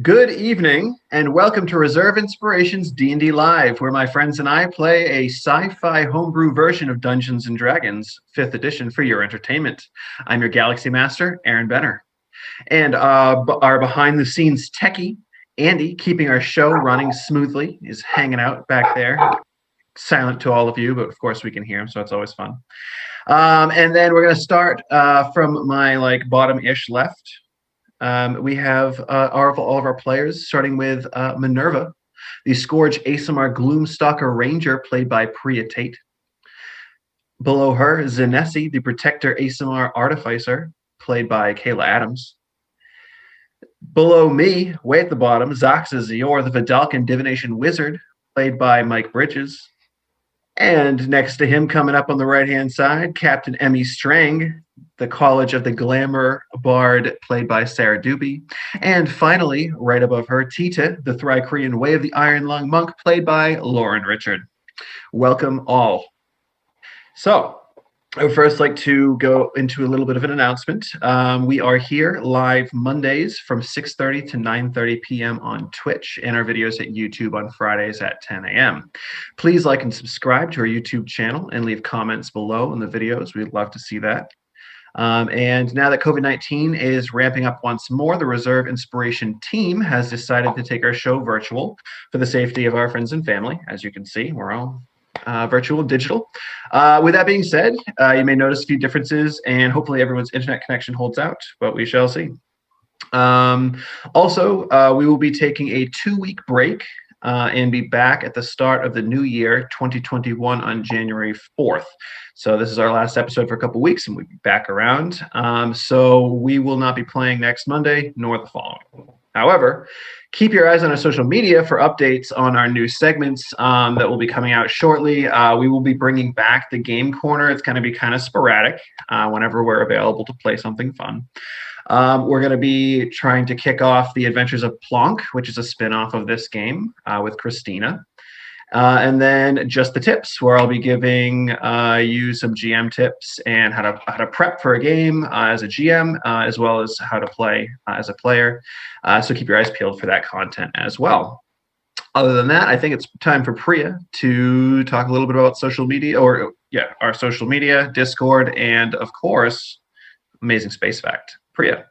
Good evening, and welcome to Reserve Inspirations D&D Live, where my friends and I play a sci-fi homebrew version of Dungeons & Dragons, 5th edition, for your entertainment. I'm your Galaxy Master, Aaron Benner. And our behind-the-scenes techie, Andy, keeping our show running smoothly, is hanging out back there, silent to all of you, but of course we can hear him, so it's always fun. And then we're going to start from my bottom-ish left. We have all of our players, starting with Minerva, the Scourge Asimar Gloomstalker Ranger, played by Priya Tate. Below her, Zanesi, the Protector Asimar Artificer, played by Kayla Adams. Below me, way at the bottom, Zaxa Zior, the Vidalcan Divination Wizard, played by Mike Bridges. And next to him, coming up on the right-hand side, Captain Emmy Strang, the College of the Glamour Bard, played by Sarah Doobie. And finally, right above her, Tita, the Thrycrean Way of the Iron Lung Monk, played by Lauren Richard. Welcome all. So, I would first like to go into a little bit of an announcement. We are here live Mondays from 6:30 to 9:30 p.m. on Twitch, and our videos at YouTube on Fridays at 10 a.m. Please like and subscribe to our YouTube channel and leave comments below in the videos. We'd love to see that. And now that COVID-19 is ramping up once more, the Reserve Inspiration team has decided to take our show virtual for the safety of our friends and family. As you can see, we're all virtual, digital. With that being said, you may notice a few differences, and hopefully everyone's internet connection holds out, but we shall see. Also, we will be taking a 2-week break and be back at the start of the new year, 2021, on January 4th. So this is our last episode for a couple weeks, and we'll be back around. So we will not be playing next Monday, nor the following. However, keep your eyes on our social media for updates on our new segments that will be coming out shortly. We will be bringing back the Game Corner. It's going to be kind of sporadic whenever we're available to play something fun. We're going to be trying to kick off the Adventures of Plonk, which is a spin-off of this game with Christina. And then Just the Tips, where I'll be giving you some GM tips and how to prep for a game as a GM, as well as how to play as a player. So keep your eyes peeled for that content as well. Other than that, I think it's time for Priya to talk a little bit about social media, our social media, Discord, and of course, Amazing Space Fact. Priya.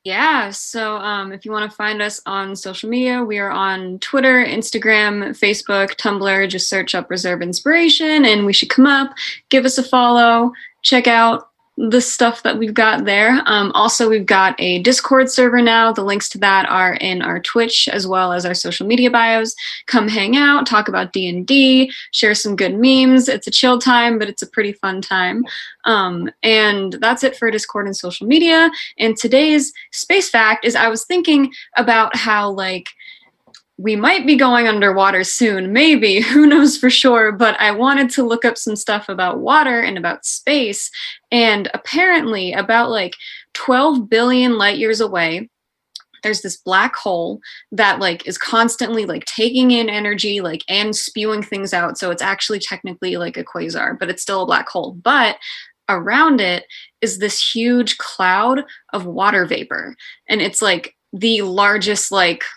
Yeah, so if you want to find us on social media, we are on Twitter, Instagram, Facebook, Tumblr. Just search up Reserve Inspiration and we should come up. Give us a follow. Check out the stuff that we've got there. Also, we've got a Discord server now. The links to that are in our Twitch as well as our social media bios. Come hang out, talk about D&D, share some good memes. It's a chill time, but it's a pretty fun time. And that's it for Discord and social media. And today's space fact is I was thinking about how we might be going underwater soon, maybe, who knows for sure, but I wanted to look up some stuff about water and about space, and apparently about 12 billion light years away, there's this black hole that is constantly taking in energy and spewing things out, so it's actually technically a quasar, but it's still a black hole. But around it is this huge cloud of water vapor, and it's the largest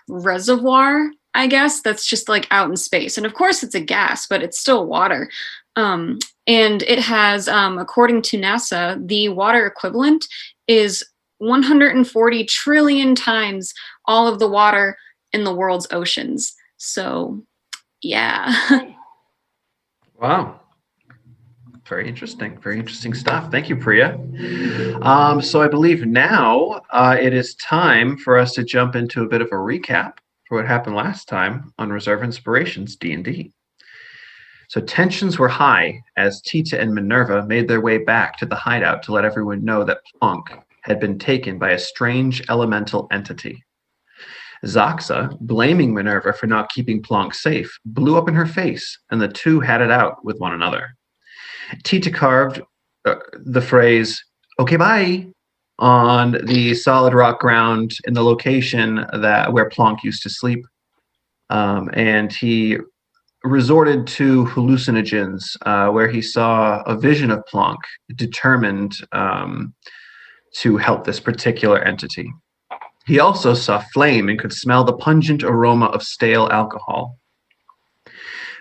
reservoir, I guess, that's just out in space. And of course it's a gas, but it's still water. And it has, according to NASA, the water equivalent is 140 trillion times all of the water in the world's oceans. So yeah. Wow. Very interesting stuff. Thank you, Priya. So I believe now it is time for us to jump into a bit of a recap for what happened last time on Reserve Inspirations D&D. So tensions were high as Tita and Minerva made their way back to the hideout to let everyone know that Plonk had been taken by a strange elemental entity. Zaxa, blaming Minerva for not keeping Plonk safe, blew up in her face, and the two had it out with one another. Tita carved the phrase, "Okay, bye," on the solid rock ground in the location where Plonk used to sleep. And he resorted to hallucinogens, where he saw a vision of Plonk, determined to help this particular entity. He also saw flame and could smell the pungent aroma of stale alcohol.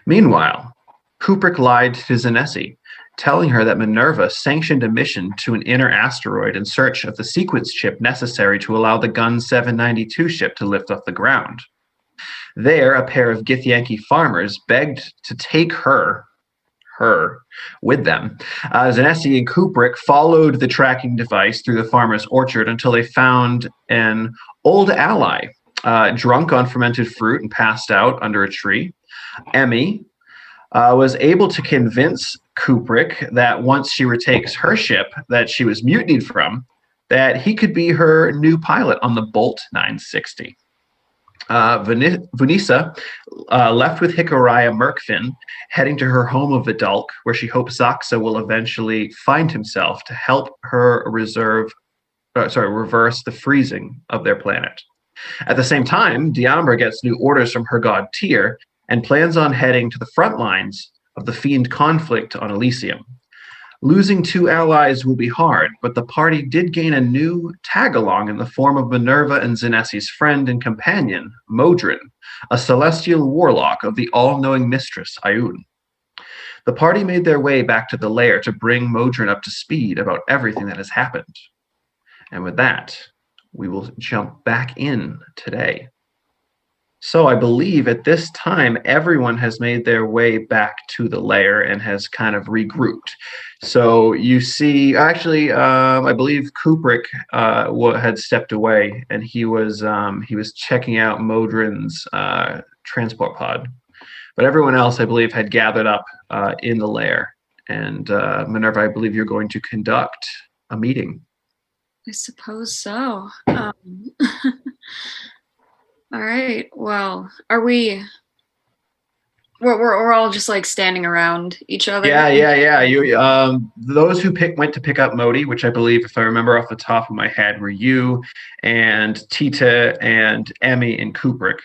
Meanwhile, Kubrick lied to Zanesi, telling her that Minerva sanctioned a mission to an inner asteroid in search of the sequence chip necessary to allow the Gun 792 ship to lift off the ground. There, a pair of Githyanki farmers begged to take her with them. Zanesi and Kubrick followed the tracking device through the farmer's orchard until they found an old ally, drunk on fermented fruit and passed out under a tree. Emmy was able to convince Kubrick that once she retakes her ship that she was mutinied from, that he could be her new pilot on the Bolt 960. Vanessa left with Hikaraya Merkfin, heading to her home of Vidalk, where she hopes Zaxa will eventually find himself to help her reverse the freezing of their planet. At the same time, Diambra gets new orders from her god Tyr and plans on heading to the front lines of the Fiend conflict on Elysium. Losing two allies will be hard, but the party did gain a new tag-along in the form of Minerva and Zanesi's friend and companion, Modron, a celestial warlock of the all-knowing mistress, Ayun. The party made their way back to the lair to bring Modron up to speed about everything that has happened. And with that, we will jump back in today. So I believe at this time, everyone has made their way back to the lair and has kind of regrouped. So you see, actually, I believe Kubrick had stepped away, and he was checking out Modron's transport pod. But everyone else, I believe, had gathered up in the lair. And Minerva, I believe you're going to conduct a meeting. I suppose so. All right. Well, are we? We're all just like standing around each other. Yeah. You those who went to pick up Modi, which I believe, if I remember off the top of my head, were you and Tita and Emmy and Kubrick.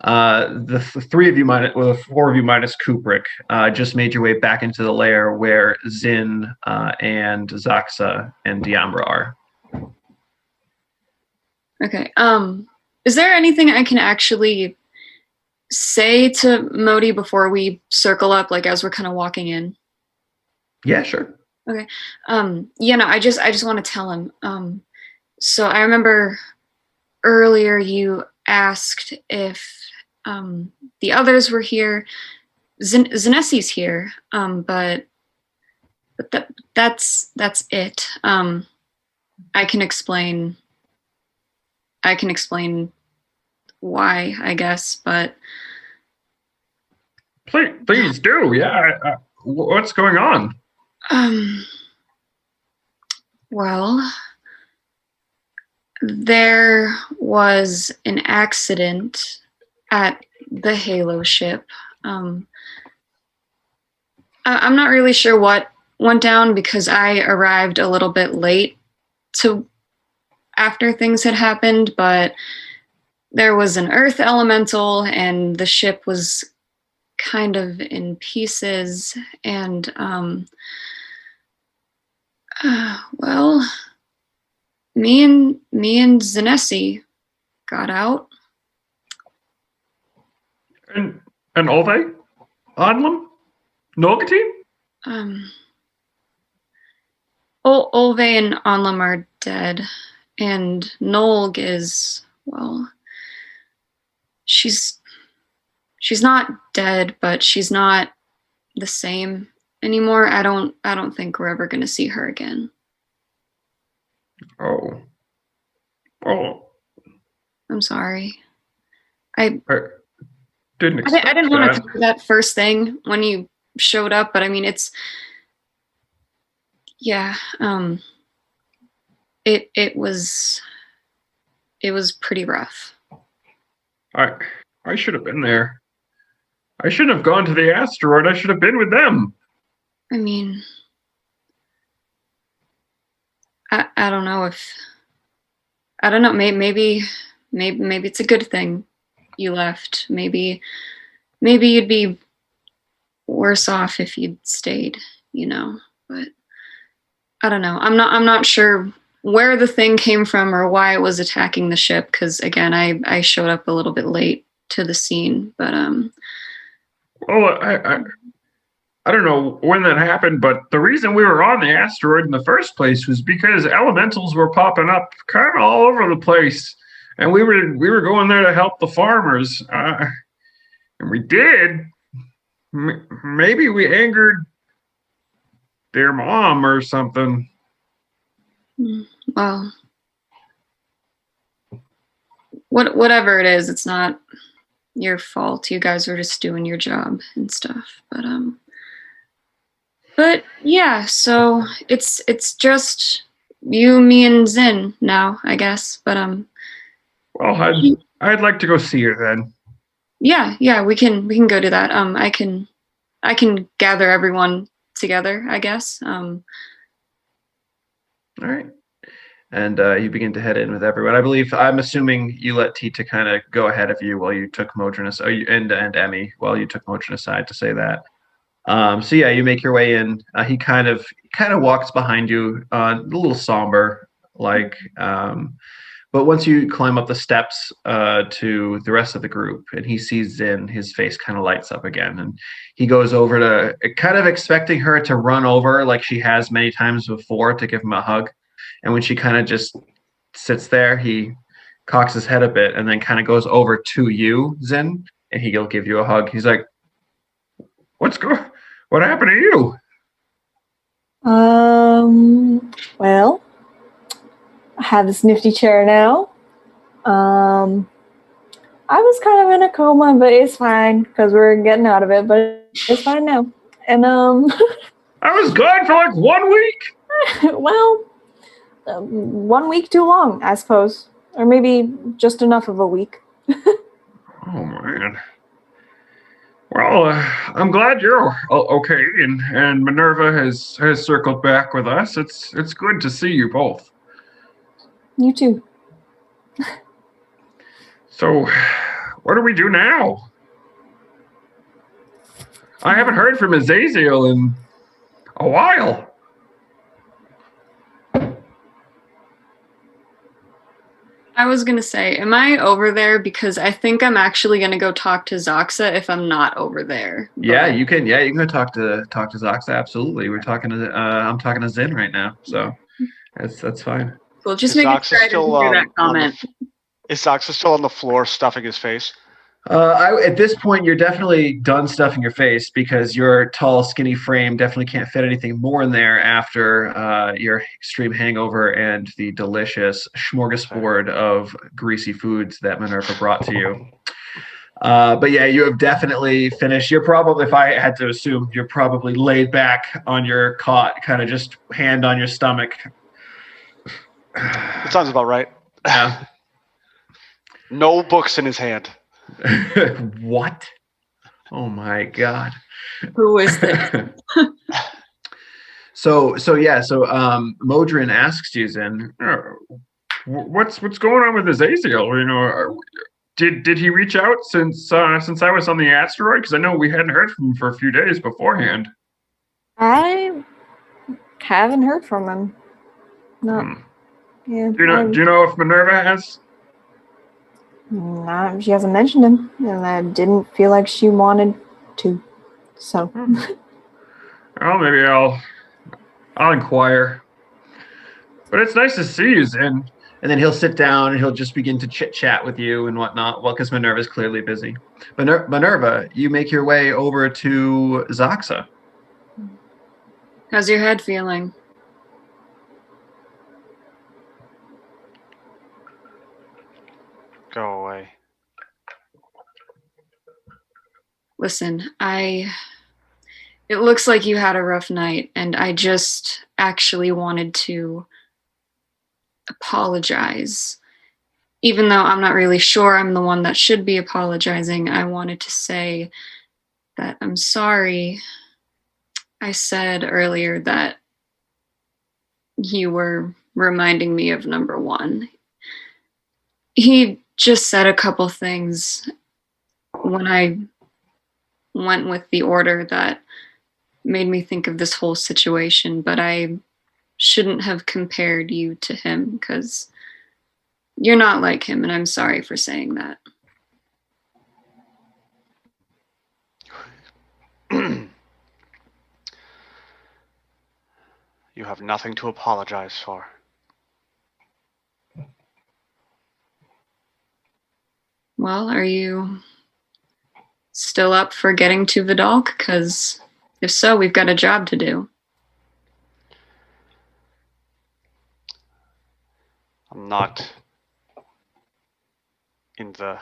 The three of you the four of you minus Kubrick just made your way back into the lair where Zin and Zaxa and Diambra are. Okay. Is there anything I can actually say to Modi before we circle up, like as we're kind of walking in? Yeah, sure. Okay. I just want to tell him. So I remember earlier you asked if the others were here. Zanesi's here, but that's it. I can explain why, I guess, but please do. Yeah. What's going on? Well, there was an accident at the Halo ship. I'm not really sure what went down because I arrived a little bit late to after things had happened, but there was an earth elemental and the ship was kind of in pieces, and well, me and Zanesi got out. And Ove? Adlam? Nogati? Olve and Onlam are dead, and Nolg is, well, she's not dead, but she's not the same anymore. I don't think we're ever gonna see her again. Oh. I'm sorry. I didn't expect I didn't that. want to do that first thing when you showed up, but I mean it's it was pretty rough. I should have been there. I shouldn't have gone to the asteroid. I should have been with them. I mean, I don't know if I don't know. Maybe it's a good thing you left. Maybe you'd be worse off if you'd stayed. But I don't know. I'm not sure where the thing came from or why it was attacking the ship, because again, I showed up a little bit late to the scene, but Well, I don't know when that happened, but the reason we were on the asteroid in the first place was because elementals were popping up kind of all over the place, and we were going there to help the farmers, and we did. Maybe we angered their mom or something. well, whatever it is, it's not your fault. You guys were just doing your job and stuff. But yeah, so it's just you, me, and Zin now, I guess. But Well, I'd like to go see her then. yeah, we can go do that. I can gather everyone together, I guess. All right. And you begin to head in with everyone. I'm assuming you let Tita kind of go ahead of you while you took Modron aside, and Emmy while you took Modron aside to say that. So yeah, you make your way in. He kind of walks behind you, a little somber, like. But once you climb up the steps to the rest of the group, and he sees Zin, his face kind of lights up again, and he goes over to, kind of expecting her to run over like she has many times before to give him a hug. And when she kind of just sits there, he cocks his head a bit and then kind of goes over to you, Zin, and he'll give you a hug. He's like, What happened to you?" Well, I have this nifty chair now. I was kind of in a coma, but it's fine because we're getting out of it, but it's fine now. And, I was gone for like 1 week. well, 1 week too long, I suppose. Or maybe just enough of a week. Oh man. Well, I'm glad you're okay, and Minerva has circled back with us. It's good to see you both. You too. So, what do we do now? I haven't heard from Azazel in a while. I was gonna say, am I over there? Because I think I'm actually gonna go talk to Zoxa if I'm not over there. Yeah, you can. Yeah, you can go talk to Zoxa. Absolutely. I'm talking to Zin right now, so that's fine. Well, just make sure I didn't hear that comment. Is Zoxa still on the floor stuffing his face? At this point, you're definitely done stuffing your face because your tall, skinny frame definitely can't fit anything more in there after your extreme hangover and the delicious smorgasbord of greasy foods that Minerva brought to you. But yeah, you have definitely finished. You're probably, if I had to assume, you're probably laid back on your cot, kind of just hand on your stomach. That sounds about right. Yeah. No books in his hand. What? Oh my God. Who is this? So Modron asks you, Zin, What's going on with Azazel? You know, did he reach out since I was on the asteroid? Because I know we hadn't heard from him for a few days beforehand. I haven't heard from him. No. Yeah. Do you know if Minerva has? Nah, she hasn't mentioned him, and I didn't feel like she wanted to. So. Well, maybe I'll inquire. But it's nice to see you, Zin. And then he'll sit down and he'll just begin to chit chat with you and whatnot. Well, because Minerva's clearly busy. Minerva, you make your way over to Zoxa. How's your head feeling? Go away. Listen, it looks like you had a rough night, and I just actually wanted to apologize. Even though I'm not really sure I'm the one that should be apologizing, I wanted to say that I'm sorry. I said earlier that you were reminding me of number one. He just said a couple things when I went with the order that made me think of this whole situation, but I shouldn't have compared you to him, because you're not like him, and I'm sorry for saying that. You have nothing to apologize for. Well, are you still up for getting to Vidalk? Because if so, we've got a job to do. I'm not in the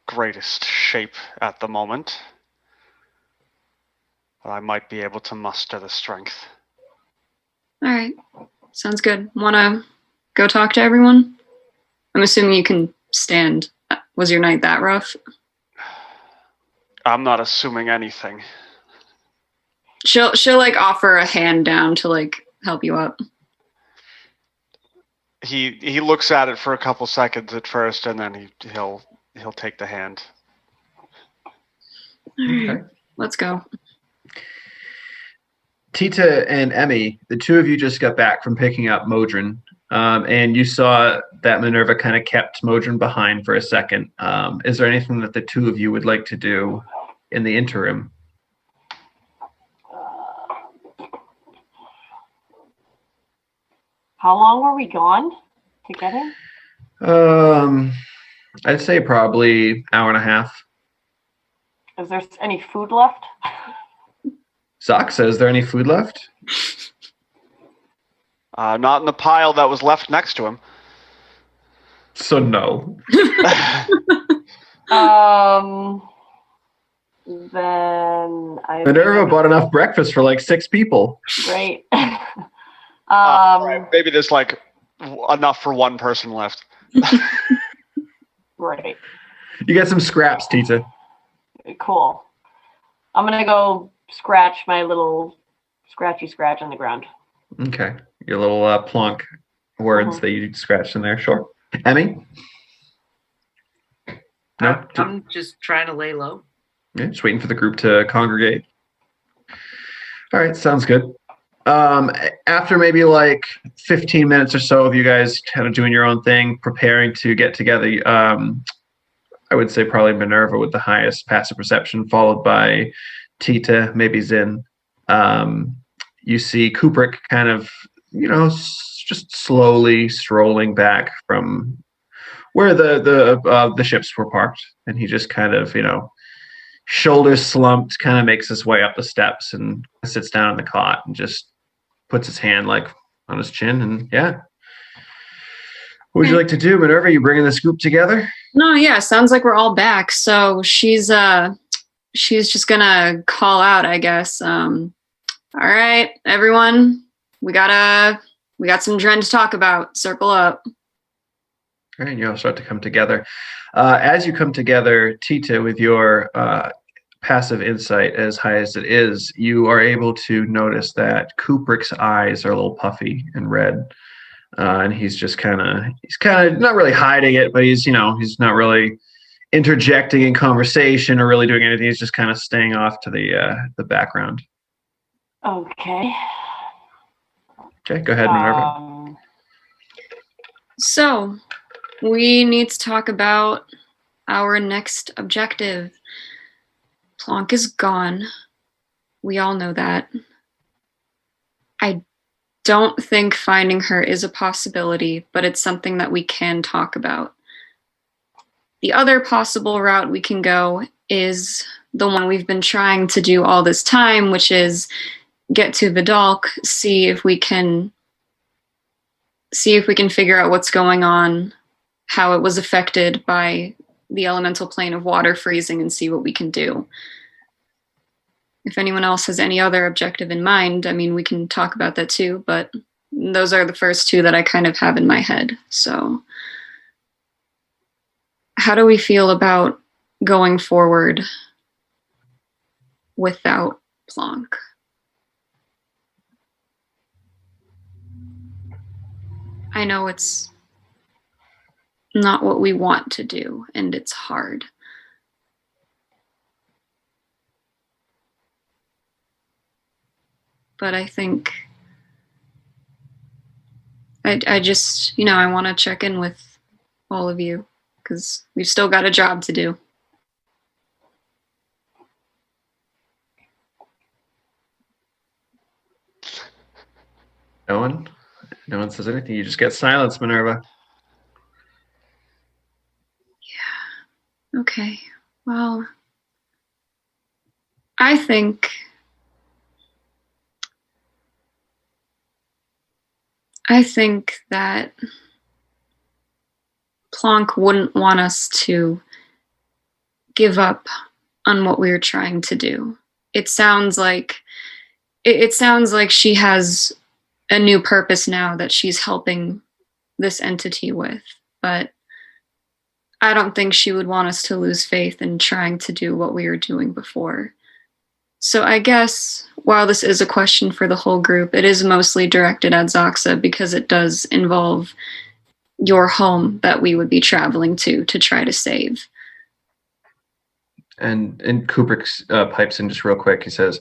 greatest shape at the moment, but I might be able to muster the strength. All right. Sounds good. Want to go talk to everyone? I'm assuming you can stand. Was your night that rough? I'm not assuming anything. She'll like offer a hand down to like help you up. He looks at it for a couple seconds at first, and then he'll take the hand. Okay. Let's go. Tita and Emmy, the two of you just got back from picking up Modron, and you saw that Minerva kind of kept Modron behind for a second. Is there anything that the two of you would like to do in the interim? How long were we gone to get him? I'd say probably hour and a half. Is there any food left? Zoxa, is there any food left? Not in the pile that was left next to him. So no. Then I. Minerva bought enough breakfast for like 6 people. Great. Right, maybe there's like enough for one person left. Right. You got some scraps, Tita. Cool. I'm gonna go scratch my little scratchy scratch on the ground. Okay. Your little plonk words that you scratched in there. Sure. Emmy? No? I'm just trying to lay low. Yeah, just waiting for the group to congregate. All right, sounds good. After maybe like 15 minutes or so of you guys kind of doing your own thing, preparing to get together, I would say probably Minerva with the highest passive perception, followed by Tita, maybe Zin. You see Kubrick kind of, just slowly strolling back from where the ships were parked, and he just kind of, shoulders slumped, kind of makes his way up the steps and sits down on the cot and just puts his hand like on his chin. And yeah, what would you like to do, Minerva? You bringing this group together? No, yeah, sounds like we're all back. So she's just gonna call out, I guess. All right, everyone, we got some Dren to talk about. Circle up. All right, you all start to come together. As you come together, Tita, with your passive insight as high as it is, you are able to notice that Kubrick's eyes are a little puffy and red. And he's kind of not really hiding it, but he's not really interjecting in conversation or really doing anything. He's just kind of staying off to the background. Okay. Okay, go ahead, Minerva. So we need to talk about our next objective. Plonk is gone. We all know that. I don't think finding her is a possibility, but it's something that we can talk about. The other possible route we can go is the one we've been trying to do all this time, which is get to Vidalk, see if we can figure out what's going on, how it was affected by the elemental plane of water freezing, and see what we can do. If anyone else has any other objective in mind, I mean, we can talk about that too, but those are the first two that I kind of have in my head. So how do we feel about going forward without Plonk? I know it's not what we want to do, and it's hard. But I think I just, I want to check in with all of you because we've still got a job to do. No one? No one says anything. You just get silence, Minerva. Yeah. Okay. Well, I think that Plonk wouldn't want us to give up on what we were trying to do. It sounds like she has a new purpose now that she's helping this entity with, but I don't think she would want us to lose faith in trying to do what we were doing before. So I guess while this is a question for the whole group, it is mostly directed at Zoxa because it does involve your home that we would be traveling to try to save. And Kubrick pipes in just real quick. He says,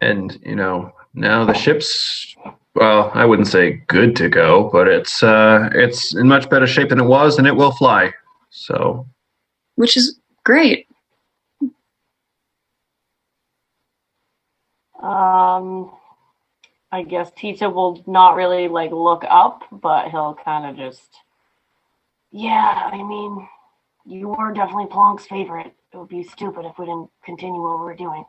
and now the ship's, well, I wouldn't say good to go, but it's in much better shape than it was, and it will fly. So, which is great. I guess Tita will not really look up, but he'll kind of just, yeah, I mean, you were definitely Plonk's favorite. It would be stupid if we didn't continue what we were doing.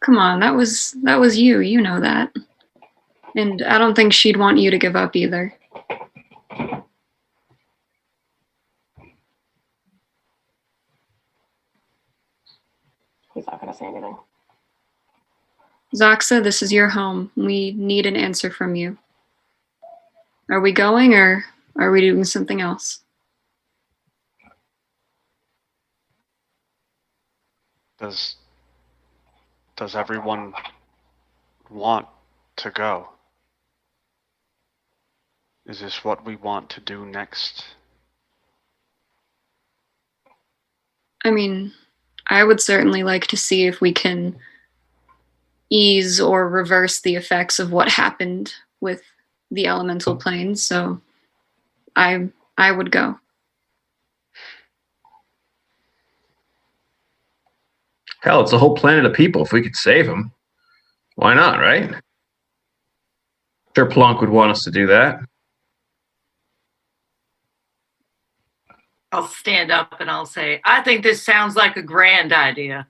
Come on, that was you. You know that. And I don't think she'd want you to give up either. He's not going to say anything. Zoxa, this is your home. We need an answer from you. Are we going or are we doing something else? Does everyone want to go? Is this what we want to do next? I mean, I would certainly like to see if we can ease or reverse the effects of what happened with the elemental planes, so I would go. Hell, it's a whole planet of people. If we could save them, why not, right? Sure, Plonk would want us to do that. I'll stand up and I'll say, I think this sounds like a grand idea.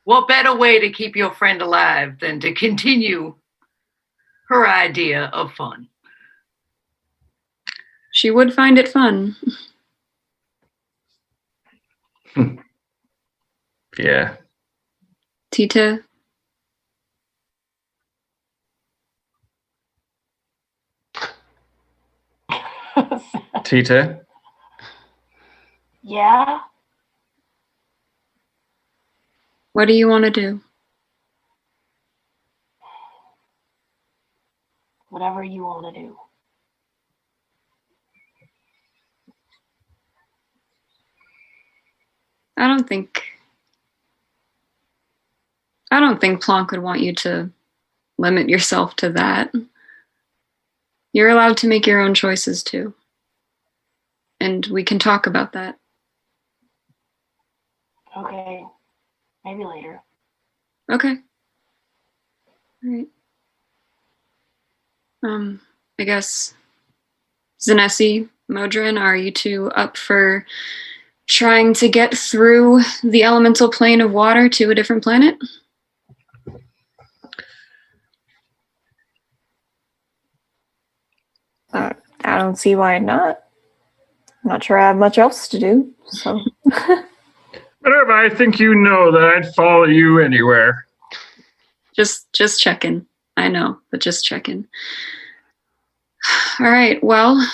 What better way to keep your friend alive than to continue her idea of fun? She would find it fun. Yeah. Tita? Tita? Yeah? What do you want to do? Whatever you want to do. I don't think Plonk would want you to limit yourself to that. You're allowed to make your own choices too. And we can talk about that. Okay. Maybe later. Okay. All right. I guess Zanesi, Modrin, are you two up for trying to get through the elemental plane of water to a different planet? I don't see why not. I'm not sure I have much else to do, so. Minerva, I think you know that I'd follow you anywhere. Just checking. I know, but just checking. All right, well,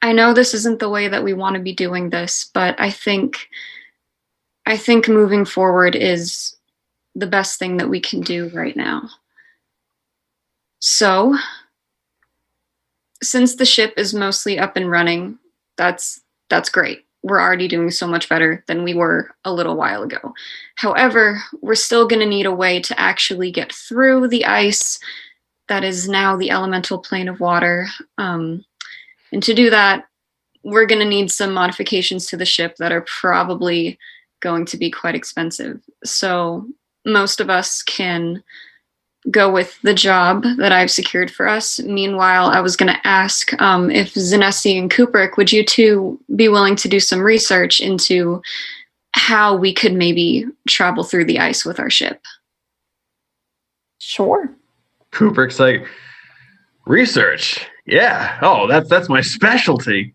I know this isn't the way that we want to be doing this, but I think moving forward is the best thing that we can do right now. So, since the ship is mostly up and running, that's great. we're already doing so much better than we were a little while ago. However, we're still going to need a way to actually get through the ice that is now the elemental plane of water. And to do that, we're going to need some modifications to the ship that are probably going to be quite expensive. So most of us can go with the job that I've secured for us. Meanwhile, I was going to ask if Zanesi and Kubrick, would you two be willing to do some research into how we could maybe travel through the ice with our ship? Sure. Kubrick's like, research? Yeah. Oh, that's my specialty.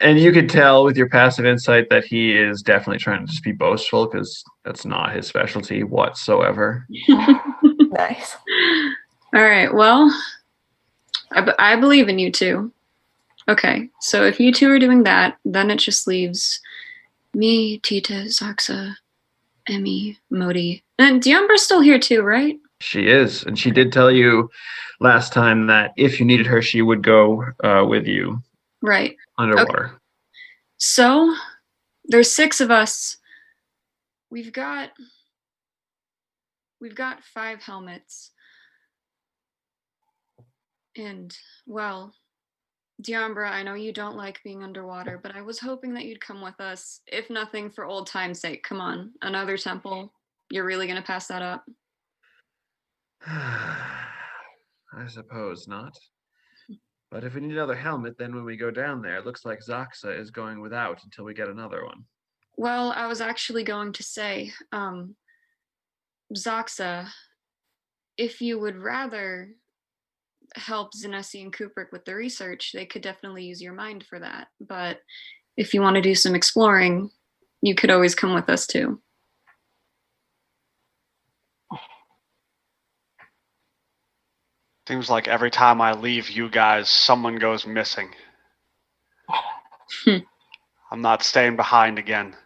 And you could tell with your passive insight that he is definitely trying to just be boastful, because that's not his specialty whatsoever. Nice. All right, well, I believe in you two. Okay, so if you two are doing that, then it just leaves me, Tita, Zaxa, Emmy, Modi, and Diambra's still here too, right? She is, and she did tell you last time that if you needed her, she would go with you Right. underwater. Okay. So there's 6 of us. We've got 5 helmets. And, well, Diambra, I know you don't like being underwater, but I was hoping that you'd come with us, if nothing for old time's sake. Come on, another temple. You're really going to pass that up? I suppose not. But if we need another helmet, then when we go down there, it looks like Zaxa is going without until we get another one. Well, I was actually going to say, Zaxa, if you would rather help Zanesi and Kubrick with the research, they could definitely use your mind for that. But if you want to do some exploring, you could always come with us too. Seems like every time I leave you guys, someone goes missing. I'm not staying behind again.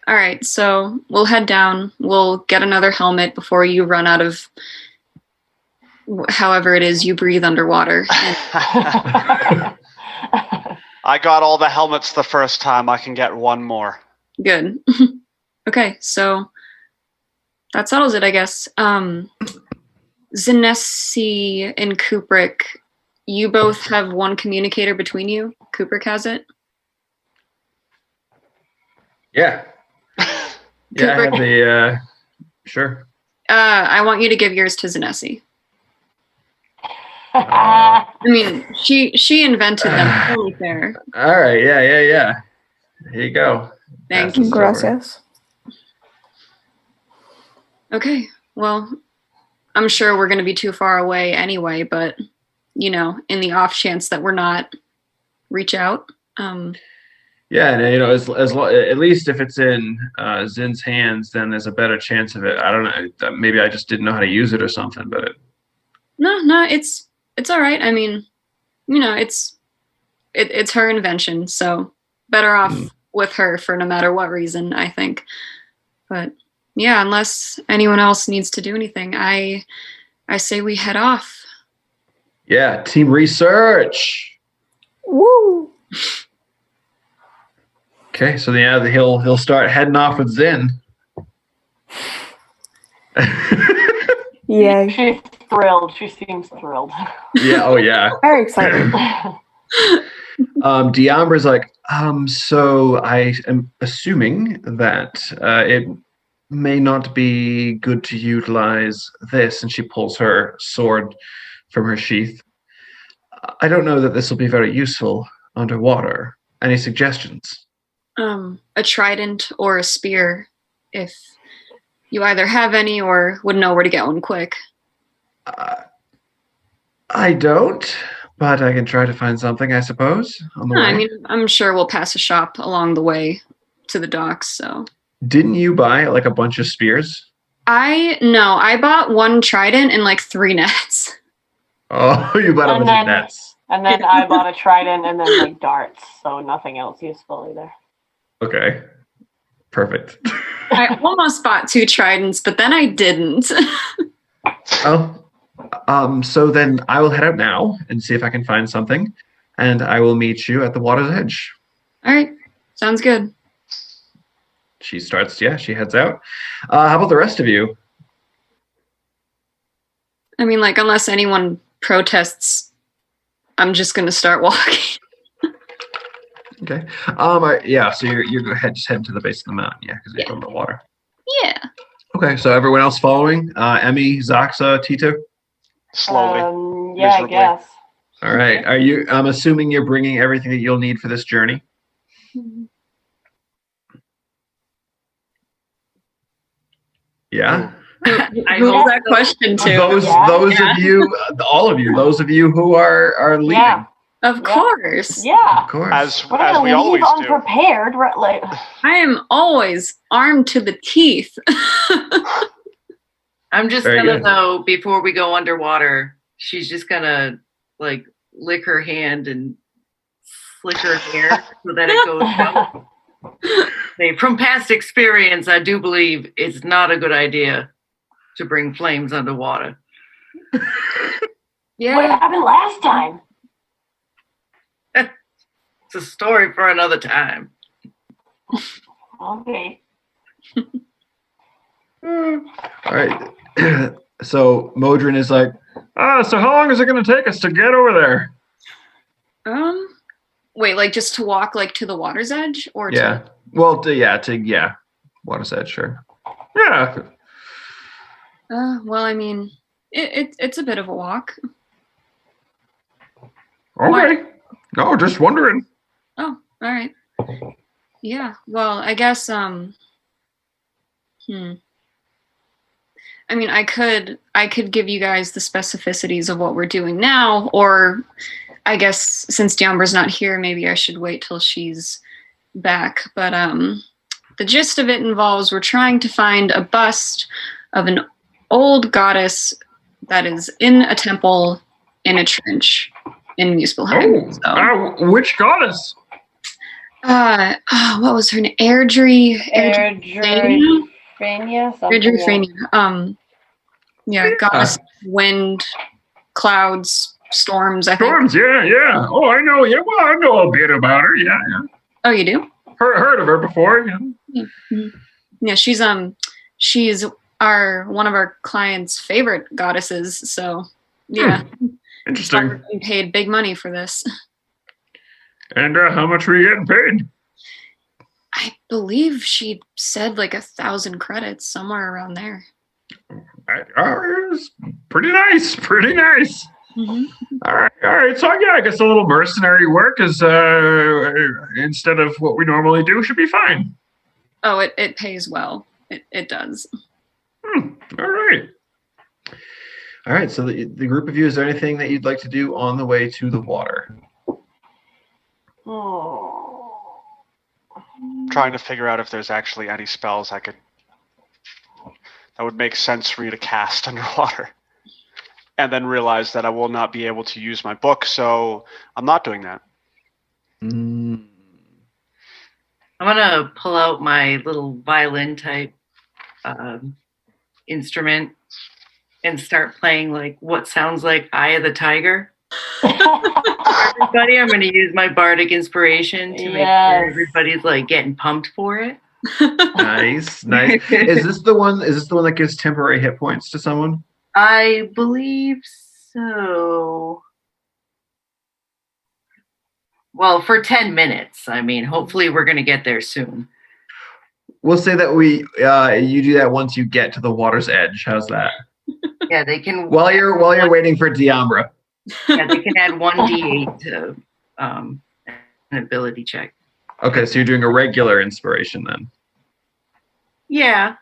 All right, so we'll head down. We'll get another helmet before you run out of however it is you breathe underwater. I got all the helmets the first time. I can get one more. Good. Okay, so that settles it, I guess. Zanesi and Kubrick, you both have one communicator between you. Kubrick has it. Yeah. Yeah, I have the, sure. I want you to give yours to Zanesi. I mean, she invented them. Totally fair. All right, yeah. Here you go. Thank Pass this you. over. Gracias. Okay, well, I'm sure we're going to be too far away anyway, but, you know, in the off chance that we're not, reach out. Yeah, and at least if it's in Zin's hands, then there's a better chance of it. I don't know. Maybe I just didn't know how to use it or something, but No, it's all right. I mean, you know, it's her invention, so better off with her for no matter what reason, I think. But yeah, unless anyone else needs to do anything, I say we head off. yeah, team research. Woo! Okay, so yeah, he'll start heading off with Zin. Yay. She's thrilled. She seems thrilled. Yeah, oh yeah. Very excited. Diambra's like, so I am assuming that it may not be good to utilize this, and she pulls her sword from her sheath. I don't know that this will be very useful underwater. Any suggestions? A trident or a spear, if you either have any or would know where to get one quick. I don't, but I can try to find something, I suppose, on the way. I mean, I'm sure we'll pass a shop along the way to the docks, so. Didn't you buy like a bunch of spears? I bought one trident and like 3 nets. Oh, you bought a bunch of nets. And then I bought a trident and then like darts, so nothing else useful either. Okay. Perfect. I almost bought 2 tridents, but then I didn't. So then I will head out now and see if I can find something, and I will meet you at the water's edge. All right. Sounds good. She heads out. How about the rest of you? I mean, like, unless anyone protests, I'm just going to start walking. Okay. So you're just heading to the base of the mountain, because you're from the water. Yeah. Okay, so everyone else following? Emmy, Zaxa, Tito? Slowly. Yeah, miserably. I guess. All right. I'm assuming you're bringing everything that you'll need for this journey? Yeah. Who was that question to? Those of you, all of you, those of you who are leaving. Yeah. Of course. Yeah. Of course. As We're gonna we leave always do. unprepared, right? Like, I am always armed to the teeth. I'm just Very gonna good. though, before we go underwater, she's just gonna like lick her hand and slick her hair so that it goes down. From past experience, I do believe it's not a good idea to bring flames underwater. Yeah. what happened last time? It's a story for another time. Okay. All right. So Modron is like, So how long is it going to take us to get over there? Wait, like just to walk like to the water's edge, or yeah. to? Well, water's edge, sure. Yeah. Well, I mean, it's a bit of a walk. Okay. No, just wondering. Oh, all right. Yeah. Well, I guess. I mean, I could give you guys the specificities of what we're doing now, or I guess since Diambra's not here, maybe I should wait till she's back. But the gist of it involves we're trying to find a bust of an old goddess that is in a temple in a trench in Muspelheim. Which goddess? What was her name? Airdrie. Frania? Goddess, wind, clouds, storms, I think. Storms, yeah. Oh, I know. Yeah, well, I know a bit about her. Yeah. Oh, you do? Heard of her before. Yeah. Mm-hmm. Yeah, she's one of our clients' favorite goddesses. So, yeah. Interesting. We're getting paid big money for this. And how much were you getting paid? I believe she said like 1,000 credits, somewhere around there. It's pretty nice. Mm-hmm. All right. So I guess a little mercenary work is instead of what we normally do should be fine. Oh, it pays well. It does. All right. all right. So the group of you, is there anything that you'd like to do on the way to the water? Trying to figure out if there's actually any spells that would make sense for you to cast underwater. And then realize that I will not be able to use my book, so I'm not doing that. I'm gonna pull out my little violin type instrument and start playing like what sounds like Eye of the Tiger. Everybody, I'm gonna use my bardic inspiration to make sure everybody's like getting pumped for it. Nice. Is this the one that gives temporary hit points to someone? I believe so. Well, for 10 minutes. I mean, hopefully we're going to get there soon. We'll say that you do that once you get to the water's edge. How's that? Yeah, they can. While you're waiting for Diambra. Yeah, they can add 1d8 to an ability check. Okay, so you're doing a regular inspiration then. Yeah.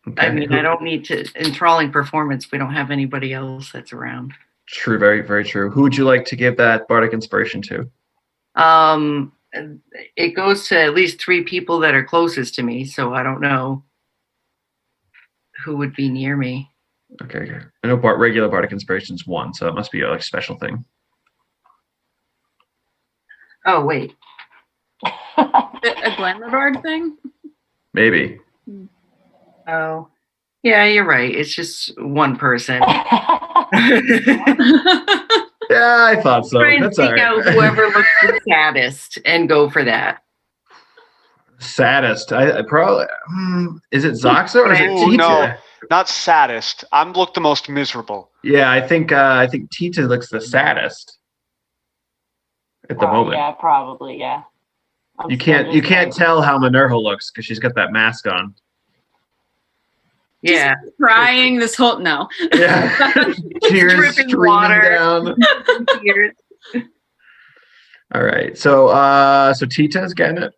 Okay. I mean, I don't need to enthralling performance. We don't have anybody else that's around. True, very, very true. Who would you like to give that bardic inspiration to? It goes to at least 3 people that are closest to me, so I don't know who would be near me. Okay. I know regular bardic inspiration is 1, so it must be a special thing. Oh, wait. A glamour bard thing? Maybe. Oh, yeah, you're right. It's just one person. Yeah, I thought so. Try and That's all pick out right. whoever looks the saddest and go for that. Saddest. I probably is it Zoxa or is it Ooh, Tita? no. Not saddest. I'm look the most miserable. Yeah, I think Tita looks the saddest at the moment. Yeah, probably. Yeah. You can't tell how Minerva looks because she's got that mask on. Yeah. Crying this whole no. Yeah, tears Dripping streaming water. down. Tears. All right, so Tita's getting it.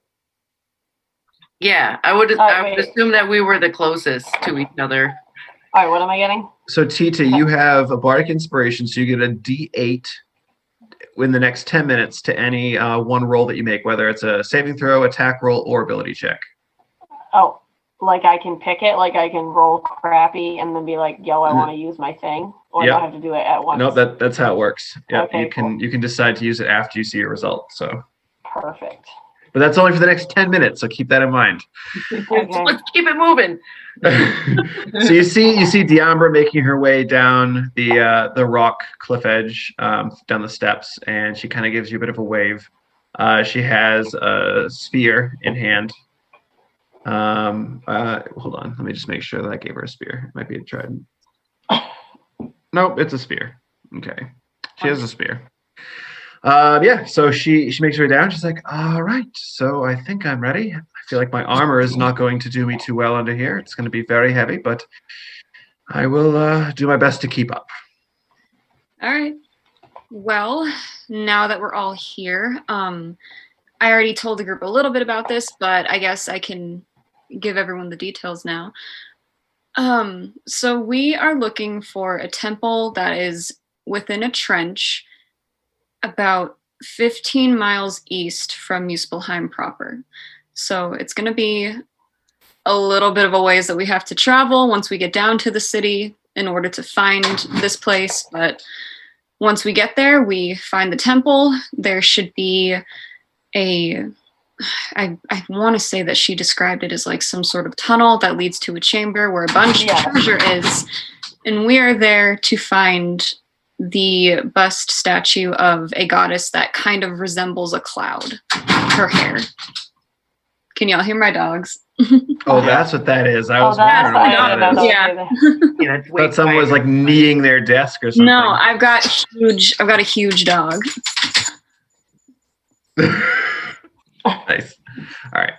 Yeah, I would wait. assume that we were the closest to each other. All right, what am I getting? So Tita, you have a bardic inspiration, so you get a D8 in the next 10 minutes to any one roll that you make, whether it's a saving throw, attack roll, or ability check. Oh, like I can pick it, like I can roll crappy and then be like, "Yo, I want to use my thing," or do I have to do it at once? No, that's how it works. Yeah, Okay, you can decide to use it after you see your result. So, Perfect. but that's only for the next 10 minutes, so keep that in mind. Okay. Let's keep it moving. So you see Diambra making her way down the rock cliff edge, down the steps, and she kind of gives you a bit of a wave. She has a spear in hand. Hold on, let me just make sure that I gave her a spear. It might be a trident. Nope, it's a spear. Okay, she has a spear. Yeah, so she makes her way down. She's like, all right, so I think I'm ready. I feel like my armor is not going to do me too well under here. It's going to be very heavy, but I will do my best to keep up. All right. Well, now that we're all here, I already told the group a little bit about this, but I guess I can give everyone the details now. So we are looking for a temple that is within a trench about 15 miles east from Muspelheim proper. So it's going to be a little bit of a ways that we have to travel once we get down to the city in order to find this place. But once we get there, we find the temple. There should be I want to say that she described it as like some sort of tunnel that leads to a chamber where a bunch of treasure is. And we are there to find the bust statue of a goddess that kind of resembles a cloud. Her hair. Can y'all hear my dogs? Oh, that's what that is. I was that's wondering what that is. Yeah. Yeah, it's I thought someone was like kneeing their desk or something. No, I've got a huge dog. Nice. All right.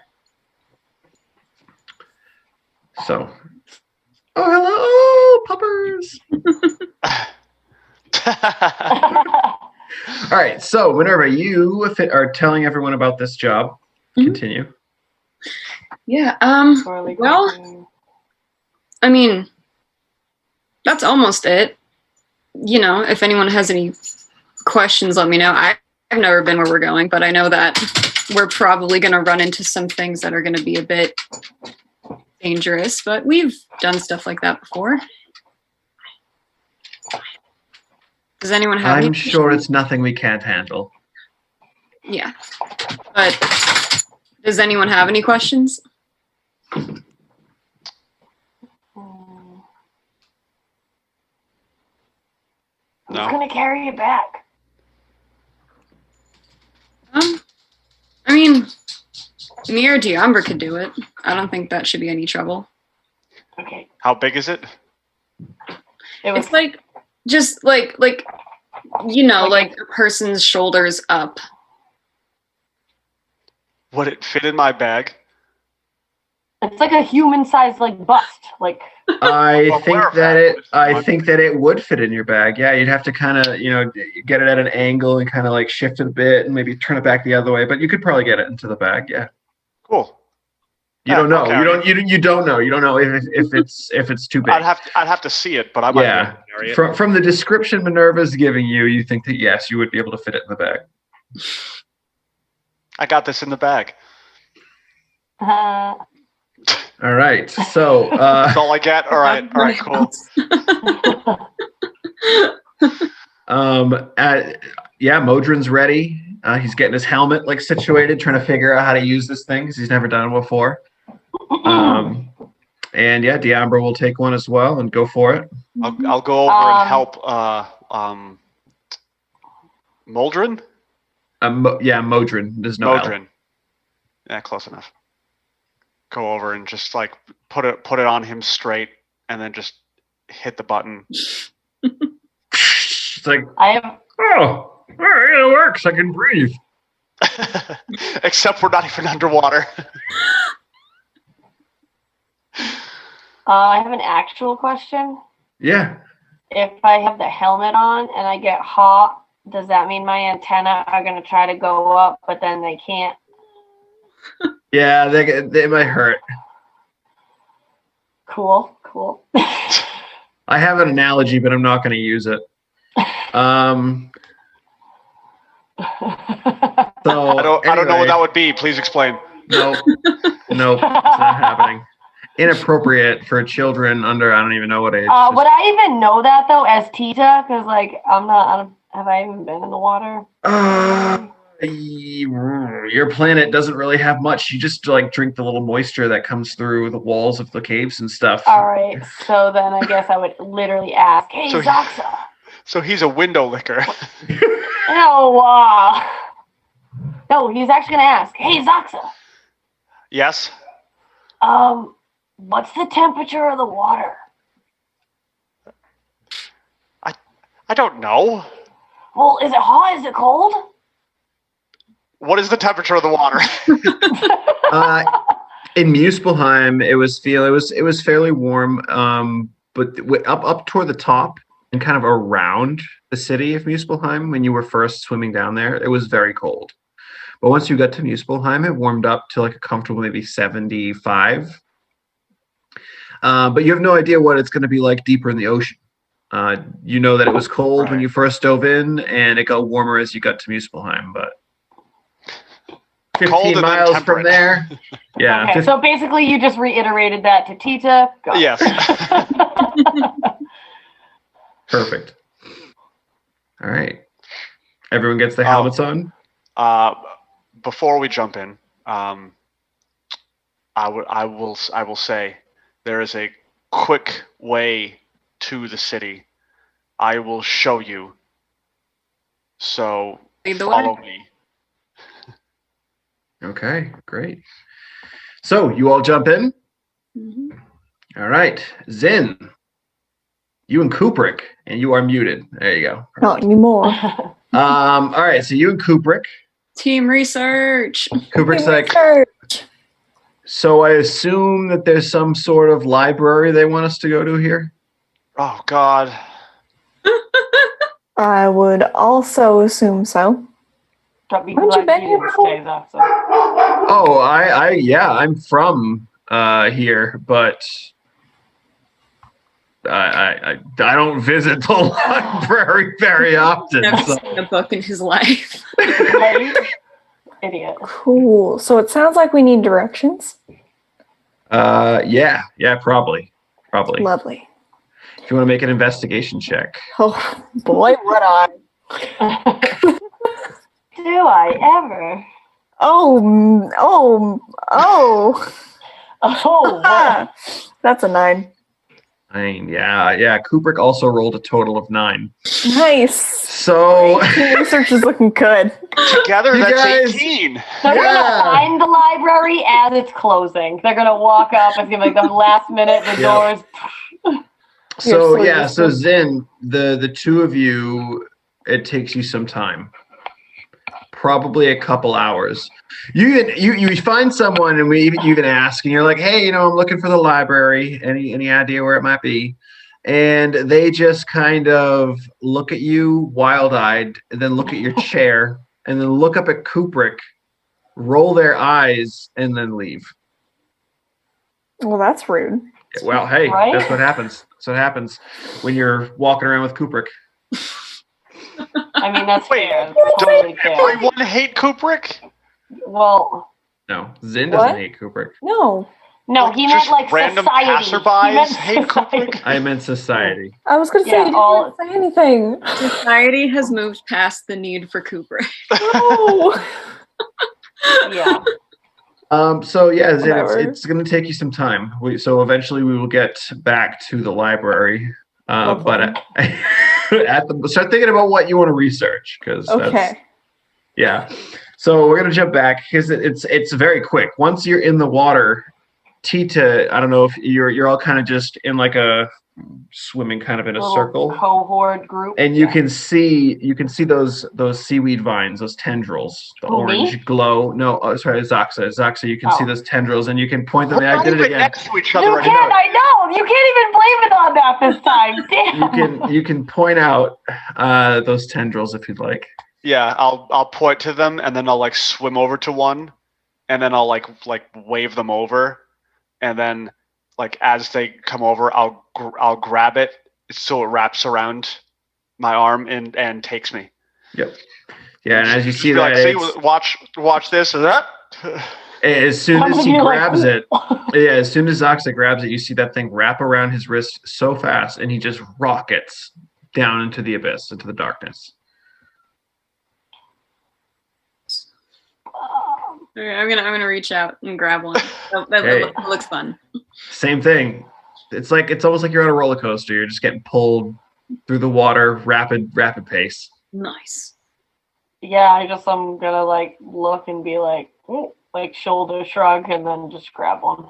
So, hello, puppers. All right. So, Minerva, you are telling everyone about this job. Continue. Yeah. Well, I mean, that's almost it. You know, if anyone has any questions, let me know. I've never been where we're going, but I know that we're probably going to run into some things that are going to be a bit dangerous, but we've done stuff like that before. Does anyone have any I'm sure it's nothing we can't handle. Yeah. But does anyone have any questions? Who's gonna carry it back? I mean, me or Diambra could do it. I don't think that should be any trouble. Okay. How big is it? It's like just like you know, like a person's shoulders up. Would it fit in my bag? It's like a human-sized like bust. Like I Well, think that it would fit in your bag. Yeah, you'd have to kind of, get it at an angle and kind of like shift it a bit and maybe turn it back the other way, but you could probably get it into the bag. Yeah. Cool. You don't know. okay. You don't know. You don't know if it's too big. I'd have to see it, but I might be able to carry it. From the description Minerva's giving you, you think that yes, you would be able to fit it in the bag. I got this in the bag. All right. So That's all I get. All right, cool. Modron's ready. He's getting his helmet like situated, trying to figure out how to use this thing because he's never done it before. And Diambra will take one as well and go for it. I'll go over and help Moldrin? Modrin. There's no L. Modrin. Yeah, close enough. Go over and just like put it on him straight, and then just hit the button. It's like, I have Oh, all right, it works. I can breathe. Except we're not even underwater. I have an actual question. yeah. If I have the helmet on and I get hot, does that mean my antenna are going to try to go up, but then they can't? Yeah, they might hurt. Cool. I have an analogy, but I'm not going to use it. So I don't know what that would be. Please explain. Nope, it's not happening. Inappropriate for children under I don't even know what age. Would I even know that though as Tita? Because like have I even been in the water? Your planet doesn't really have much. You just like drink the little moisture that comes through the walls of the caves and stuff. All right, so then I guess I would literally ask, "Hey, So- Zoxa." So he's a window licker. No, no, he's actually gonna ask, "Hey, Zoxa, Yes. what's the temperature of the water?" I don't know. Well, is it hot? Is it cold? What is the temperature of the water? In Muspelheim, it was fairly warm, but up toward the top and kind of around the city of Muspelheim when you were first swimming down there, it was very cold. But once you got to Muspelheim, it warmed up to like a comfortable maybe 75. But you have no idea what it's going to be like deeper in the ocean. You know that it was cold when you first dove in, and it got warmer as you got to Muspelheim. But 15 miles from there, yeah. Okay, so basically you just reiterated that to Tita. Got it. Yes. Perfect. All right. Everyone gets their helmets on? Before we jump in, I will say there is a quick way to the city. I will show you. So Lead the follow way. me. Okay, great. So you all jump in? Mhm. All right. Zin, you and Kubrick, and you are muted. There you go. Not anymore. All right, so you and Kubrick. Team research. Kubrick's like, Research. so I assume that there's some sort of library they want us to go to here? Oh God. I would also assume so. But we Haven't you been here before? Oh, I'm from here, but I don't visit the library very often. Never So. seen a book in his life. Idiot. Cool. So it sounds like we need directions. Yeah, probably. Lovely. If you want to make an investigation check. Oh boy, would I. Do I ever? Oh. Oh, what? That's a 9. 9, yeah. Kubrick also rolled a total of 9. Nice. So Team research is looking good. Together, You that's guys- 18. They're Yeah. gonna find the library as it's closing. They're gonna walk up. It's gonna be like the last minute. The Yeah. doors. So You're yeah, so sleeping. Zin, the two of you, it takes you some time, probably a couple hours. You find someone, and you even ask, and you're like, hey, I'm looking for the library. Any idea where it might be? And they just kind of look at you, wild-eyed, and then look at your chair, and then look up at Kubrick, roll their eyes, and then leave. Well, that's rude. Well, hey, Right? that's what happens. That's what happens when you're walking around with Kubrick. I mean, that's Wait, fair. That's totally fair. Everyone hate Kubrick? Well, No, Zin doesn't What? hate Kubrick. No, no, he meant Just like random society. passerbys He meant hate society. Kubrick? I meant society. I was going to say Yeah, you all- didn't say anything. Society has moved past the need for Kubrick. No. Yeah. So yeah, Zin, Whatever. it's going to take you some time. So eventually we will get back to the library. But start thinking about what you want to research, because Okay. yeah. So we're gonna jump back because it's very quick. Once you're in the water, Tita, I don't know if you're all kind of just in like a swimming kind of in a Little circle, cohort group. and you can see those seaweed vines, those tendrils, the Who, me? orange glow. No, sorry, Zaxa, you can see Oh. those tendrils, and you can point them. We're I not did it even again. next to each You other can, anymore. I know. You can't even blame it on that this time. Damn. You can point out those tendrils if you'd like. Yeah, I'll point to them, and then I'll like swim over to one, and then I'll like wave them over, and then like as they come over, I'll grab it so it wraps around my arm and takes me. Yep. Yeah, and as you Just see be that, like, see, it's- watch this and that. as soon as he You're like, grabs it, yeah, as soon as Zaxa grabs it, you see that thing wrap around his wrist so fast, and he just rockets down into the abyss, into the darkness. Okay, I'm gonna reach out and grab one. That Okay. looks fun. Same thing. It's almost like you're on a roller coaster. You're just getting pulled through the water, rapid pace. Nice. Yeah, I'm gonna like look and be like, "Ooh," like shoulder shrug, and then just grab one.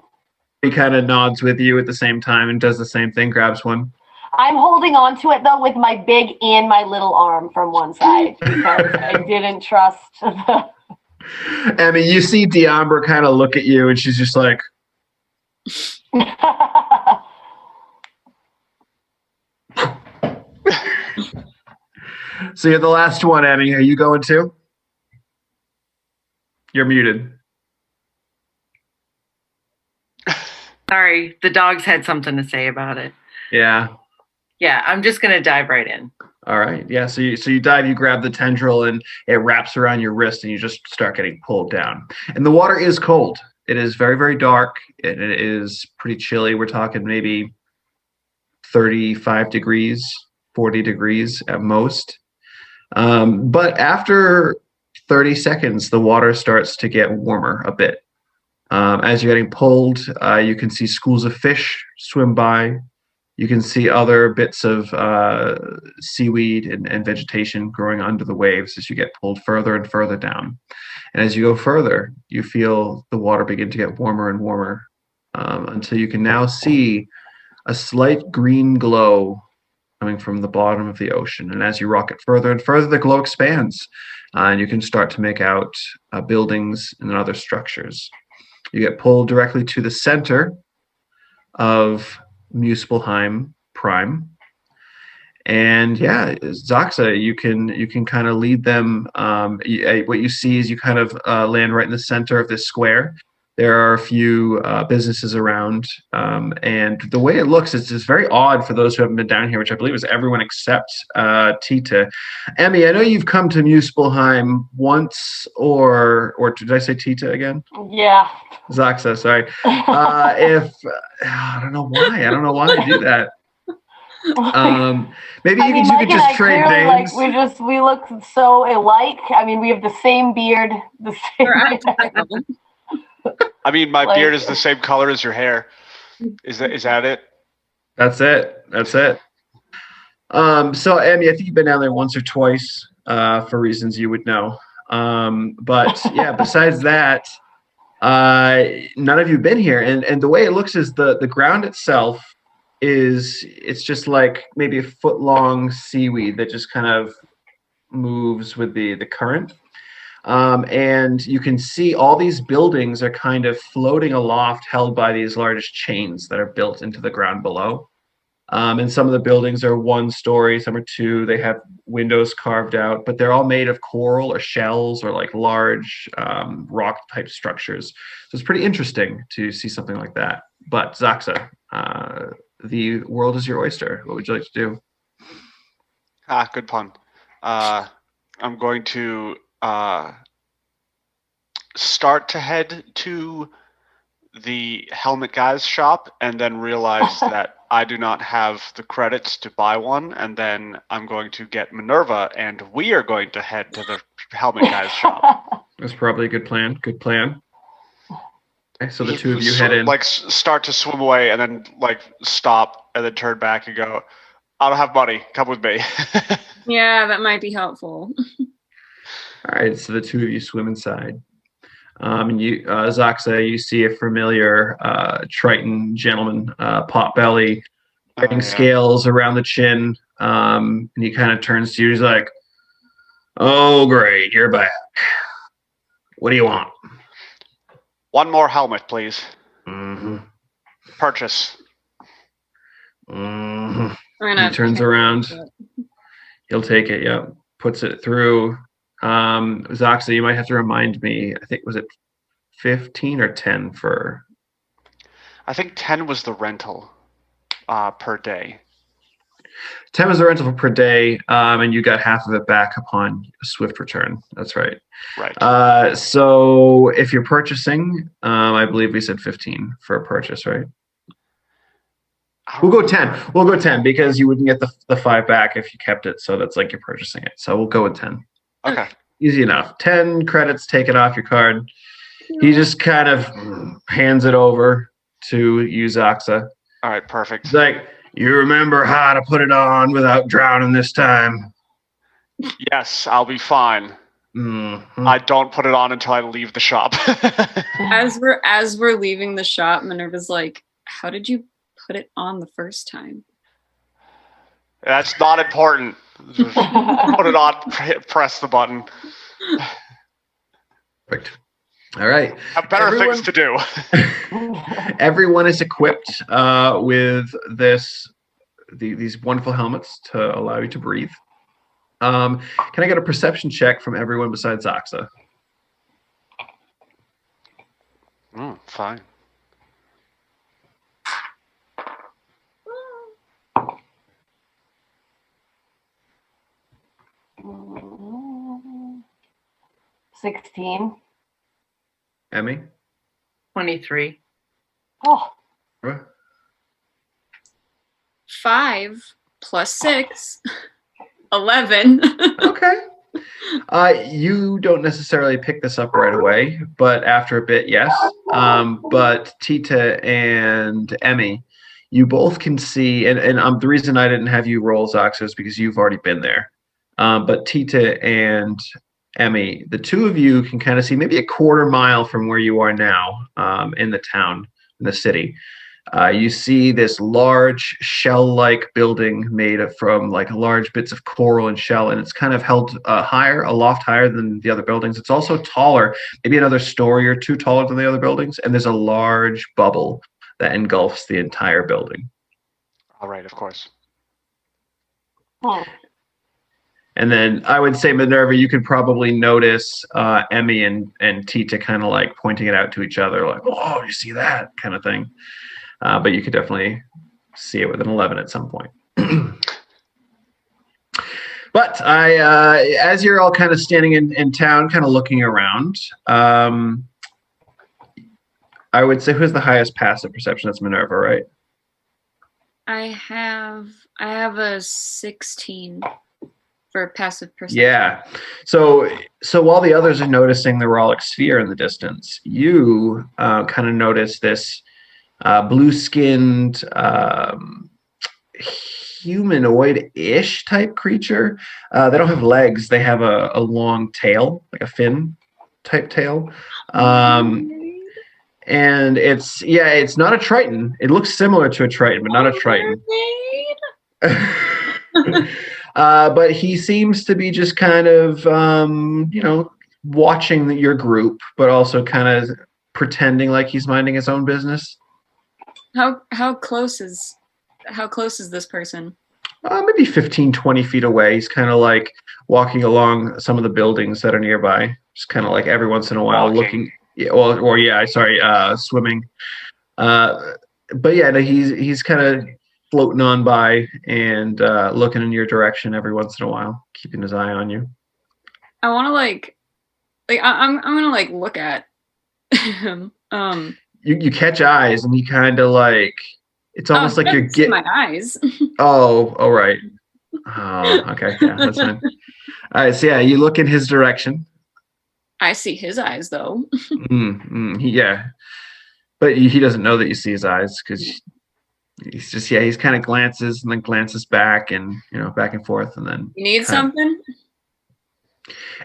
He kind of nods with you at the same time and does the same thing, grabs one. I'm holding on to it though with my big and my little arm from one side because I didn't trust the. I mean, you see Deambra kind of look at you, and she's just like, so you're the last one, Emmy. Are you going too? You're muted. Sorry, the dogs had something to say about it. Yeah. Yeah, I'm just gonna dive right in. All right. Yeah. So you dive, you grab the tendril, and it wraps around your wrist, and you just start getting pulled down. And the water is cold. It is very, very dark. It is pretty chilly. We're talking maybe 35 degrees, 40 degrees at most. But after 30 seconds, the water starts to get warmer a bit. As you're getting pulled, you can see schools of fish swim by. You can see other bits of seaweed and vegetation growing under the waves as you get pulled further and further down. And as you go further, you feel the water begin to get warmer and warmer until you can now see a slight green glow coming from the bottom of the ocean. And as you rocket further and further, the glow expands, and you can start to make out buildings and other structures. You get pulled directly to the center of Muspelheim Prime. And yeah, Zaxa, you can kind of lead them. What you see is you kind of land right in the center of this square. There are a few businesses around, and the way it looks is just very odd for those who haven't been down here, which I believe is everyone except Tita. Emmy, I know you've come to Muspelheim once, or did I say Tita again? Yeah. Zaxa, sorry. If I don't know why I do that. Maybe you could just trade names. Like we look so alike. I mean, we have the same beard, the same. I mean, my beard is the same color as your hair. Is that it? That's it. So Emmy, I think you've been down there once or twice for reasons you would know. But yeah, besides that, none of you have been here. And the way it looks is the ground itself it's just like maybe a foot long seaweed that just kind of moves with the current. And you can see all these buildings are kind of floating aloft, held by these large chains that are built into the ground below. And some of the buildings are 1 story, some are 2. They have windows carved out, but they're all made of coral or shells or like large rock type structures. So it's pretty interesting to see something like that. But Zaxa, the world is your oyster. What would you like to do? Good pun. I'm going to start to head to the helmet guy's shop and then realize that I do not have the credits to buy one, and then I'm going to get Minerva and we are going to head to the helmet guy's shop. That's probably a good plan. Okay, so the two of you head in. Like start to swim away and then like stop and then turn back and go, I don't have money. Come with me. Yeah, that might be helpful. All right, so the two of you swim inside. And you, Zaxa, you see a familiar Triton gentleman, potbelly, wearing scales around the chin. And he kind of turns to you. He's like, "Oh, great, you're back. What do you want?" One more helmet, please. Mm-hmm. Purchase. Mm-hmm. He turns around. He'll take it. Yeah, puts it through. Zaxa, you might have to remind me. I think was it 15 or 10 for? I think 10 was the rental per day. 10 was the rental per day, and you got half of it back upon a swift return. That's right. Right. So if you're purchasing, I believe we said 15 for a purchase, right? We'll go 10. We'll go 10 because you wouldn't get the 5 back if you kept it. So that's like you're purchasing it. So we'll go with 10. Okay. Easy enough. 10 credits taken off your card. He just kind of hands it over to you, Zaxa. All right, perfect. He's like, "You remember how to put it on without drowning this time?" Yes, I'll be fine. Mm-hmm. I don't put it on until I leave the shop. As we're leaving the shop, Minerva's like, "How did you put it on the first time?" That's not important. Just put it on, press the button. Perfect. All right. Have better things to do. Everyone is equipped with these wonderful helmets to allow you to breathe. Can I get a perception check from everyone besides Zaxa? Fine. Mm, 16. Emmy? 23. Oh, 5 plus 6, 11. Okay. You don't necessarily pick this up right away, but after a bit, yes. But Tita and Emmy, you both can see, and the reason I didn't have you roll, Zaxa, is because you've already been there. But Tita and Emmy, the two of you can kind of see maybe a quarter mile from where you are now, in the town, in the city. You see this large shell-like building made from like large bits of coral and shell, and it's kind of held aloft higher than the other buildings. It's also taller, maybe another story or two taller than the other buildings, and there's a large bubble that engulfs the entire building. All right, of course. And then I would say, Minerva, you could probably notice Emmy and Tita kind of like pointing it out to each other, like, "Oh, you see that?" kind of thing. But you could definitely see it with an 11 at some point. But as you're all kind of standing in town, kind of looking around, I would say, who's the highest passive perception? That's Minerva, right? I have a 16 for passive perception. Yeah. So while the others are noticing the Rollick sphere in the distance, you kind of notice this blue-skinned, humanoid-ish type creature. They don't have legs. They have a long tail, like a fin type tail. And it's not a Triton. It looks similar to a Triton, but not a Triton. But he seems to be just kind of, watching your group, but also kind of pretending like he's minding his own business. How close is this person? Maybe 15, 20 feet away. He's kind of like walking along some of the buildings that are nearby. Just kind of like every once in a while looking. Yeah, swimming. But yeah, no, he's kind of floating on by and looking in your direction every once in a while, keeping his eye on you. I want to I'm gonna look at him. You catch eyes, and he kind of like, it's almost like you're getting my eyes. Oh, right. Oh, okay, yeah, that's fine. All right, so yeah, you look in his direction. I see his eyes, though. Yeah, but he doesn't know that you see his eyes because he's kind of glances and then glances back and, back and forth. And then You need something?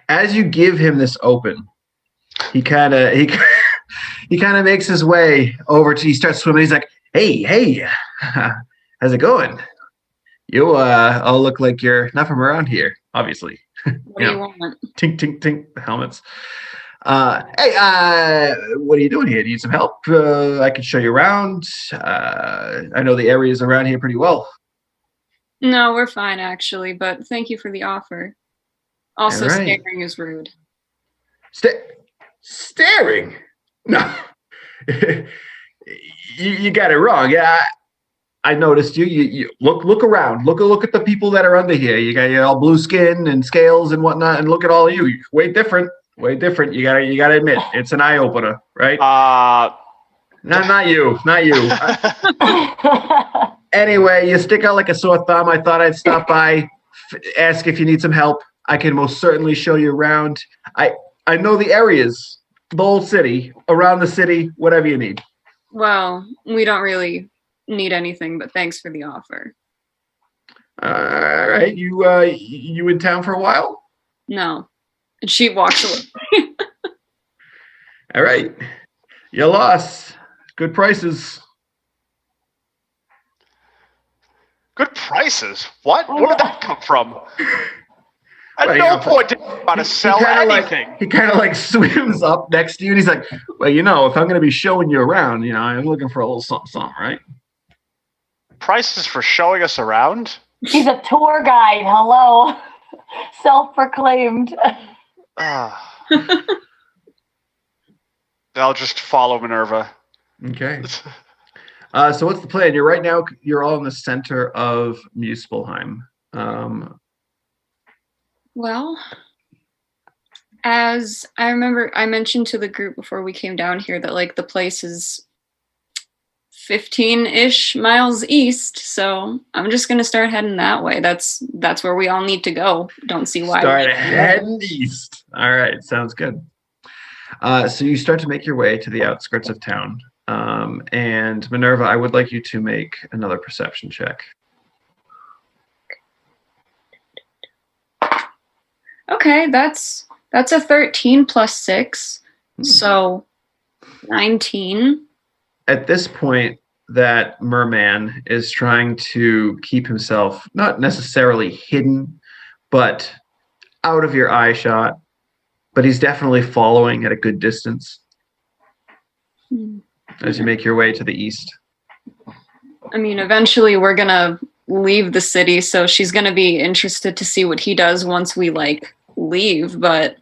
as you give him this open, he kind of makes his way over he starts swimming. He's like, hey, how's it going? You all look like you're not from around here, obviously. What do you want? Tink, tink, tink, the helmets. Hey, what are you doing here? Do you need some help? I can show you around. I know the areas around here pretty well. No, we're fine actually, but thank you for the offer. Also, All right. staring is rude. Staring? No. you got it wrong. Yeah, I noticed you. You look around. Look at the people that are under here. You got your all blue skin and scales and whatnot, and look at all of you. Way different. Way different. You gotta admit, it's an eye opener, right? Not you. Anyway, you stick out like a sore thumb. I thought I'd stop by, ask if you need some help. I can most certainly show you around. I know the areas, the whole city, around the city, whatever you need. Well, we don't really need anything, but thanks for the offer. All right, you in town for a while? No. And she walks away. All right, you lost. Good prices. Good prices? What? Where did that come from? At Well, no point did I want to sell anything. He kind of swims up next to you, and he's like, "Well, if I'm going to be showing you around, I'm looking for a little something, right?" Prices for showing us around? He's a tour guide. Hello. Self-proclaimed. I'll just follow Minerva. Okay. So what's the plan? You're all in the center of Muspelheim. Well, as I remember, I mentioned to the group before we came down here that the place is 15-ish miles east, so I'm just gonna start heading that way. That's where we all need to go. Don't see why. Start heading east. All right, sounds good. So you start to make your way to the outskirts of town. And Minerva, I would like you to make another perception check. Okay, that's a 13 plus 6, so 19. At this point, that merman is trying to keep himself not necessarily hidden, but out of your eye shot. But he's definitely following at a good distance as you make your way to the east. I mean, eventually we're gonna leave the city, so she's gonna be interested to see what he does once we leave, but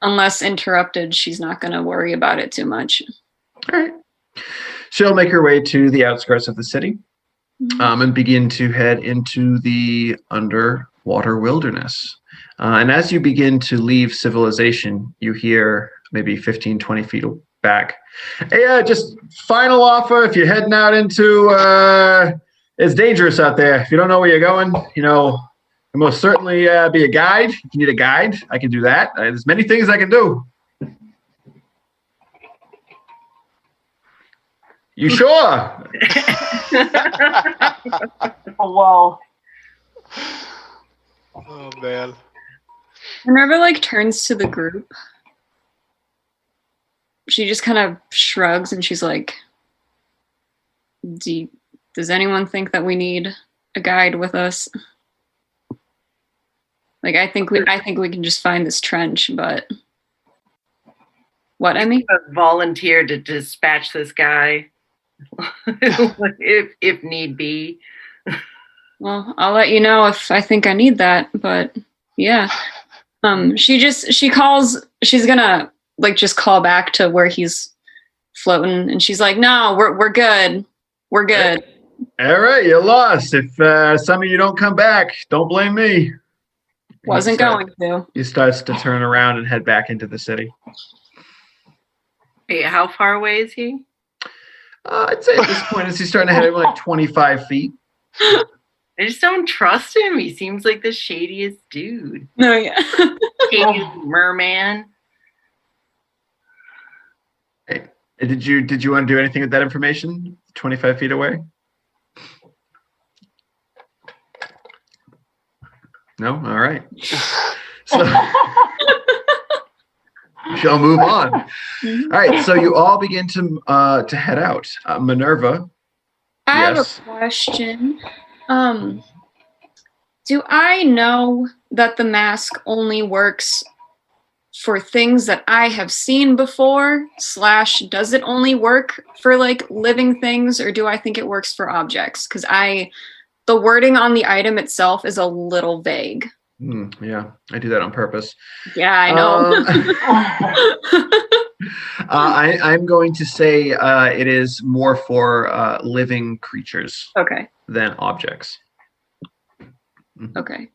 unless interrupted, she's not gonna worry about it too much. All right. She'll make her way to the outskirts of the city and begin to head into the underwater wilderness. And as you begin to leave civilization, you hear maybe 15, 20 feet back, "Hey, just final offer, if you're heading out into, it's dangerous out there. If you don't know where you're going, I'll most certainly be a guide. If you need a guide, I can do that. There's many things I can do." You sure? Whoa. Oh, man. Minerva turns to the group. She just kind of shrugs and she's like, does anyone think that we need a guide with us? I think we can just find this trench, but what, Emmy? Volunteer to dispatch this guy if need be. Well, I'll let you know if I think I need that, but yeah. She's gonna just call back to where he's floating, and she's like, "No, we're good. We're good." All right, you lost. If some of you don't come back, don't blame me. Wasn't going to. He starts to turn around and head back into the city. Hey, how far away is he? I'd say at this point, is he starting to head 25 feet? I just don't trust him. He seems like the shadiest dude. No, yeah. Shadiest merman. Hey, did you want to do anything with that information? 25 feet away? No? All right. So shall move on. Mhm. All right, so you all begin to head out. Minerva. I have Yes. a question. Do I know that the mask only works for things that I have seen before? / does it only work for like living things, or do I think it works for objects? Because the wording on the item itself is a little vague. Yeah, I do that on purpose. Yeah, I know. I'm going to say it is more for living creatures Okay. than objects. Okay.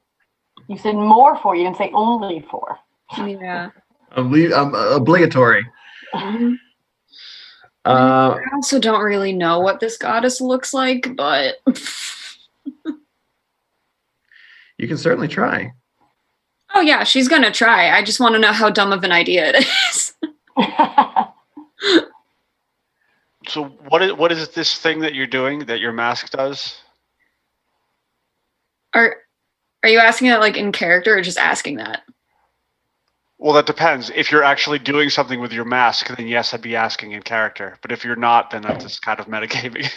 You said more for, you didn't say only for. Yeah. I'm obligatory. Mhm. Uh, I also don't really know what this goddess looks like, but you can certainly try. oh yeah, she's gonna try. I just want to know how dumb of an idea it is. So what is this thing that you're doing that your mask does? Are you asking that like in character or just asking that? Well, that depends. If you're actually doing something with your mask, then yes, I'd be asking in character. But if you're not, then that's just kind of metagaming.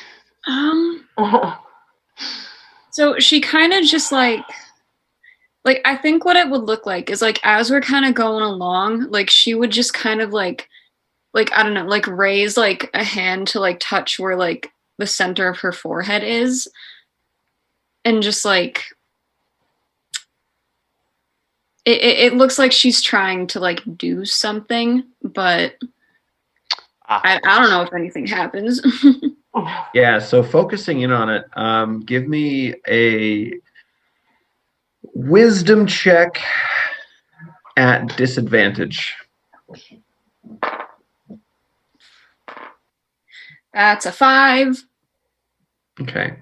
So she kind of just like I think what it would look like is like as we're kind of going along, like she would just kind of like I don't know, like raise like a hand to like touch where like the center of her forehead is, and just like it looks like she's trying to like do something, but I don't know if anything happens. Yeah, so focusing in on it, give me a wisdom check at disadvantage. That's a 5. Okay.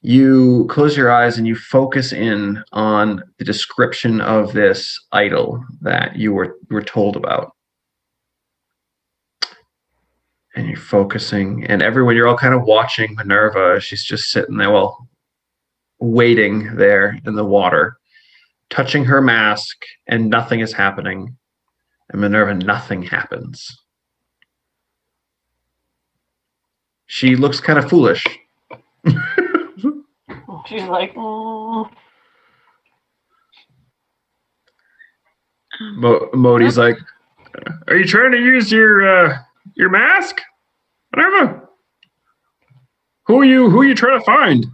You close your eyes and you focus in on the description of this idol that you were told about. And you're focusing, and everyone, you're all kind of watching Minerva. She's just sitting there, well, waiting there in the water, touching her mask, and nothing is happening. And Minerva, nothing happens. She looks kind of foolish. She's like, mm. Modi's like, Are you trying to use your mask? Whatever. Who are you trying to find?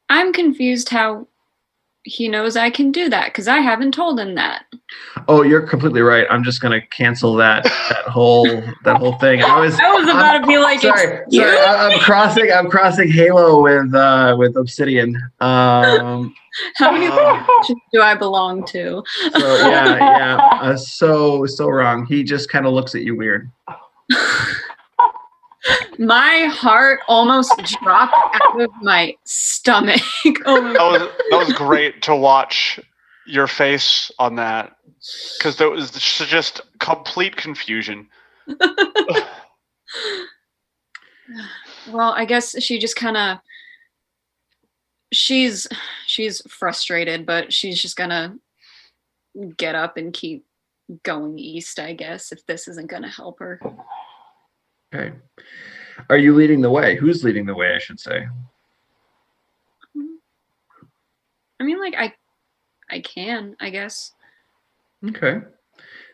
I'm confused how he knows I can do that because I haven't told him that. oh, you're completely right. I'm just gonna cancel that whole thing. I was about to be like, sorry. you? I'm crossing Halo with Obsidian. How many factions do I belong to? So yeah. So wrong. He just kind of looks at you weird. My heart almost dropped out of my stomach. Oh my God. That was great to watch your face on that, because there was just complete confusion. Well, I guess she just kind of she's frustrated, but she's just gonna get up and keep going east, I guess, if this isn't gonna help her. Okay. Are you leading the way? Who's leading the way, I should say? I mean, like I can, I guess. Okay.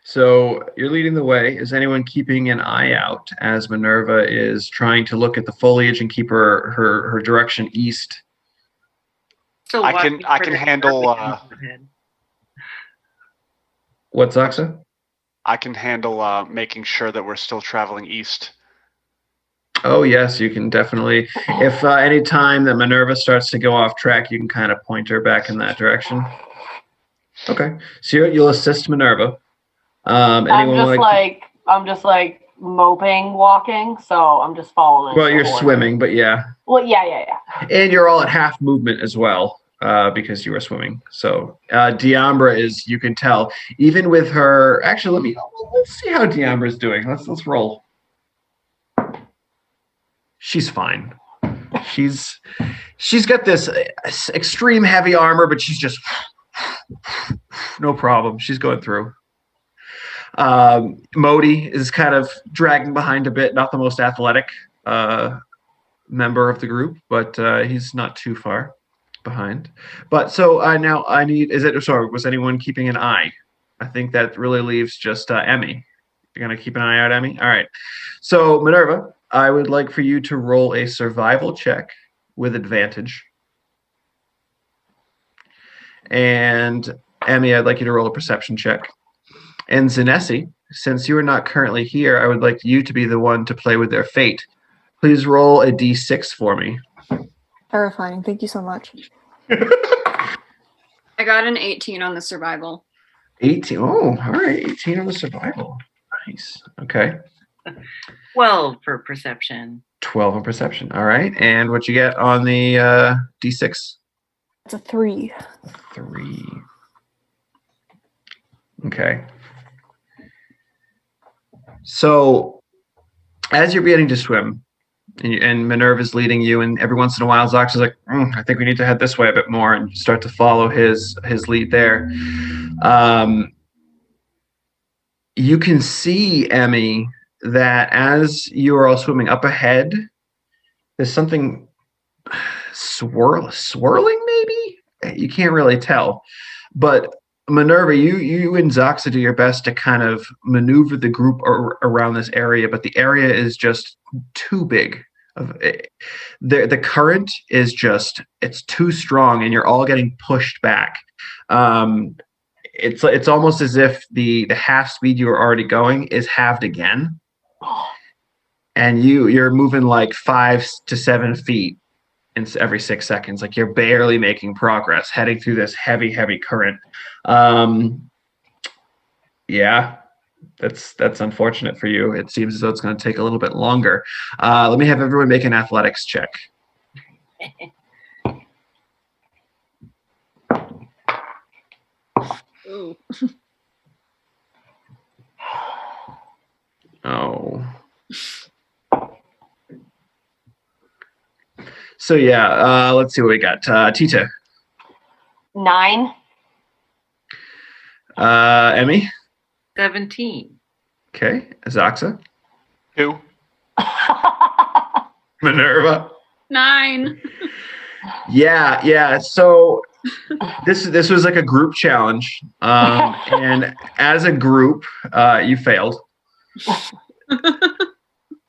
So you're leading the way. Is anyone keeping an eye out as Minerva is trying to look at the foliage and keep her direction east? Still I watching can for the handle. overhead. What's Axa? I can handle making sure that we're still traveling east. Oh yes, you can definitely. If any time that Minerva starts to go off track, you can kind of point her back in that direction. Okay, so you'll assist Minerva. I'm just like moping, walking, so I'm just following. Well, you're swimming, but yeah. Well, yeah. And you're all at half movement as well, because you were swimming. So Diambra is, you can tell, even with her. Actually, let's see how Diambra is doing. Let's roll. She's fine. She's got this extreme heavy armor, but she's just no problem. She's going through. Modi is kind of dragging behind a bit, not the most athletic member of the group, but he's not too far behind. But so now I need, was anyone keeping an eye? I think that really leaves just Emmy. You're going to keep an eye out, Emmy? All right. So Minerva, I would like for you to roll a survival check with advantage. And Emmy, I'd like you to roll a perception check. And Zanesi, since you are not currently here, I would like you to be the one to play with their fate. Please roll a d6 for me. Terrifying. Thank you so much. I got an 18 on the survival. 18. Oh, all right. 18 on the survival. Nice. Okay. 12 for perception. 12 on perception. All right. And what you get on the d6? It's a 3. 3. Okay. So, as you're beginning to swim, and Minerva's leading you, and every once in a while, Zox is like, I think we need to head this way a bit more, and start to follow his lead there. You can see, Emmy, that as you are all swimming up ahead, there's something swirling, maybe? You can't really tell. But Minerva, you and Zoxa do your best to kind of maneuver the group around this area, but the area is just too big. The current is it's too strong, and you're all getting pushed back. It's almost as if the half speed you were already going is halved again, and you're moving like 5 to 7 feet every 6 seconds. Like you're barely making progress heading through this heavy current. Yeah, that's unfortunate for you. It seems as though it's going to take a little bit longer. Let me have everyone make an athletics check. Ooh. Oh. So yeah, let's see what we got. Tita. 9. Emmy. 17. Okay. Azaxa. 2. Minerva. 9. Yeah. So this was like a group challenge, and as a group, you failed.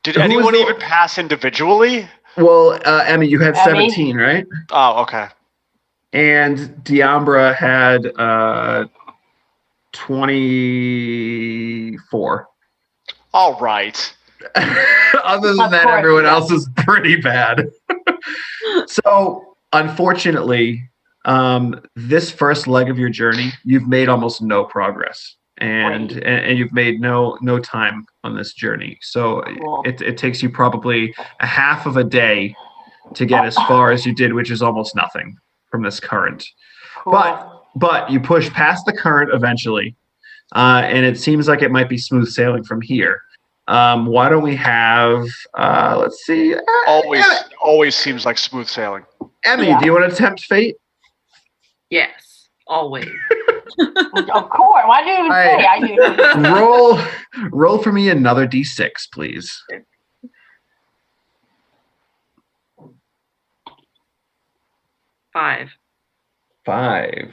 Did anyone even pass individually? Well, Emmy, you had Emmy? 17, right? Oh, okay. And Diambra had 24. All right. Other than that, everyone else is pretty bad. So, unfortunately, this first leg of your journey, you've made almost no progress, and you've made no time on this journey. So Cool. it takes you probably a half of a day to get as far as you did, which is almost nothing from this current. Cool. But you push past the current eventually, and it seems like it might be smooth sailing from here. Why don't we have, let's see. Always seems like smooth sailing. Emmy, Yeah. do you want to attempt fate? Yes, always. Of course. Why do you even say? I do. Roll for me another d6, please. Five. 5.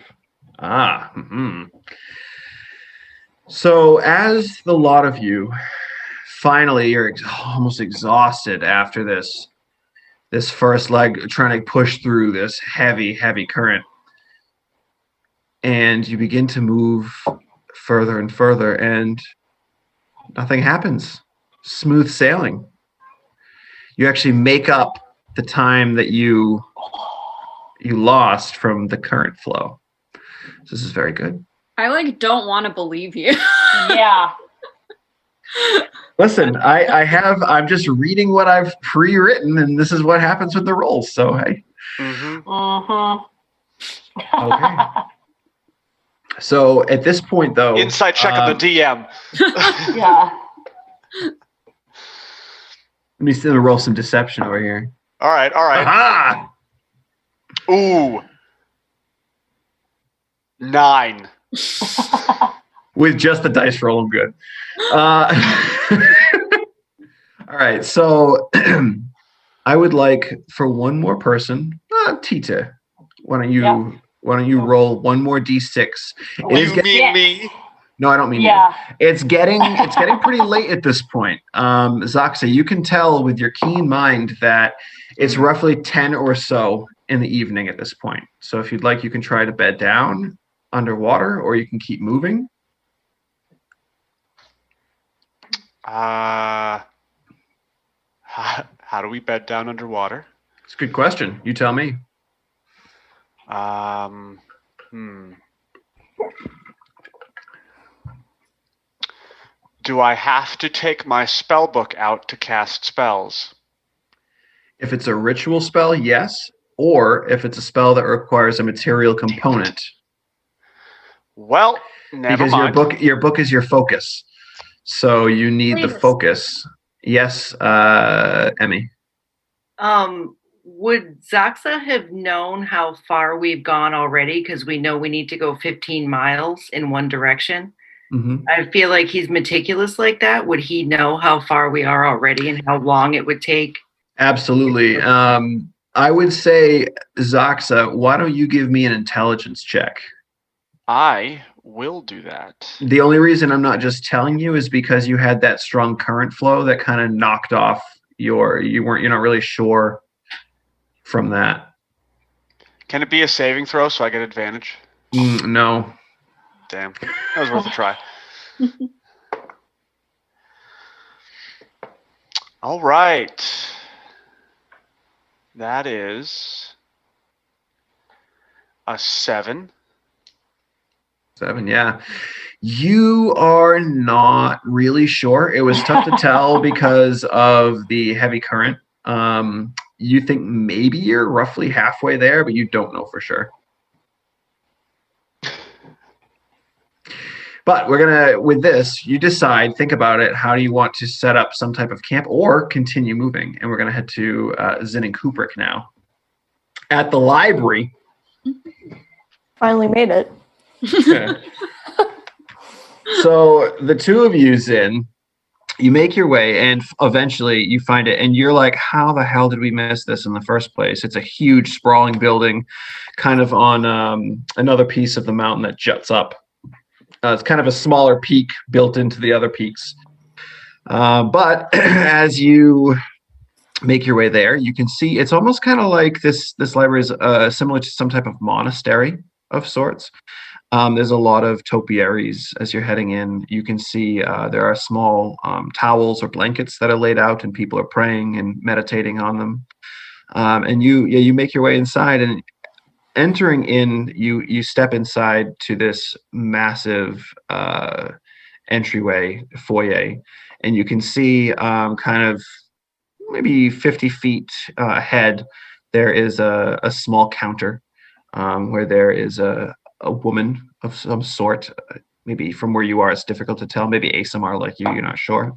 So as the lot of you finally you're almost exhausted after this first leg, trying to push through this heavy current, and you begin to move further and further, and nothing happens. Smooth sailing. You actually make up the time that you lost from the current flow. So this is very good. I don't want to believe you. Yeah. Listen, I'm just reading what I've pre-written, and this is what happens with the rolls. So hey. Mm-hmm. Okay. So at this point, though, Inside check on the DM. Yeah. let me still roll some deception over here. All right. Aha! Ooh. 9. With just the dice roll, I'm good. All right, so I would like for one more person, Tita. Why don't you roll one more d6? You mean me? No, I don't mean Yeah. you. It's getting pretty late at this point. Zaxa, you can tell with your keen mind that it's roughly 10 or so in the evening at this point. So if you'd like, you can try to bed down underwater, or you can keep moving. How do we bed down underwater? It's a good question. You tell me. Do I have to take my spell book out to cast spells? If it's a ritual spell, yes. Or if it's a spell that requires a material component. Well, never because mind. your book is your focus. So you need the focus. Yes, Emmy. Would Zaxa have known how far we've gone already? Because we know we need to go 15 miles in one direction. Mm-hmm. I feel like he's meticulous like that. Would he know how far we are already and how long it would take? Absolutely. I would say, Zaxa, why don't you give me an intelligence check? I will do that. The only reason I'm not just telling you is because you had that strong current flow that kind of knocked off you're not really sure from that. Can it be a saving throw so I get advantage? No. Damn. That was worth a try. All right. That is a 7. 7, yeah. You are not really sure. It was tough to tell because of the heavy current. You think maybe you're roughly halfway there, but you don't know for sure. But with this, you decide, think about it. How do you want to set up some type of camp or continue moving? And we're going to head to Zinn and Kubrick now. At the library. Finally made it. So the two of you, Zinn, you make your way and eventually you find it. And you're like, how the hell did we miss this in the first place? It's a huge sprawling building kind of on another piece of the mountain that juts up. It's kind of a smaller peak built into the other peaks. But as you make your way there, you can see it's almost kind of like this library is similar to some type of monastery of sorts. There's a lot of topiaries as you're heading in. You can see there are small towels or blankets that are laid out and people are praying and meditating on them. And you make your way inside, and entering in, you step inside to this massive entryway foyer, and you can see kind of maybe 50 feet ahead, there is a small counter where there is a woman of some sort. Maybe from where you are, it's difficult to tell. Maybe ASMR like you're not sure.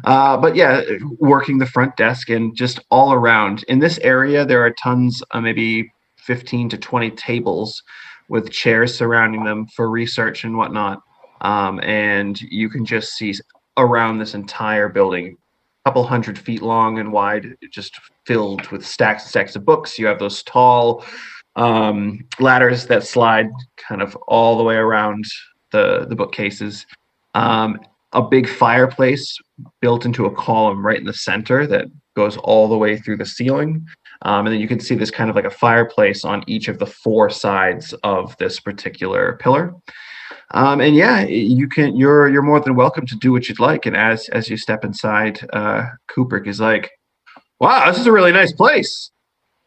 But yeah, working the front desk and just all around. In this area, there are tons, maybe 15 to 20 tables with chairs surrounding them for research and whatnot. And you can just see around this entire building, a couple 100 feet long and wide, just filled with stacks and stacks of books. You have those tall ladders that slide kind of all the way around the bookcases. A big fireplace built into a column right in the center that goes all the way through the ceiling. And then you can see this kind of like a fireplace on each of the 4 sides of this particular pillar. And yeah, you're more than welcome to do what you'd like. And as you step inside, Kubrick is like, wow, this is a really nice place.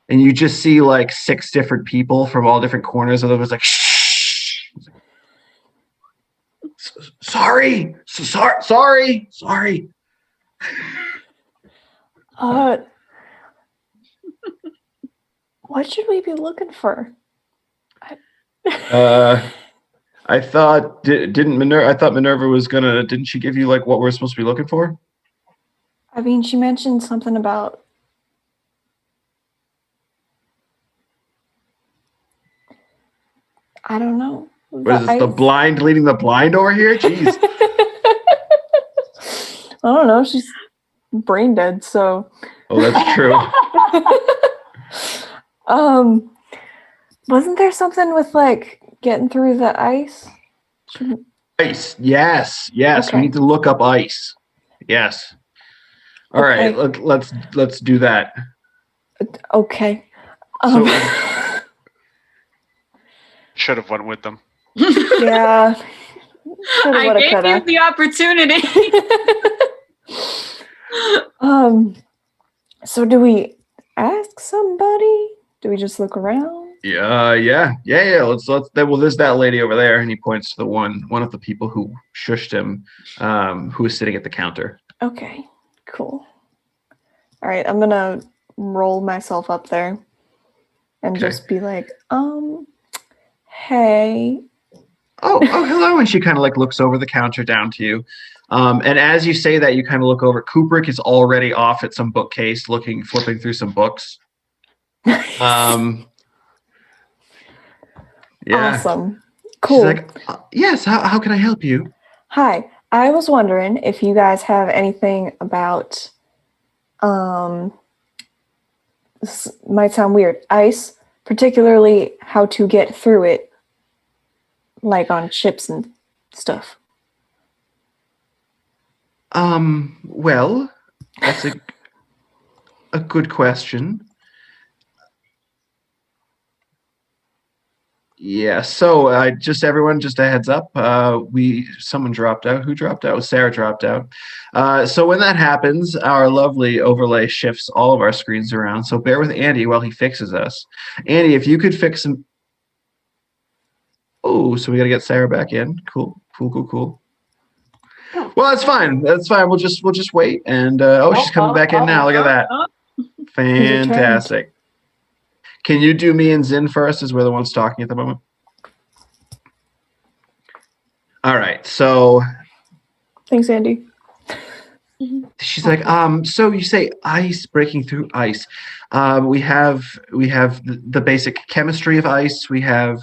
And you just see like 6 different people from all different corners of it. Was like, shh. Sorry. What should we be looking for? I thought Minerva was gonna. Didn't she give you like what we're supposed to be looking for? I mean, she mentioned something about I don't know. What is this? The blind leading the blind over here? Jeez. I don't know. She's brain dead, so. Oh, that's true. Wasn't there something with like getting through the ice? Ice. Yes. Yes. Okay. We need to look up ice. Yes. All right. Let's do that. Okay. Should have went with them. Yeah. I gave you the opportunity. So do we ask somebody? Do we just look around? Yeah. Let's. Well, there's that lady over there, and he points to the one of the people who shushed him, who was sitting at the counter. Okay. Cool. All right. I'm gonna roll myself up there, and just be like, hey. Oh, hello. And she kind of like looks over the counter down to you. And as you say that, you kind of look over. Kubrick is already off at some bookcase, flipping through some books. Yeah. Awesome. Cool. She's like, yes, how can I help you? Hi. I was wondering if you guys have anything about, this might sound weird, ice, particularly how to get through it, like on ships and stuff. Well, that's a good question. Yeah, so just everyone, just a heads up. Someone dropped out. Who dropped out? Sarah dropped out. So when that happens, our lovely overlay shifts all of our screens around. So bear with Andy while he fixes us. Andy, if you could fix some. Oh, so we got to get Sarah back in. Cool. Well, that's fine. We'll just wait. And she's coming back in now. Look at that. Fantastic. Can you do me and Zin first, as we're the ones talking at the moment? All right. So. Thanks, Andy. She's like, so you say ice, breaking through ice. We have the basic chemistry of ice. We have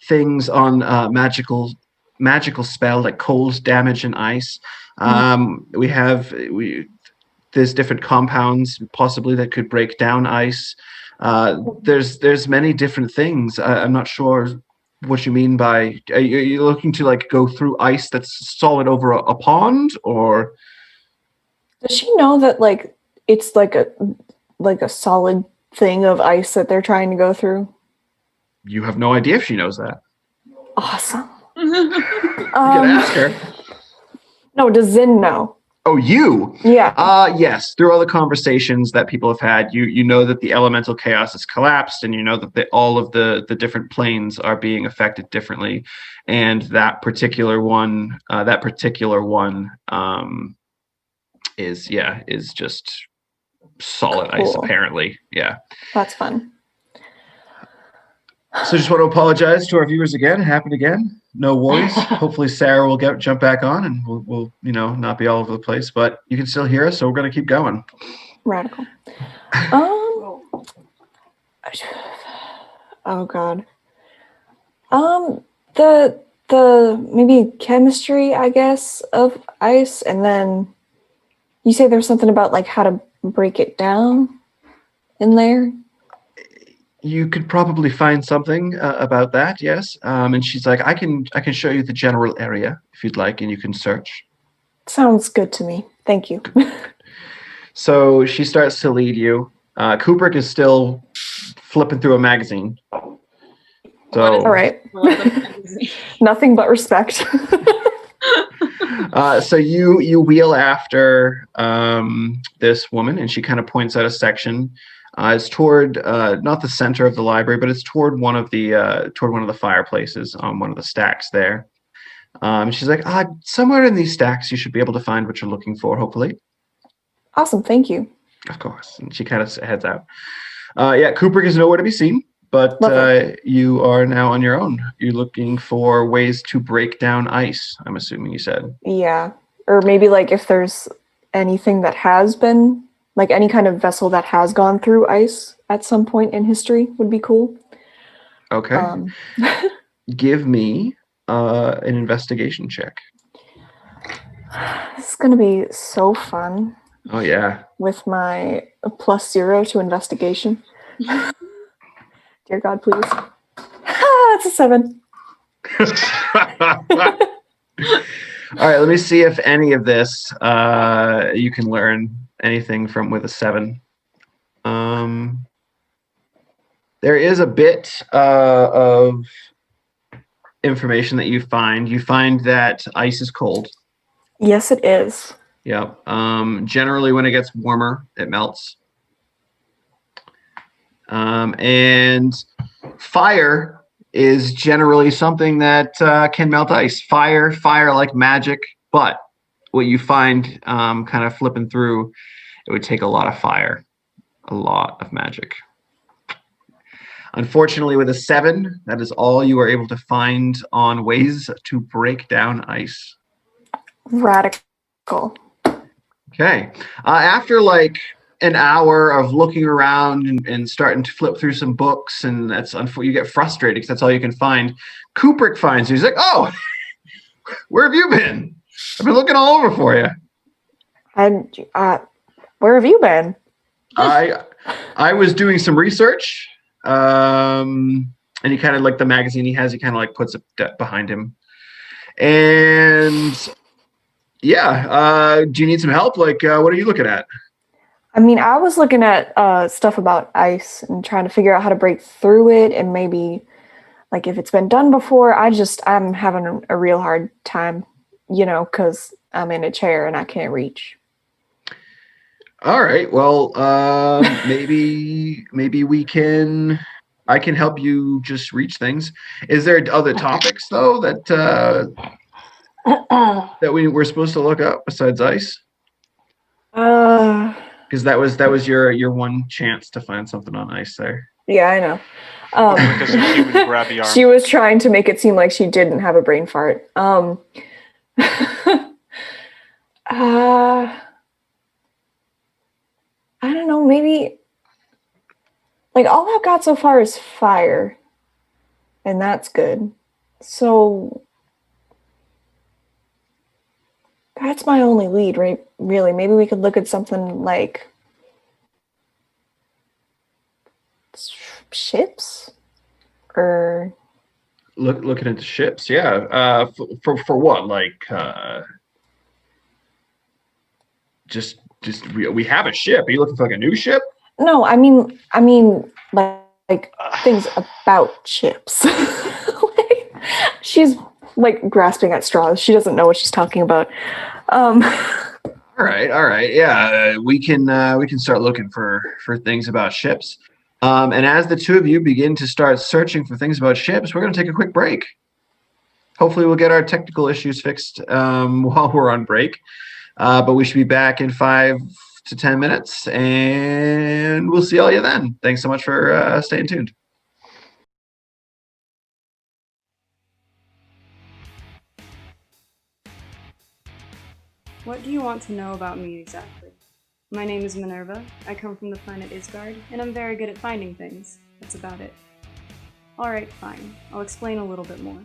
things on magical spell like cold damage and ice. There's different compounds possibly that could break down ice. There's many different things. I'm not sure what you mean by. Are you looking to like go through ice that's solid over a pond, or? Does she know that like it's like a solid thing of ice that they're trying to go through? You have no idea if she knows that. Awesome. You can ask her. No, does Zin know? Oh, you? Yeah. Yes. Through all the conversations that people have had, you know that the elemental chaos has collapsed, and you know that all of the different planes are being affected differently, and that particular one is just solid ice apparently. Yeah. That's fun. So just want to apologize to our viewers again. It happened again. No worries. Hopefully Sarah will jump back on, and we'll not be all over the place, but you can still hear us, so we're going to keep going. Radical. Oh God. The maybe chemistry, I guess, of ice, and then you say there's something about like how to break it down in there. You could probably find something about that, yes. And she's like, I can show you the general area if you'd like, and you can search. Sounds good to me. Thank you. So she starts to lead you. Kubrick is still flipping through a magazine. So all right. Nothing but respect. So you wheel after this woman, and she kind of points out a section. It's toward not the center of the library, but it's toward one of the fireplaces on one of the stacks there. She's like, somewhere in these stacks, you should be able to find what you're looking for, hopefully. Awesome, thank you. Of course. And she kind of heads out. Kubrick is nowhere to be seen, but you are now on your own. You're looking for ways to break down ice, I'm assuming you said. Yeah. Or maybe like if there's anything that has been, like any kind of vessel that has gone through ice at some point in history would be cool. Okay. give me an investigation check. This is going to be so fun Oh, yeah. with my +0 to investigation. Dear God, please. It's a 7. All right, let me see if any of this you can learn anything from with a 7. There is a bit of information that you find. You find that ice is cold. Yes, it is. Yep. Generally, when it gets warmer, it melts. And fire is generally something that can melt ice. Fire like magic. But what you find kind of flipping through, it would take a lot of fire, a lot of magic. Unfortunately, with a 7, that is all you are able to find on ways to break down ice. Radical. Okay. After like an hour of looking around and starting to flip through some books, and you get frustrated because that's all you can find. Kubrick finds you. He's like, "Oh, where have you been? I've been looking all over for you." And where have you been? I was doing some research, and he kind of like the magazine he has. He kind of like puts it behind him, and yeah. Do you need some help? Like, what are you looking at? I mean, I was looking at stuff about ice and trying to figure out how to break through it, and maybe like if it's been done before. I'm having a real hard time, because I'm in a chair and I can't reach. All right. Well, maybe I can help you just reach things. Is there other topics though that we're supposed to look up besides ice? Because that was your one chance to find something on ice there. Yeah, I know. Because a human grab the arm. She was trying to make it seem like she didn't have a brain fart. I don't know, maybe like all I've got so far is fire. And that's good. So that's my only lead, right? Really. Maybe we could look at something like ships or Looking into ships, yeah. For what? Like just we have a ship. Are you looking for like a new ship? no, I mean like things about ships. She's like grasping at straws. She doesn't know what she's talking about. All right. Yeah, we can start looking for things about ships. And as the two of you begin to start searching for things about ships, we're going to take a quick break. Hopefully, we'll get our technical issues fixed while we're on break. But we should be back in 5 to 10 minutes, and we'll see all you then. Thanks so much for staying tuned. What do you want to know about me exactly? My name is Minerva, I come from the planet Isgard, and I'm very good at finding things. That's about it. Alright, fine. I'll explain a little bit more.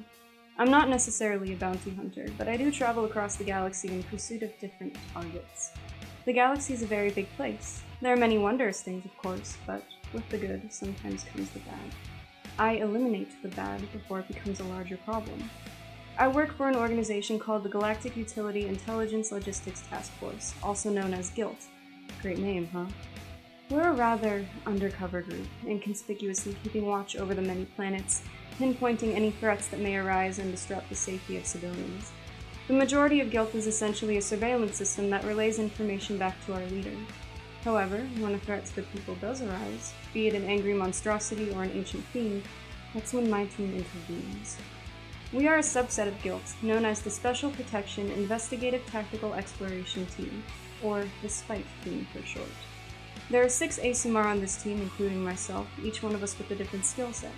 I'm not necessarily a bounty hunter, but I do travel across the galaxy in pursuit of different targets. The galaxy is a very big place. There are many wondrous things, of course, but with the good sometimes comes the bad. I eliminate the bad before it becomes a larger problem. I work for an organization called the Galactic Utility Intelligence Logistics Task Force, also known as GILT. Great name, huh? We're a rather undercover group, inconspicuously keeping watch over the many planets, pinpointing any threats that may arise and disrupt the safety of civilians. The majority of GILT is essentially a surveillance system that relays information back to our leader. However, when a threat to the people does arise, be it an angry monstrosity or an ancient fiend, that's when my team intervenes. We are a subset of GILT, known as the Special Protection Investigative Tactical Exploration Team, or the SPITE team for short. There are 6 ASMR on this team, including myself, each one of us with a different skill set.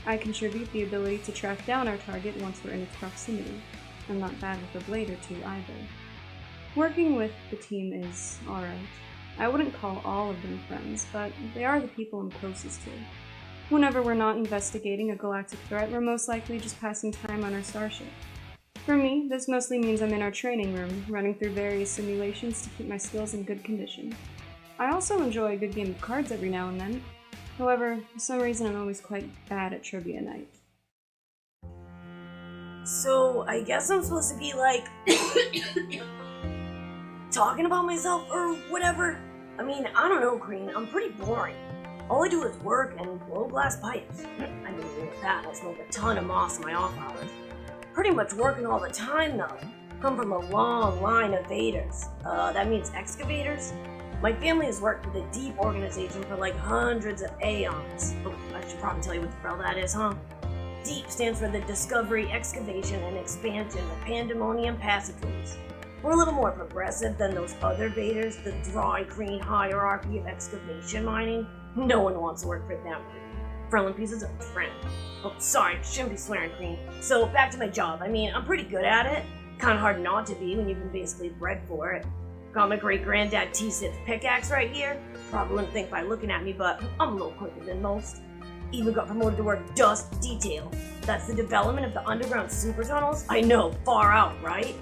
I contribute the ability to track down our target once we're in its proximity. I'm not bad with a blade or two either. Working with the team is alright. I wouldn't call all of them friends, but they are the people I'm closest to. Whenever we're not investigating a galactic threat, we're most likely just passing time on our starship. For me, this mostly means I'm in our training room, running through various simulations to keep my skills in good condition. I also enjoy a good game of cards every now and then. However, for some reason I'm always quite bad at trivia night. So, I guess I'm supposed to be like talking about myself or whatever? I mean, I don't know, Green. I'm pretty boring. All I do is work and blow glass pipes. I mean, with that, I smoke a ton of moss in my off hours. Pretty much working all the time, though. Come from a long line of vaders. That means excavators. My family has worked with a deep organization for like hundreds of aeons. Oh, I should probably tell you what the hell that is, huh? DEEP stands for the Discovery, Excavation, and Expansion of Pandemonium Passageways. We're a little more progressive than those other vaders, the dry, green hierarchy of excavation mining. No one wants to work for them. Frelin pieces of trend. Oh, sorry, shouldn't be swearing, Green. So, back to my job. I mean, I'm pretty good at it. Kinda hard not to be when you've been basically bred for it. Got my great-granddad T-Sith pickaxe right here. Probably wouldn't think by looking at me, but I'm a little quicker than most. Even got promoted to work dust detail. That's the development of the underground super tunnels. I know, far out, right?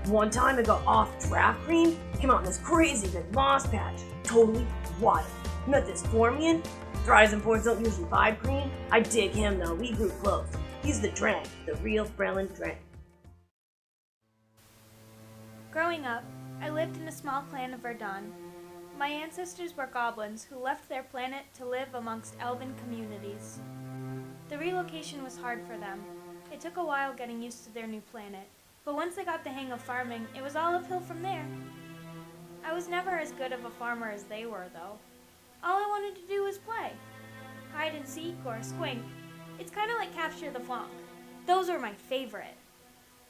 One time I got off draft cream, came out in this crazy big moss patch. Totally wild. Met this Formian. Dries and boards don't usually vibe cream. I dig him though, we grew close. He's the Drang, the real Frelin Drang. Growing up, I lived in a small clan of Verdun. My ancestors were goblins who left their planet to live amongst elven communities. The relocation was hard for them. It took a while getting used to their new planet, but once they got the hang of farming, it was all uphill from there. I was never as good of a farmer as they were, though. All I wanted to do was play. Hide and seek or squink. It's kind of like capture the flanc. Those are my favorite.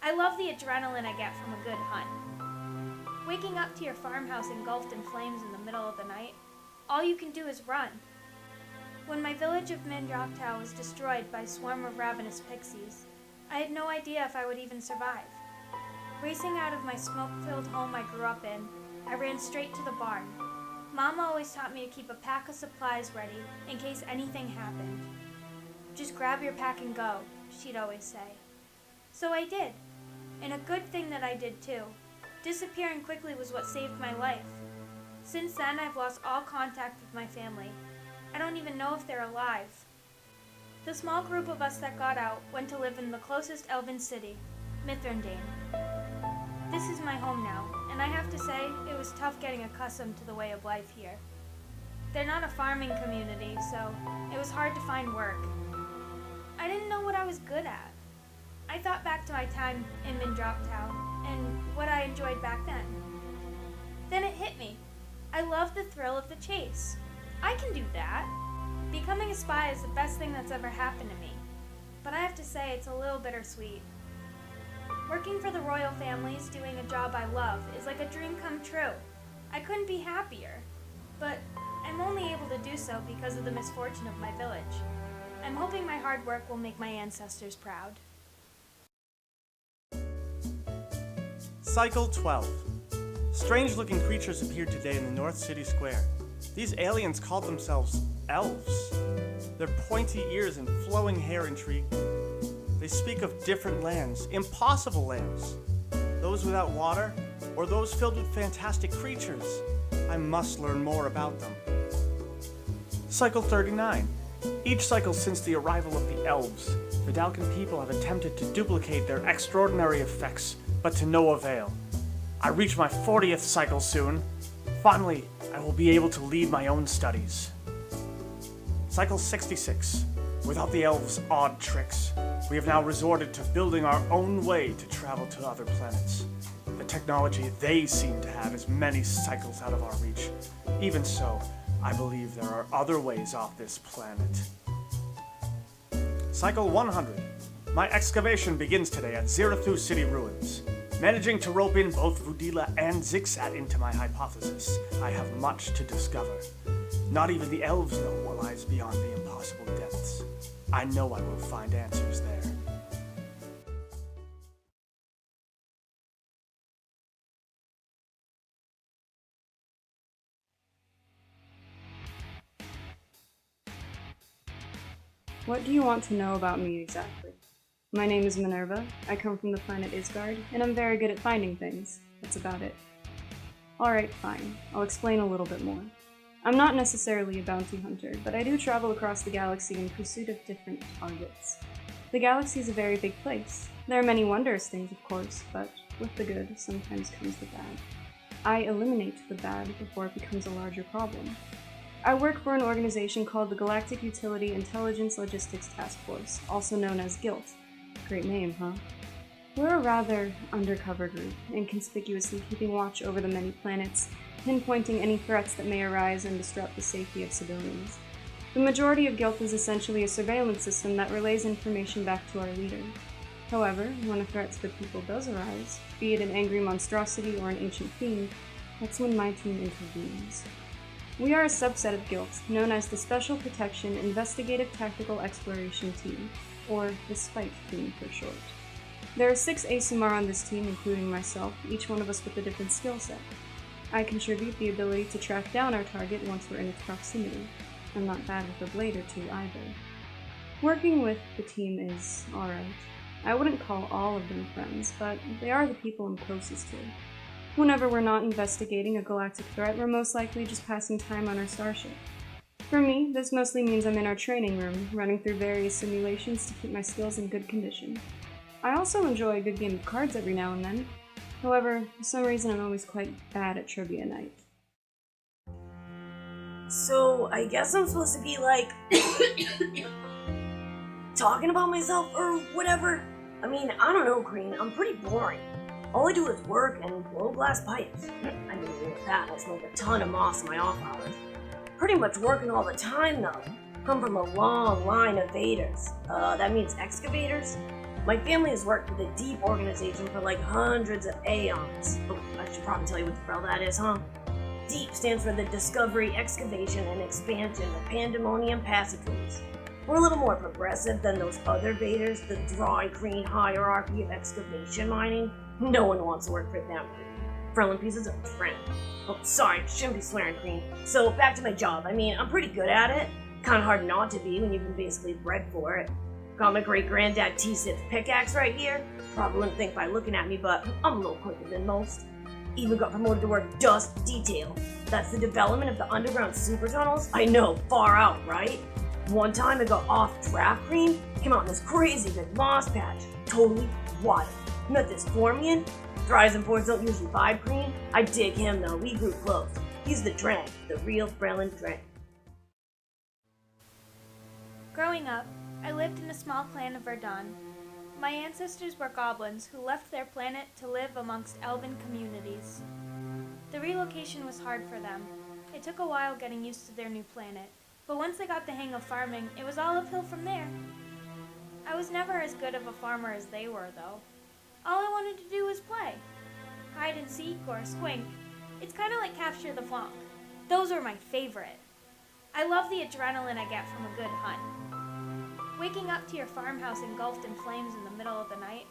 I love the adrenaline I get from a good hunt. Waking up to your farmhouse engulfed in flames in the middle of the night, all you can do is run. When my village of Mindroktau was destroyed by a swarm of ravenous pixies, I had no idea if I would even survive. Racing out of my smoke-filled home I grew up in, I ran straight to the barn. Mama always taught me to keep a pack of supplies ready in case anything happened. Just grab your pack and go, she'd always say. So I did, and a good thing that I did too. Disappearing quickly was what saved my life. Since then, I've lost all contact with my family. I don't even know if they're alive. The small group of us that got out went to live in the closest elven city, Mithrandane. This is my home now, and I have to say, it was tough getting accustomed to the way of life here. They're not a farming community, so it was hard to find work. I didn't know what I was good at. I thought back to my time in Mindroktau and what I enjoyed back then. Then it hit me. I love the thrill of the chase. I can do that. Becoming a spy is the best thing that's ever happened to me. But I have to say it's a little bittersweet. Working for the royal families, doing a job I love, is like a dream come true. I couldn't be happier. But I'm only able to do so because of the misfortune of my village. I'm hoping my hard work will make my ancestors proud. Cycle 12. Strange-looking creatures appeared today in the North City Square. These aliens called themselves elves. Their pointy ears and flowing hair intrigue me. They speak of different lands, impossible lands. Those without water, or those filled with fantastic creatures. I must learn more about them. Cycle 39. Each cycle since the arrival of the elves, Vidalcan people have attempted to duplicate their extraordinary effects, but to no avail. I reach my 40th cycle soon. Finally, I will be able to lead my own studies. Cycle 66. Without the elves' odd tricks, we have now resorted to building our own way to travel to other planets. The technology they seem to have is many cycles out of our reach. Even so, I believe there are other ways off this planet. Cycle 100. My excavation begins today at Zirathu City ruins. Managing to rope in both Vudila and Zixat into my hypothesis, I have much to discover. Not even the elves know what lies beyond the impossible depths. I know I will find answers there. What do you want to know about me exactly? My name is Minerva, I come from the planet Isgard, and I'm very good at finding things. That's about it. Alright, fine. I'll explain a little bit more. I'm not necessarily a bounty hunter, but I do travel across the galaxy in pursuit of different targets. The galaxy is a very big place. There are many wondrous things, of course, but with the good sometimes comes the bad. I eliminate the bad before it becomes a larger problem. I work for an organization called the Galactic Utility Intelligence Logistics Task Force, also known as GILT. Great name, huh? We're a rather undercover group, inconspicuously keeping watch over the many planets, pinpointing any threats that may arise and disrupt the safety of civilians. The majority of GILT is essentially a surveillance system that relays information back to our leader. However, when a threat to the people does arise, be it an angry monstrosity or an ancient fiend, that's when my team intervenes. We are a subset of GILT, known as the Special Protection Investigative Tactical Exploration Team, or the SPITE team for short. There are 6 ASMR on this team, including myself, each one of us with a different skill set. I contribute the ability to track down our target once we're in its proximity. I'm not bad with a blade or two either. Working with the team is alright. I wouldn't call all of them friends, but they are the people I'm closest to. Whenever we're not investigating a galactic threat, we're most likely just passing time on our starship. For me, this mostly means I'm in our training room, running through various simulations to keep my skills in good condition. I also enjoy a good game of cards every now and then. However, for some reason I'm always quite bad at trivia night. So, I guess I'm supposed to be like talking about myself or whatever. I mean, I don't know, Green. I'm pretty boring. All I do is work and blow glass pipes. I mean, with that, I smoke a ton of moss in my off hours. Pretty much working all the time, though. Come from a long line of vaders. That means excavators. My family has worked with a deep organization for like hundreds of aeons. Oh, I should probably tell you what the hell that is, huh? DEEP stands for the Discovery, Excavation, and Expansion of Pandemonium Passageways. We're a little more progressive than those other vaders, the dry, green hierarchy of excavation mining. No one wants to work for them. Frelin pieces are a trend. Oh, sorry, shouldn't be swearing, Green. So, back to my job. I mean, I'm pretty good at it. Kinda hard not to be when you've been basically bred for it. Got my great-granddad T-Sip's pickaxe right here. Probably wouldn't think by looking at me, but I'm a little quicker than most. Even got promoted to work dust detail. That's the development of the underground super tunnels. I know, far out, right? One time I got off draft cream, came out in this crazy big moss patch. Totally wild. Met this Formian. Thrives and Fords don't usually vibe cream. I dig him though, we grew close. He's the Drang, the real Frelin Drang. Growing up, I lived in a small clan of Verdun. My ancestors were goblins who left their planet to live amongst elven communities. The relocation was hard for them. It took a while getting used to their new planet, but once they got the hang of farming, it was all uphill from there. I was never as good of a farmer as they were, though. All I wanted to do was play. Hide and seek or squink. It's kind of like capture the flanc. Those are my favorite. I love the adrenaline I get from a good hunt. Waking up to your farmhouse engulfed in flames in the middle of the night,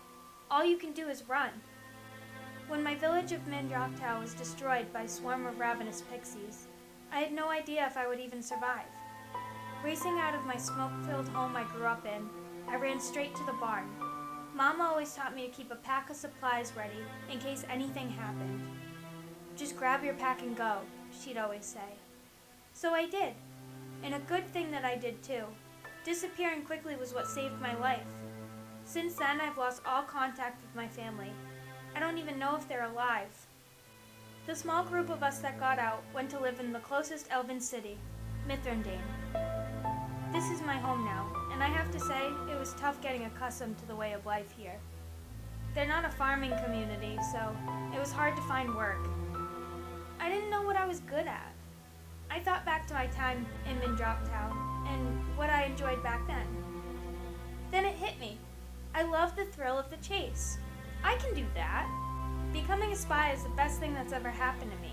all you can do is run. When my village of Mindroctow was destroyed by a swarm of ravenous pixies, I had no idea if I would even survive. Racing out of my smoke-filled home I grew up in, I ran straight to the barn. Mama always taught me to keep a pack of supplies ready in case anything happened. Just grab your pack and go, she'd always say. So I did, and a good thing that I did too. Disappearing quickly was what saved my life. Since then, I've lost all contact with my family. I don't even know if they're alive. The small group of us that got out went to live in the closest elven city, Mithrandane. This is my home now, and I have to say, it was tough getting accustomed to the way of life here. They're not a farming community, so it was hard to find work. I didn't know what I was good at. I thought back to my time in Mindroctow and what I enjoyed back then. Then it hit me. I love the thrill of the chase. I can do that. Becoming a spy is the best thing that's ever happened to me.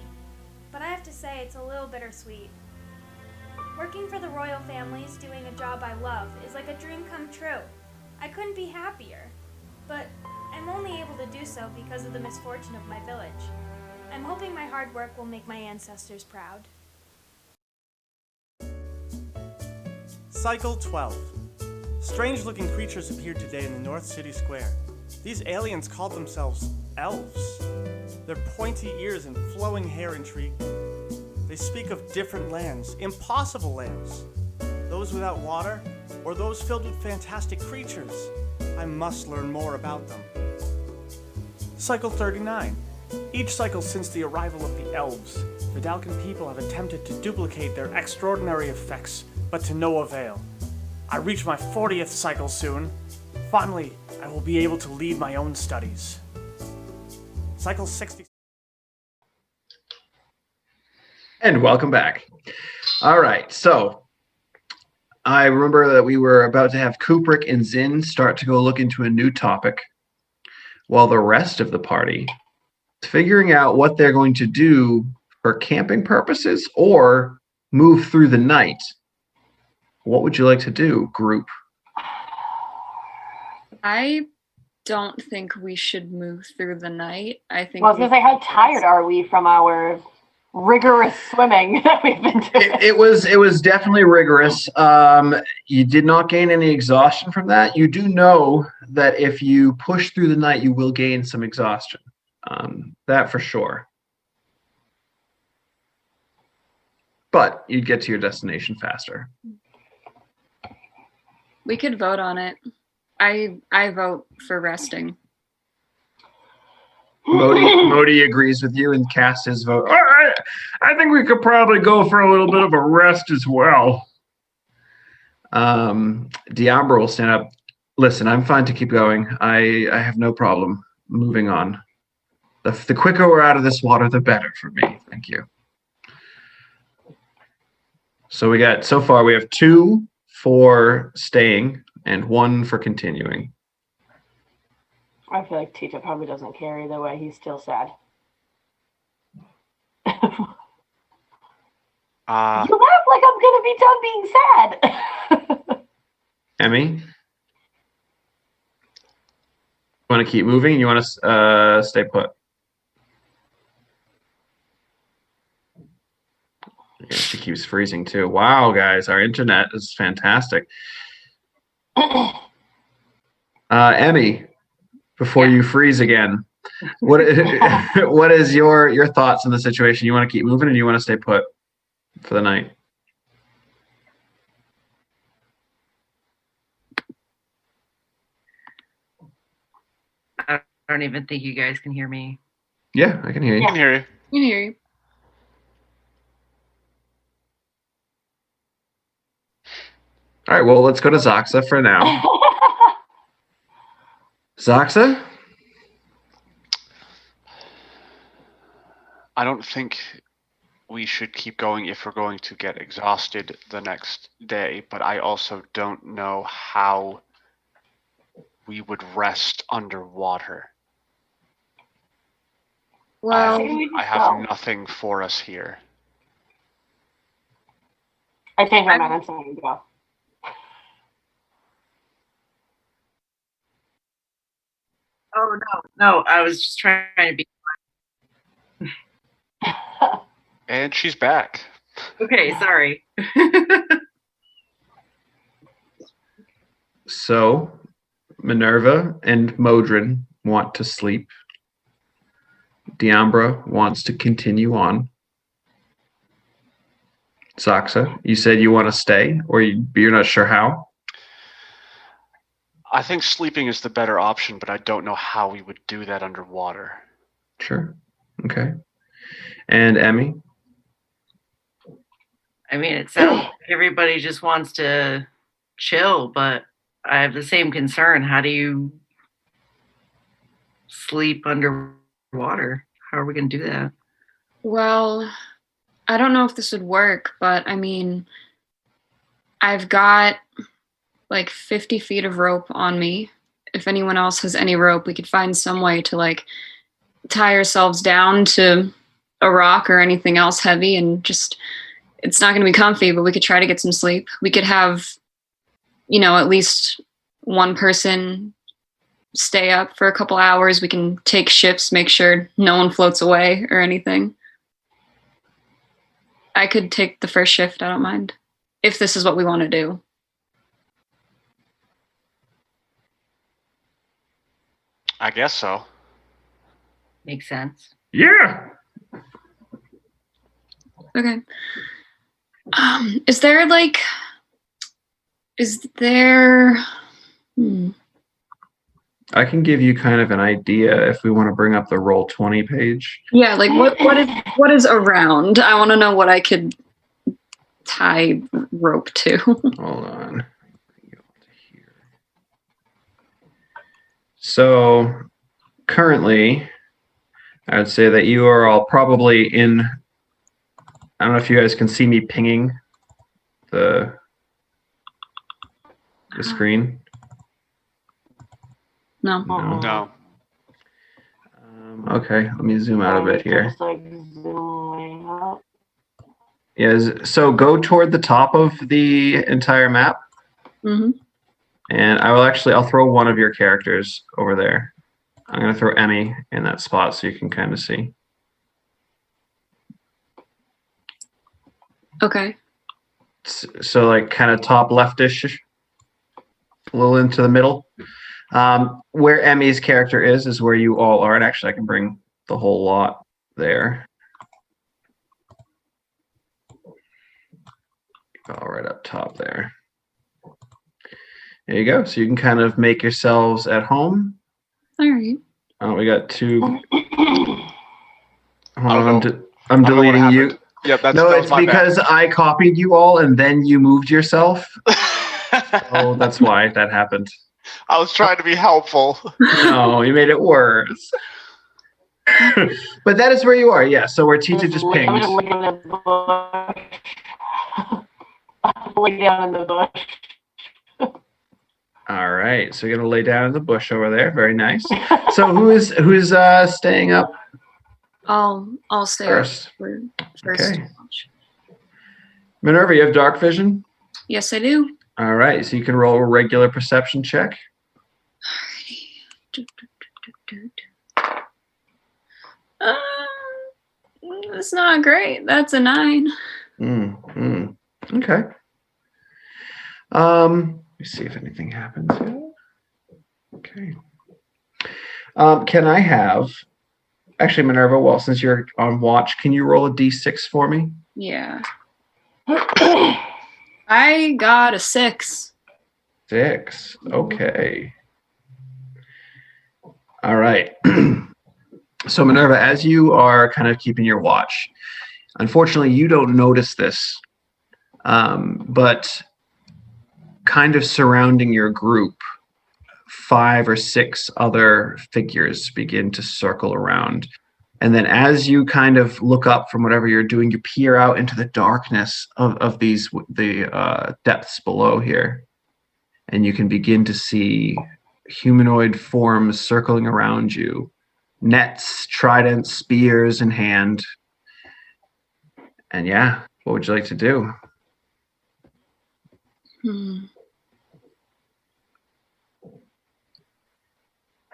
But I have to say it's a little bittersweet. Working for the royal families, doing a job I love, is like a dream come true. I couldn't be happier. But I'm only able to do so because of the misfortune of my village. I'm hoping my hard work will make my ancestors proud. Cycle 12. Strange-looking creatures appeared today in the North City Square. These aliens called themselves elves. Their pointy ears and flowing hair intrigue. They speak of different lands, impossible lands. Those without water, or those filled with fantastic creatures. I must learn more about them. Cycle 39. Each cycle since the arrival of the elves, the Dalkin people have attempted to duplicate their extraordinary effects, but to no avail. I reach my 40th cycle soon. Finally, I will be able to lead my own studies. Cycle 60. And welcome back. All right, so I remember that we were about to have Kubrick and Zinn start to go look into a new topic, while the rest of the party is figuring out what they're going to do for camping purposes or move through the night. What would you like to do, group? I don't think we should move through the night. I think. Well, I was gonna say, how tired are we from our rigorous swimming that we've been doing? It was definitely rigorous. You did not gain any exhaustion from that. You do know that if you push through the night, you will gain some exhaustion. That for sure. But you'd get to your destination faster. We could vote on it. I vote for resting. Modi agrees with you and casts his vote. All right. I think we could probably go for a little bit of a rest as well. Diambra will stand up. Listen, I'm fine to keep going. I have no problem moving on. The quicker we're out of this water, the better for me. Thank you. So we have 2 for staying and 1 for continuing. I feel like Tita probably doesn't care either way. He's still sad. You laugh like I'm gonna be done being sad. Emmy, you want to keep moving? You want to stay put? Yeah, she keeps freezing too. Wow, guys, our internet is fantastic. Emmy, before you freeze again, what is your thoughts on the situation? You want to keep moving, and you want to stay put for the night? I don't even think you guys can hear me. Yeah, I can hear you. I can hear you. I can hear you. All right, well, let's go to Zaxa for now. Zaxa? I don't think we should keep going if we're going to get exhausted the next day, but I also don't know how we would rest underwater. Well, I have nothing for us here. I changed my mind. I'm saying go. Oh no, I was just trying to be. And she's back. Okay, sorry. So, Minerva and Modron want to sleep. Diambra wants to continue on. Zaxa, you said you want to stay, or you're not sure how? I think sleeping is the better option, but I don't know how we would do that underwater. Sure. Okay. And Emmy? I mean, it sounds like everybody just wants to chill, but I have the same concern. How do you sleep underwater? How are we going to do that? well, I don't know if this would work, but I mean, I've got like 50 feet of rope on me. If anyone else has any rope, we could find some way to like tie ourselves down to a rock or anything else heavy and just, it's not going to be comfy, but we could try to get some sleep. We could have, at least one person stay up for a couple hours. We can take shifts, make sure no one floats away or anything. I could take the first shift, I don't mind, if this is what we want to do. I guess so. Makes sense. Yeah. Okay. Is there like? Is there? I can give you kind of an idea if we want to bring up the Roll20 page. Yeah, like what is around? I want to know what I could tie rope to. Hold on. So currently, I would say that you are all probably in. I don't know if you guys can see me pinging the screen. No. No. Okay, let me zoom out a bit here. Just like zooming out. Yes. So go toward the top of the entire map, Mm-hmm. and I'll throw one of your characters over there. I'm gonna throw Emmy in that spot so you can kind of see. Okay. So like kind of top leftish, a little into the middle. Where Emmy's character is where you all are, and actually I can bring the whole lot there. All right up top there. There you go. So you can kind of make yourselves at home. All right. We got two. Hold I on, don't I'm I don't know what deleting you. happened. Yeah, that No, was it's my bad. because I copied you all and then you moved yourself. Oh, that's why that happened. I was trying to be helpful. No, you made it worse. But that is where you are, yeah. So where Tita just pinged. I'm just looking at the bush. Lay down in the bush. All right, so you're gonna lay down in the bush over there. Very nice. So who's staying up? I'll stay First. up for first. Okay. Minerva, you have dark vision? Yes, I do. All right, so you can roll a regular perception check. It's not great. That's a 9. Okay. Let me see if anything happens here. Okay. Can I have, actually, Minerva, well, since you're on watch, can you roll a d6 for me? Yeah. I got a 6. 6. Okay. All right. So Minerva, as you are kind of keeping your watch, unfortunately, you don't notice this, but kind of surrounding your group, 5 or 6 other figures begin to circle around. And then as you kind of look up from whatever you're doing, you peer out into the darkness of the depths below here. And you can begin to see humanoid forms circling around you. Nets, tridents, spears in hand. And yeah, what would you like to do? I'm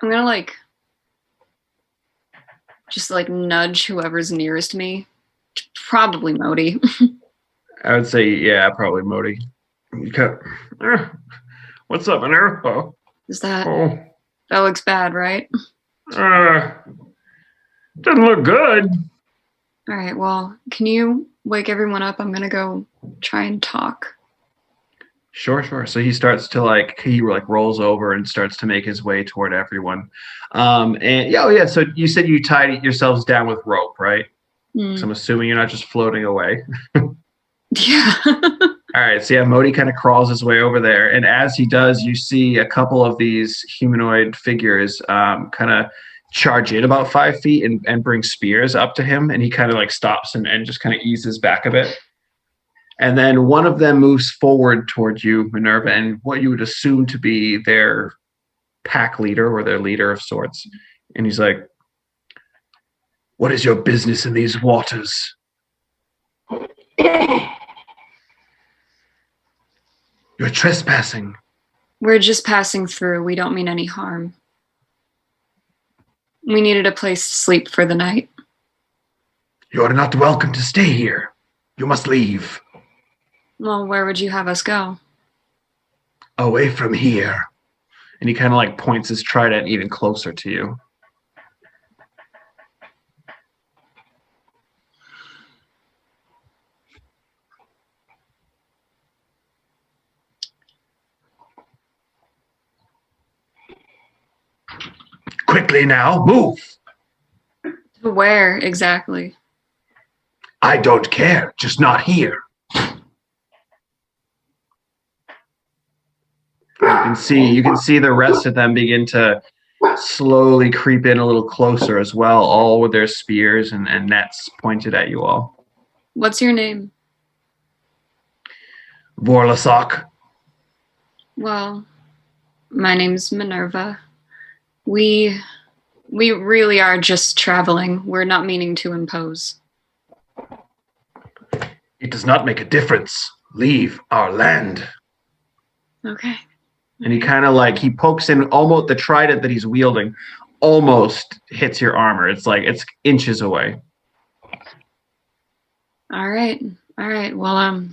gonna just nudge whoever's nearest me. Probably Modi. I would say, yeah, probably Modi. Okay. What's up, Minerva? Is that Oh, that looks bad, right? doesn't look good. All right, well, can you wake everyone up? I'm gonna go try and talk. Sure. So he starts to he rolls over and starts to make his way toward everyone. And yeah. So you said you tied yourselves down with rope, right? So I'm assuming you're not just floating away. Yeah. All right. So yeah, Modi kind of crawls his way over there, and as he does, you see a couple of these humanoid figures kind of charge in about 5 feet and bring spears up to him, and he kind of stops and just kind of eases back a bit. And then one of them moves forward towards you, Minerva, and what you would assume to be their pack leader or their leader of sorts. And he's like, "What is your business in these waters?" "You're trespassing." We're just passing through. We don't mean any harm. We needed a place to sleep for the night. "You are not welcome to stay here. You must leave." Well, where would you have us go? "Away from here. And he kind of like points his trident even closer to you. Quickly now, move! Where exactly? I don't care, just not here. You can see the rest of them begin to slowly creep in a little closer as well, all with their spears and nets pointed at you all. What's your name? Vorlasok. Well, my name's Minerva. We really are just traveling. We're not meaning to impose. It does not make a difference. Leave our land. Okay. And he kind of like, he pokes in almost the trident that he's wielding almost hits your armor. It's like, it's inches away. All right. Well, we'll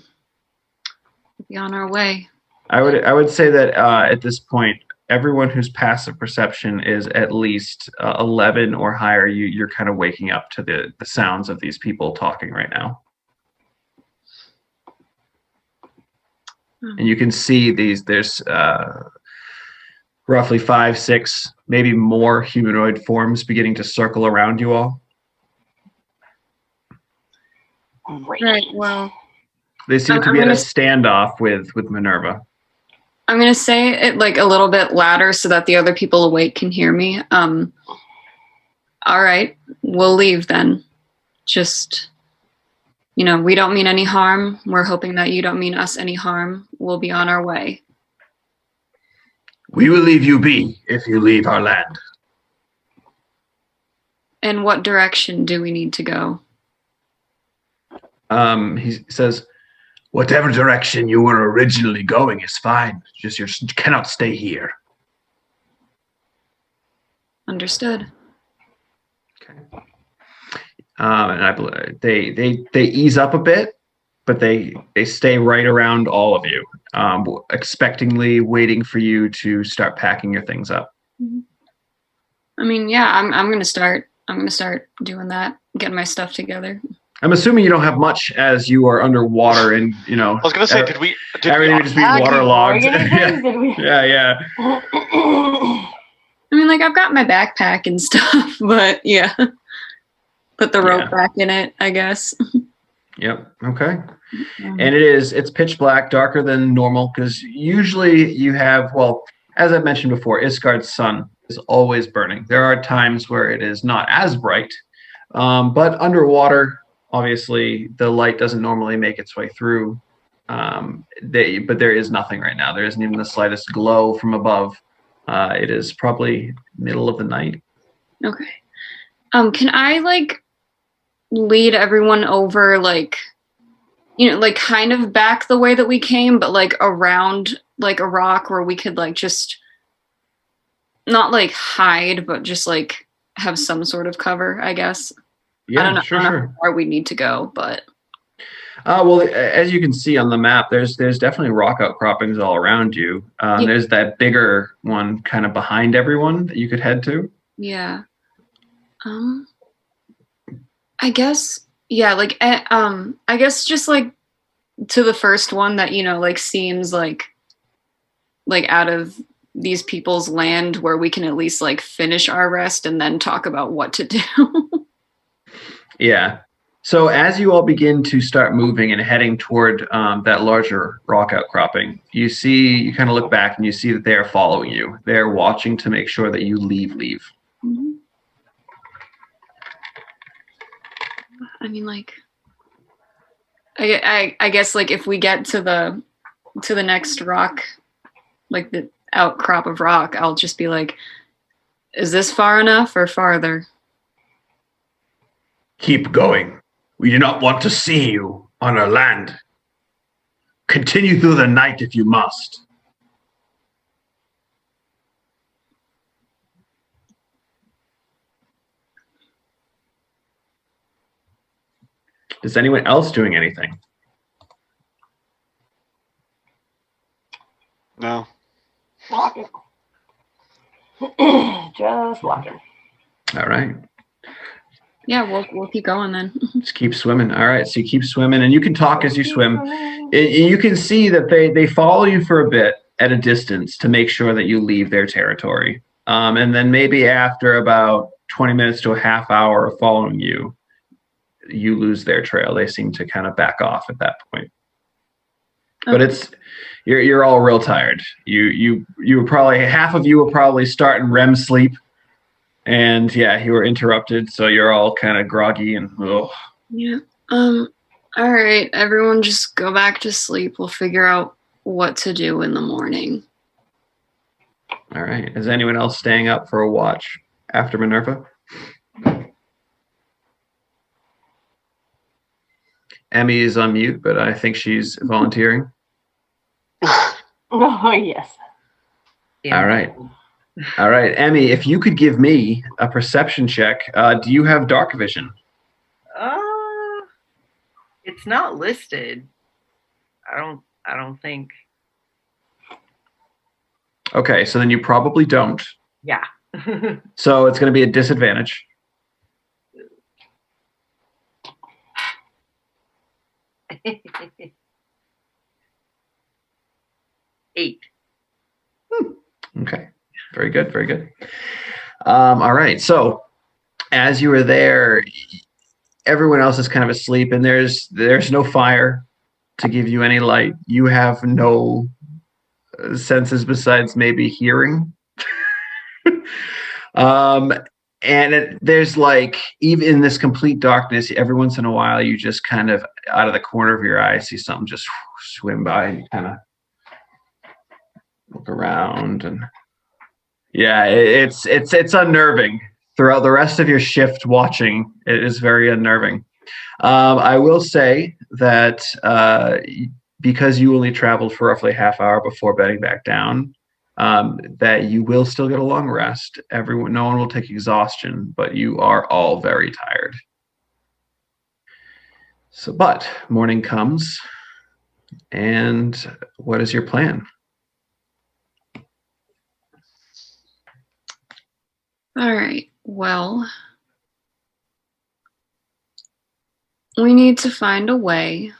be on our way. I would say that at this point, everyone whose passive perception is at least 11 or higher, you're kind of waking up to the sounds of these people talking right now. And you can see there's roughly 5, 6, maybe more humanoid forms beginning to circle around you all. Right, well. They seem to be at a standoff with Minerva. I'm going to say it like a little bit louder so that the other people awake can hear me. All right, we'll leave then. Just, we don't mean any harm. We're hoping that you don't mean us any harm. We'll be on our way. We will leave you be if you leave our land. And what direction do we need to go? He says, whatever direction you were originally going is fine. Just you cannot stay here. Understood. Okay. And I believe they ease up a bit, but they stay right around all of you, expectingly waiting for you to start packing your things up. I mean, yeah, I'm gonna start. I'm gonna start doing that, getting my stuff together. I'm assuming you don't have much as you are underwater and, I was going to say, did we everything would just be waterlogged. Yeah. I mean, like, I've got my backpack and stuff, but yeah. Put the rope back in it, I guess. Yep. Okay. And it's pitch black, darker than normal, because usually you have, well, as I mentioned before, Isgard's sun is always burning. There are times where it is not as bright, but underwater, obviously, the light doesn't normally make its way through. But there is nothing right now. There isn't even the slightest glow from above. It is probably middle of the night. Okay. Can I like lead everyone over, like, like kind of back the way that we came, but like around like a rock where we could like just not like hide, but just like have some sort of cover, I guess. Yeah, I don't know, sure. how far we need to go, but. Well, as you can see on the map, there's definitely rock outcroppings all around you. There's that bigger one kind of behind everyone that you could head to. Yeah. I guess, yeah, like, I guess just like to the first one that, like seems like out of these people's land where we can at least like finish our rest and then talk about what to do. Yeah. So as you all begin to start moving and heading toward that larger rock outcropping, you kind of look back and you see that they are following you. They're watching to make sure that you leave. Mm-hmm. I mean, like, I guess like if we get to the next rock, like the outcrop of rock, I'll just be like, is this far enough or farther? Keep going. We do not want to see you on our land. Continue through the night if you must. Is anyone else doing anything? No. Just walking. All right. Yeah, we'll keep going then. Just keep swimming. All right. So you keep swimming, and you can talk as you Keep swim. swimming. You can see that they follow you for a bit at a distance to make sure that you leave their territory. And then maybe after about 20 minutes to a half hour of following you, you lose their trail. They seem to kind of back off at that point. But you're all real tired. You were probably, half of you were probably starting REM sleep. And yeah, you were interrupted, so you're all kind of groggy and ugh. Yeah. All right, everyone just go back to sleep. We'll figure out what to do in the morning. All right. Is anyone else staying up for a watch after Minerva? Emmy is on mute, but I think she's volunteering. Oh, yes. All right. All right, Emmy, if you could give me a perception check, do you have dark vision? It's not listed. I don't think. Okay, so then you probably don't. Yeah. So it's going to be a disadvantage. Eight. Okay. Very good. Very good. All right. So as you were there, everyone else is kind of asleep, and there's no fire to give you any light. You have no senses besides maybe hearing. There's like, even in this complete darkness, every once in a while, you just kind of out of the corner of your eye see something just swim by, and you kind of look around, and yeah, it's unnerving. Throughout the rest of your shift watching, it is very unnerving. I will say that because you only traveled for roughly a half hour before bedding back down, that you will still get a long rest. No one will take exhaustion, but you are all very tired. So, but morning comes, and what is your plan? All right. Well, we need to find a way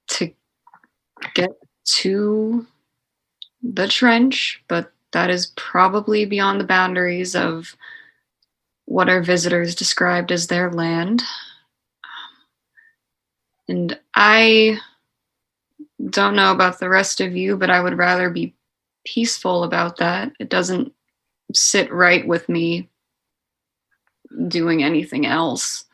to get to the trench, but that is probably beyond the boundaries of what our visitors described as their land. And I don't know about the rest of you, but I would rather be peaceful about that. It doesn't sit right with me doing anything else.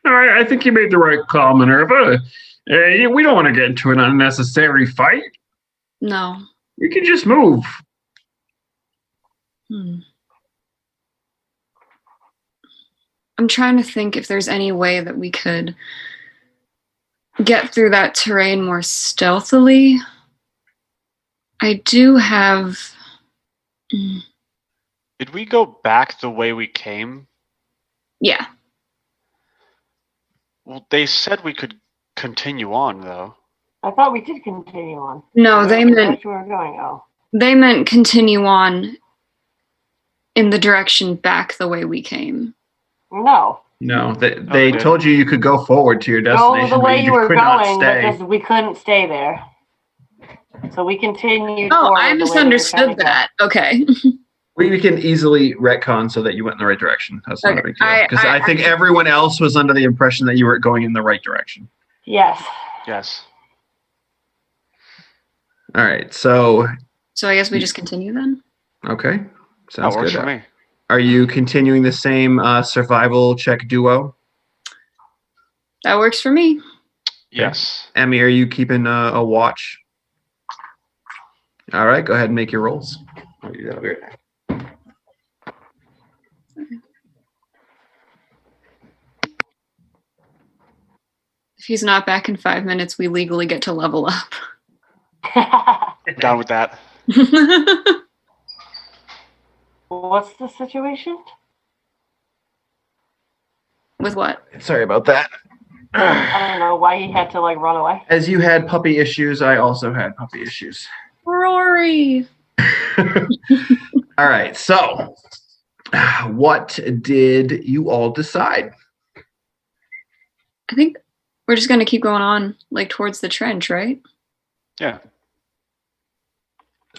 I think you made the right call, Minerva. We don't want to get into an unnecessary fight. No. We can just move. I'm trying to think if there's any way that we could get through that terrain more stealthily. I do have... Did we go back the way we came? Yeah. Well, they said we could continue on, though. I thought we did continue on. No, they meant... Where we're going. Oh. They meant continue on in the direction back the way we came. No. No, they told you could go forward to your destination. Go the way you were going, stay. but we couldn't stay there. So we continued. Oh, I misunderstood that. Okay. We can easily retcon so that you went in the right direction. That's not a big deal. Because I think everyone else was under the impression that you were going in the right direction. Yes. Yes. All right. So I guess we just continue then? Okay. Sounds that works good. For me. Are you continuing the same survival check duo? That works for me. Yes. Emmy, are you keeping a watch? All right. Go ahead and make your rolls. I'll do that over here. If he's not back in 5 minutes, we legally get to level up. Down with that. What's the situation? With what? Sorry about that. I don't know why he had to like run away. As you had puppy issues, I also had puppy issues. Rory. All right, so what did you all decide? I think we're just gonna keep going on, like towards the trench, right? Yeah.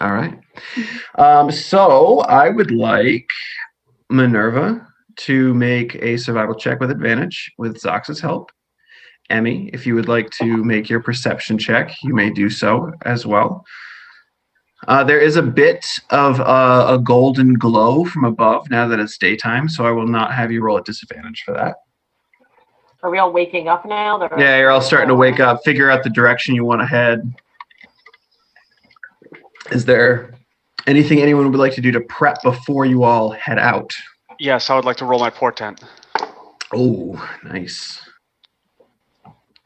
All right. So I would like Minerva to make a survival check with advantage with Zox's help. Emmy, if you would like to make your perception check, you may do so as well. There is a bit of a golden glow from above now that it's daytime, so I will not have you roll at disadvantage for that. Are we all waking up now? Yeah, you're all starting to wake up, figure out the direction you want to head. Is there anything anyone would like to do to prep before you all head out? Yes, I would like to roll my portent. Oh, nice.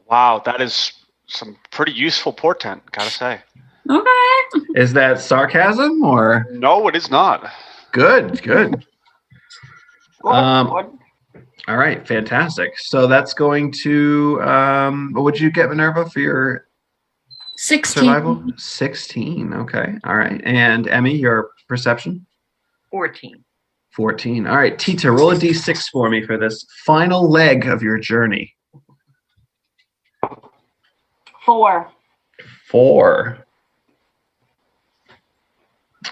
Wow, that is some pretty useful portent, gotta say. Okay. Is that sarcasm or? No, it is not. Good, good. What? All right, fantastic. So that's going to, what would you get, Minerva, for your 16. survival? 16, okay. All right. And Emmy, your perception? 14. 14. All right, Tita, roll a d6 for me for this final leg of your journey. 4. 4.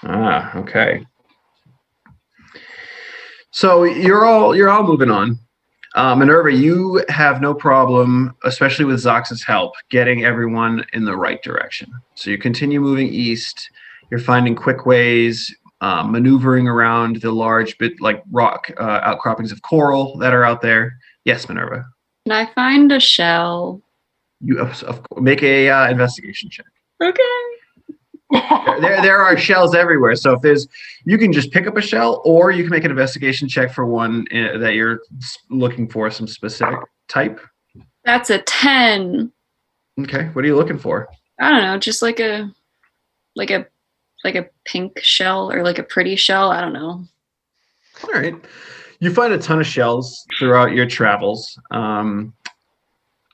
Ah, okay. So you're all moving on. Minerva, you have no problem, especially with Zox's help, getting everyone in the right direction. So you continue moving east. You're finding quick ways, maneuvering around the large bit like rock outcroppings of coral that are out there. Yes, Minerva. Can I find a shell? You make a investigation check. Okay. There are shells everywhere. So if there's, you can just pick up a shell, or you can make an investigation check for one that you're looking for, some specific type. That's a 10. Okay, what are you looking for? I don't know, just like a pink shell or like a pretty shell. I don't know. All right, you find a ton of shells throughout your travels.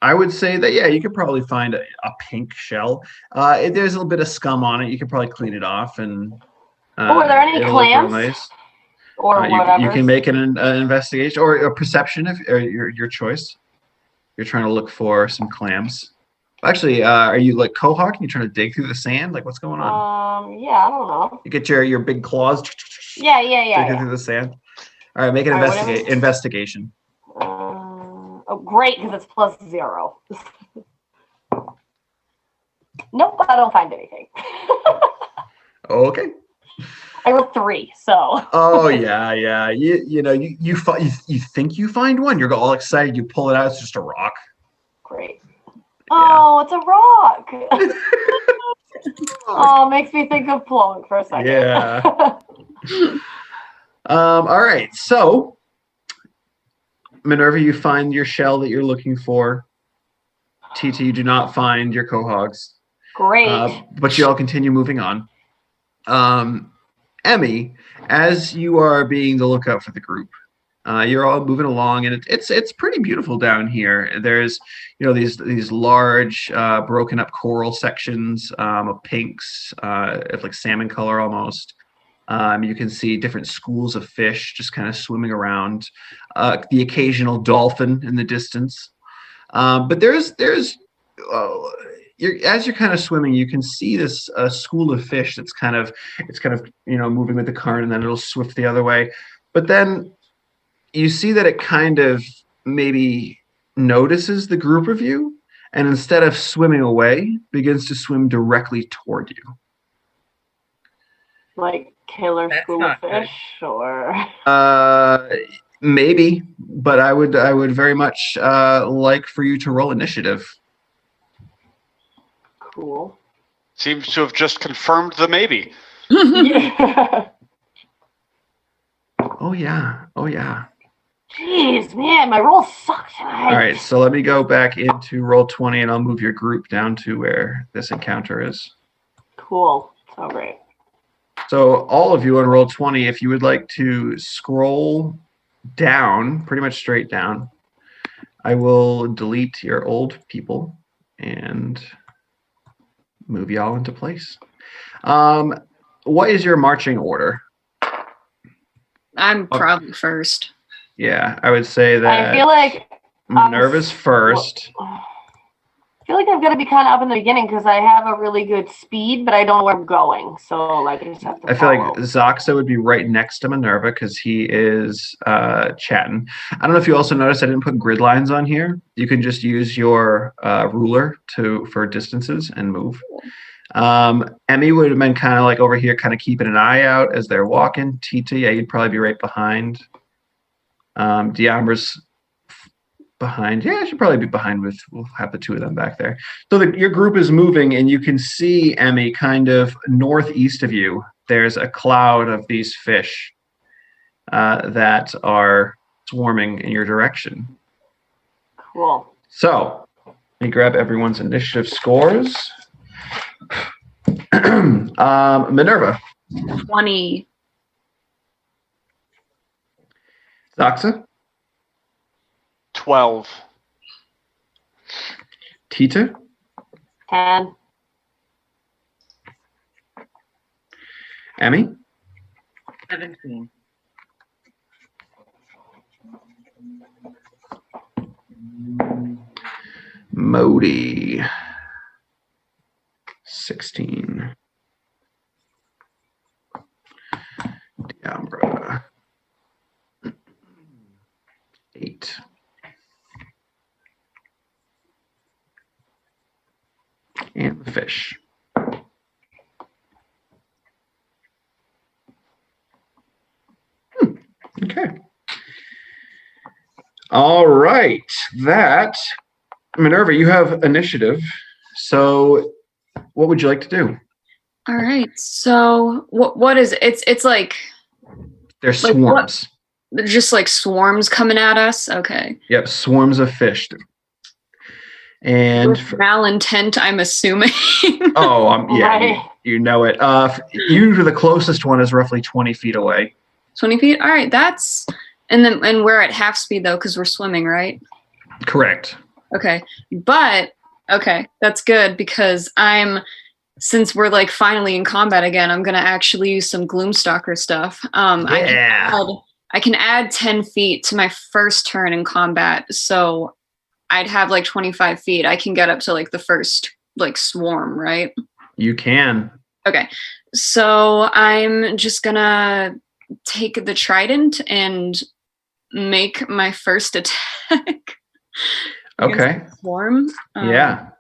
I would say that, yeah, you could probably find a pink shell. There's a little bit of scum on it. You could probably clean it off. And are there any it'll look real clams? nice. Or whatever. You can make an investigation or a perception, or your choice. You're trying to look for some clams. Actually, are you like Quahog? And you're trying to dig through the sand? Like, what's going on? Yeah, I don't know. You get your big claws. Yeah. Digging through the sand. All right, make an investigation. Oh, great, because it's +0. Nope, I don't find anything. Okay. I rolled 3, so. Oh yeah. You think you find one. You're all excited. You pull it out. It's just a rock. Great. Oh, it's a rock. Oh, makes me think of Plonk for a second. Yeah. All right. So, Minerva, you find your shell that you're looking for. TT, you do not find your Quahogs. Great. But you all continue moving on. Emmy, as you are being the lookout for the group, you're all moving along, and it's pretty beautiful down here. There's these large broken up coral sections of pinks, of like salmon color almost. You can see different schools of fish just kind of swimming around. The occasional dolphin in the distance. But there's as you're kind of swimming, you can see this school of fish that's kind of moving with the current, and then it'll swift the other way. But then you see that it kind of maybe notices the group of you, and instead of swimming away, begins to swim directly toward you. Like killer school of fish, or maybe, but I would very much like for you to roll initiative. Cool. Seems to have just confirmed the maybe. Yeah. Oh yeah. Jeez, man, my roll sucked tonight. All right, so let me go back into Roll20, and I'll move your group down to where this encounter is. Cool. So great. So all of you on Roll20, if you would like to scroll down, pretty much straight down, I will delete your old people and move y'all into place. What is your marching order? I'm probably first. Yeah, I would say that I feel like Minerva's first. I feel like I've got to be kind of up in the beginning because I have a really good speed, but I don't know where I'm going. So like I just have to I feel like follow. Zoxa would be right next to Minerva because he is chatting. I don't know if you also noticed I didn't put grid lines on here. You can just use your ruler for distances and move. Emmy would have been kind of like over here, kind of keeping an eye out as they're walking. Tita, yeah, you'd probably be right behind. Diambra's behind. Yeah, I should probably be behind we'll have the two of them back there. So your group is moving and you can see, Emmy, kind of northeast of you, there's a cloud of these fish that are swarming in your direction. Cool. So let me grab everyone's initiative scores. Minerva. 20. Zoxa. 12. Tita. 10. Emmy. 17. Modi. 16. Diambra. 8. And the fish. Okay. All right. Minerva, you have initiative. So what would you like to do? All right. So what is it? It's like There's like swarms. They're just like swarms coming at us. Okay. Yep, swarms of fish. And with malintent, I'm assuming. yeah, Right. you know it. Usually the closest one is roughly 20 feet away. 20 feet. All right. And we're at half speed though, because we're swimming, right? Correct. Okay. That's good because since we're like finally in combat again, I'm gonna actually use some Gloomstalker stuff. Yeah. I can add 10 feet to my first turn in combat, so I'd have like 25 feet. I can get up to like the first like swarm, right? You can. Okay. So I'm just gonna take the trident and make my first attack. Okay. Swarm. Yeah.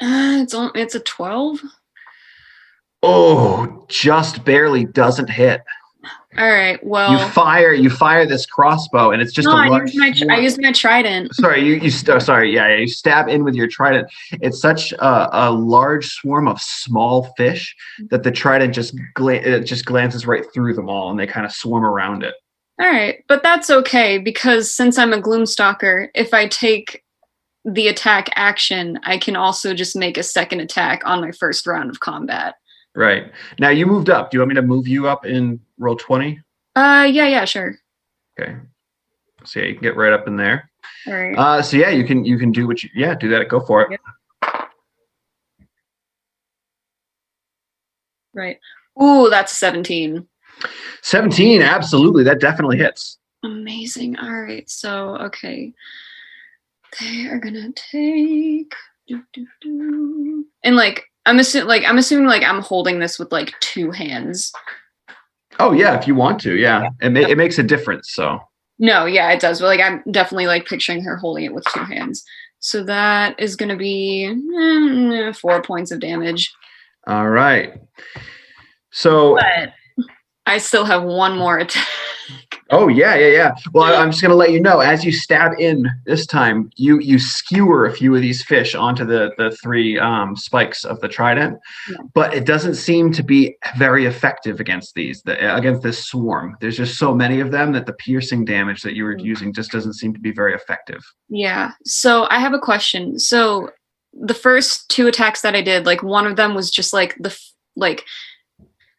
It's a 12. Oh, just barely doesn't hit. All right. Well, You fire this crossbow, and it's just a large. I used my trident. Sorry, you stab in with your trident. It's such a large swarm of small fish that the trident just glances right through them all, and they kind of swarm around it. All right, but that's okay because since I'm a Gloomstalker, if I take the attack action, I can also just make a second attack on my first round of combat. Right. Now you moved up. Do you want me to move you up in roll 20? Yeah, sure. Okay. So yeah, you can get right up in there. All right. So yeah, you can do do that. Go for it. Yep. Right. Ooh, that's 17. 17, absolutely. That definitely hits. Amazing. All right. So, okay. They are gonna take and like I'm assuming like I'm holding this with like two hands. Oh yeah, if you want to, yeah. It makes a difference, so. No, yeah, it does. But like I'm definitely like picturing her holding it with two hands. So that is gonna be 4 points of damage. All right. So but I still have one more attack. Oh yeah. Well, I'm just gonna let you know, as you stab in this time, you skewer a few of these fish onto the three spikes of the trident, but it doesn't seem to be very effective against against this swarm. There's just so many of them that the piercing damage that you were using just doesn't seem to be very effective. Yeah. So I have a question. So the first two attacks that I did, like one of them was just like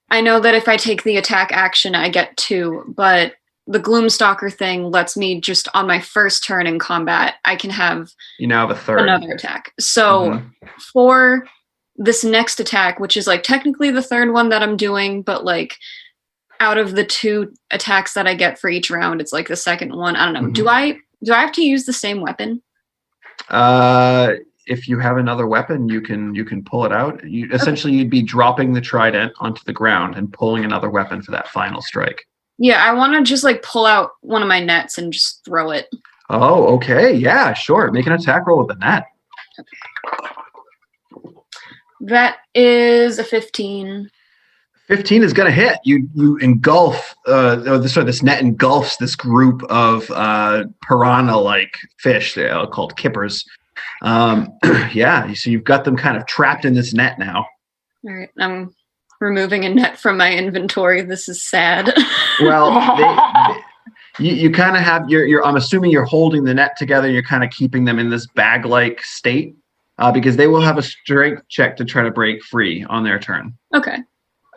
I know that if I take the attack action, I get 2, but the Gloomstalker thing lets me just on my first turn in combat, I can have You now have a third. another attack. So for this next attack, which is like technically the third one that I'm doing, but like out of the 2 attacks that I get for each round, it's like the second one. I don't know. Do I have to use the same weapon? If you have another weapon, you can pull it out. Essentially you'd be dropping the trident onto the ground and pulling another weapon for that final strike. Yeah, I want to just like pull out one of my nets and just throw it. Oh, okay. Yeah, sure. Make an attack roll with the net. That is a 15. 15 is going to hit. You engulf, this net engulfs this group of piranha-like fish called kippers. Yeah, so you've got them kind of trapped in this net now. All right, I'm removing a net from my inventory. This is sad. Well, you kind of have I'm assuming you're holding the net together. You're kind of keeping them in this bag-like state because they will have a strength check to try to break free on their turn. Okay.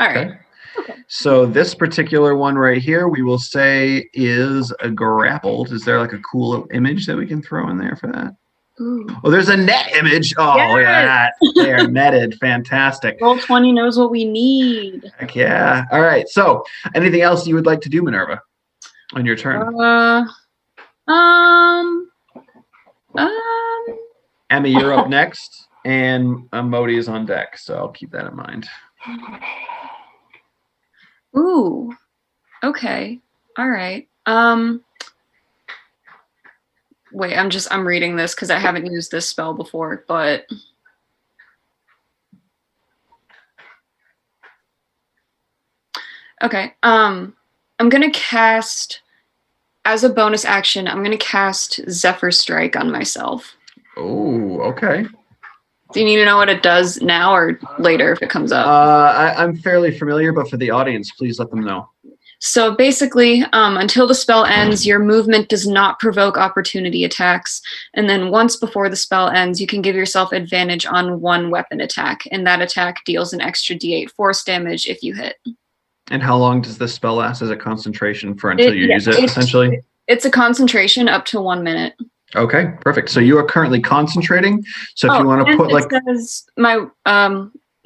All right. Okay. So this particular one right here, we will say is grappled. Is there like a cool image that we can throw in there for that? Ooh. Oh, there's a net image. Oh, Yes. yeah, they are netted. Fantastic. Roll20 knows what we need. Heck yeah. All right. So, anything else you would like to do, Minerva, on your turn? Emmy, you're up next, and Modi is on deck. So I'll keep that in mind. Ooh. Okay. All right. Wait, I'm reading this because I haven't used this spell before, but okay. I'm gonna cast as a bonus action, I'm gonna cast Zephyr Strike on myself. Oh, okay. Do you need to know what it does now or later if it comes up? I'm fairly familiar, but for the audience, please let them know. So basically, until the spell ends, your movement does not provoke opportunity attacks. And then once before the spell ends, you can give yourself advantage on one weapon attack. And that attack deals an extra d8 force damage if you hit. And how long does this spell last as a concentration for until you use it, essentially? It's a concentration up to 1 minute. Okay, perfect. So you are currently concentrating. So if you want to put like... It says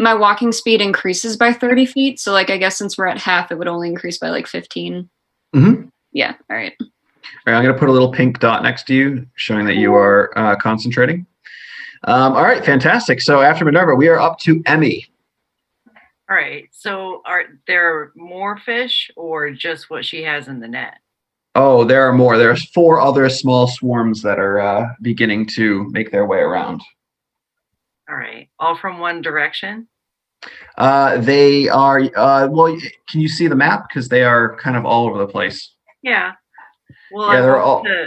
my walking speed increases by 30 feet. So like, I guess since we're at half, it would only increase by like 15. Mm-hmm. Yeah. All right. All right. I'm going to put a little pink dot next to you showing that you are concentrating. All right. Fantastic. So after Minerva, we are up to Emmy. All right. So are there more fish or just what she has in the net? Oh, there are more. There's 4 other small swarms that are beginning to make their way around. All right. All from one direction? They are, well, can you see the map? Because they are kind of all over the place. Yeah. Well, yeah,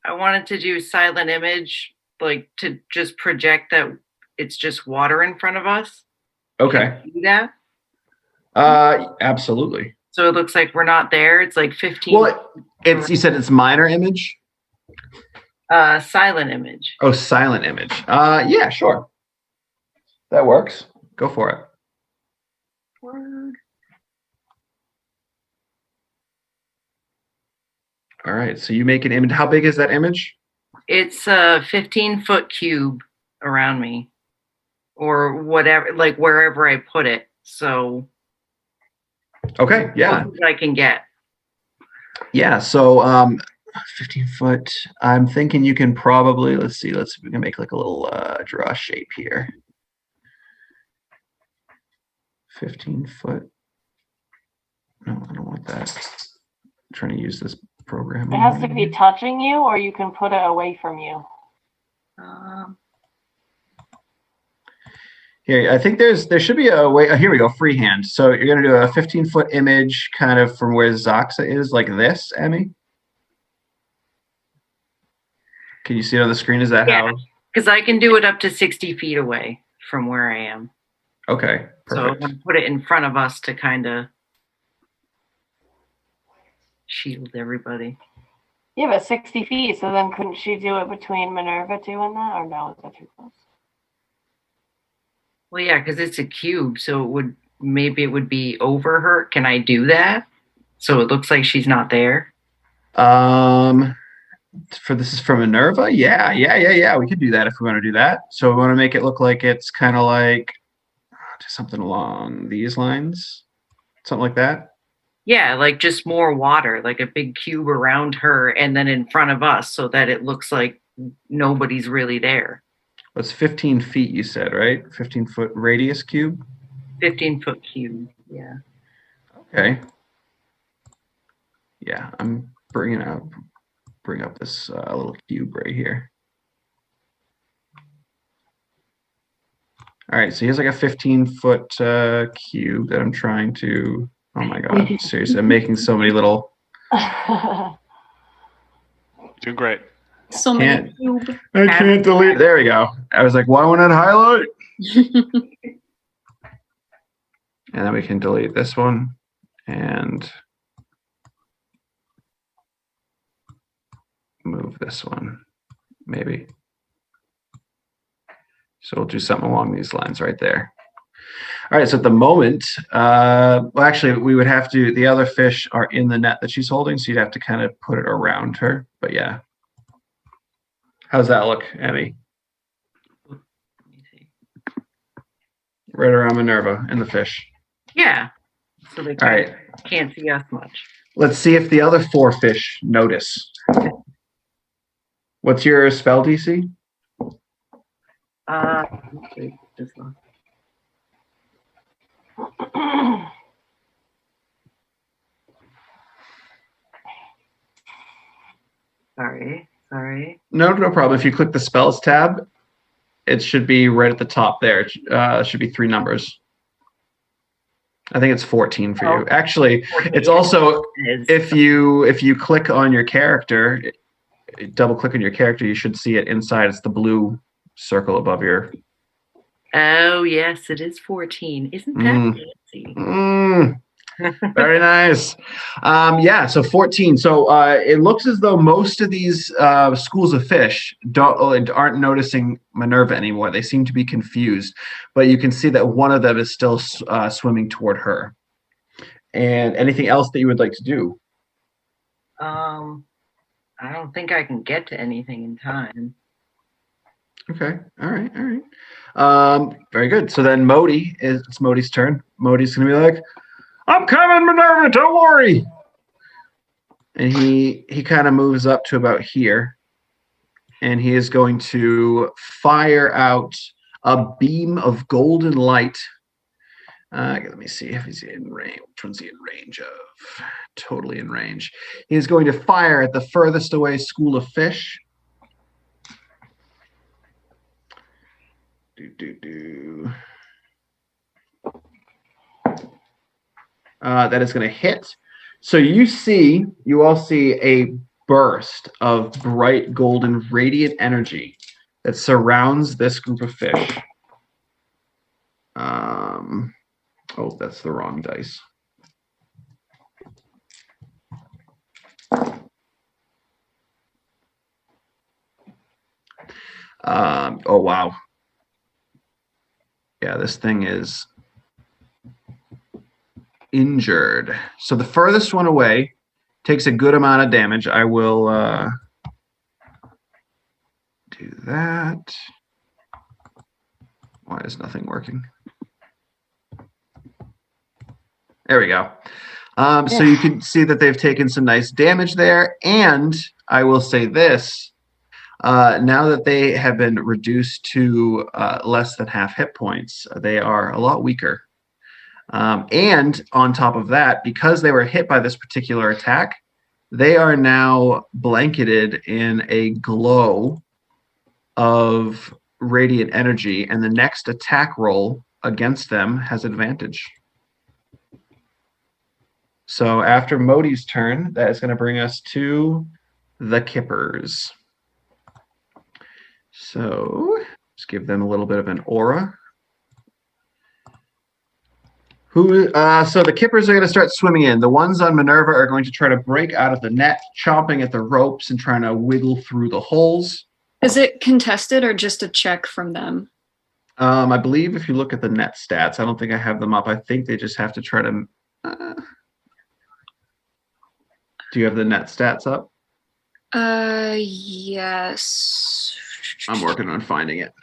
I wanted to do silent image, like to just project that it's just water in front of us. Okay. Can you do that? Absolutely. So it looks like we're not there. It's like 15. Well, you said it's minor image? Silent image. Oh, silent image. Yeah, sure. That works. Go for it. Word. All right. So you make an image. How big is that image? It's a 15-foot cube around me, or whatever, like wherever I put it. So. Okay. Yeah. I can get. Yeah. So 15 foot. I'm thinking you can probably, we can make like a little draw shape here. 15 foot. No, I don't want that. I'm trying to use this program. It has to be touching you, or you can put it away from you. Here, I think there should be a way. Here we go, freehand. So you're going to do a 15-foot image kind of from where Zoxa is, like this, Emmy? Can you see it on the screen? Is that how? Because I can do it up to 60 feet away from where I am. Okay, perfect. So I'm going to put it in front of us to kind of shield everybody. Yeah, but 60 feet, so then couldn't she do it between Minerva 2 and that, or no, is that too close? Well, yeah, because it's a cube, so maybe it would be over her. Can I do that? So it looks like she's not there. This is from Minerva? Yeah. We could do that if we want to do that. So we want to make it look like it's kind of like something along these lines. Something like that. Yeah, like just more water, like a big cube around her and then in front of us so that it looks like nobody's really there. It's 15 feet, you said, right? 15-foot radius cube? 15-foot cube, yeah. Okay. Yeah, I'm bring up this little cube right here. All right, so here's like a 15-foot cube that I'm trying to. Oh my god, seriously, I'm making so many little. Doing great. So many cube. I can't delete. There we go. I was like, why won't it highlight? And then we can delete this one and move this one, maybe. So we'll do something along these lines right there. All right, so at the moment, well, actually, we would have to, the other fish are in the net that she's holding, so you'd have to kind of put it around her. But yeah. How's that look, Emmy? Right around Minerva and the fish. Yeah. So they can't see us much. Let's see if the other 4 fish notice. What's your spell DC? This one. Sorry. No problem. If you click the spells tab, it should be right at the top there. It should be 3 numbers. I think it's 14 for you. Actually, 14. It's also if you click on your character, double click on your character, you should see it inside. It's the blue circle above your. Oh yes, it is 14. Isn't that fancy? Very nice. Yeah, so 14. So it looks as though most of these schools of fish aren't noticing Minerva anymore. They seem to be confused, but you can see that one of them is still swimming toward her. And anything else that you would like to do? I don't think I can get to anything in time. Okay. All right. Very good. So then it's Modi's turn. Modi's going to be like, I'm coming, Minerva, don't worry. And he kind of moves up to about here. And he is going to fire out a beam of golden light. Let me see if he's in range. Which one's he in range of? Totally in range. He is going to fire at the furthest away school of fish. That is going to hit. So you all see a burst of bright golden radiant energy that surrounds this group of fish. Oh, that's the wrong dice. Oh, wow. Yeah, this thing is injured. So the furthest one away takes a good amount of damage. I will do that. Why is nothing working? There we go. So you can see that they've taken some nice damage there. And I will say this, now that they have been reduced to less than half hit points, they are a lot weaker. And on top of that, because they were hit by this particular attack, they are now blanketed in a glow of radiant energy, and the next attack roll against them has advantage. So after Modi's turn, that is going to bring us to the Kippers. So let's give them a little bit of an aura. So the Kippers are going to start swimming in. The ones on Minerva are going to try to break out of the net, chomping at the ropes and trying to wiggle through the holes. Is it contested or just a check from them? I believe if you look at the net stats, I don't think I have them up. I think they just have to try to... Do you have the net stats up? Yes. I'm working on finding it.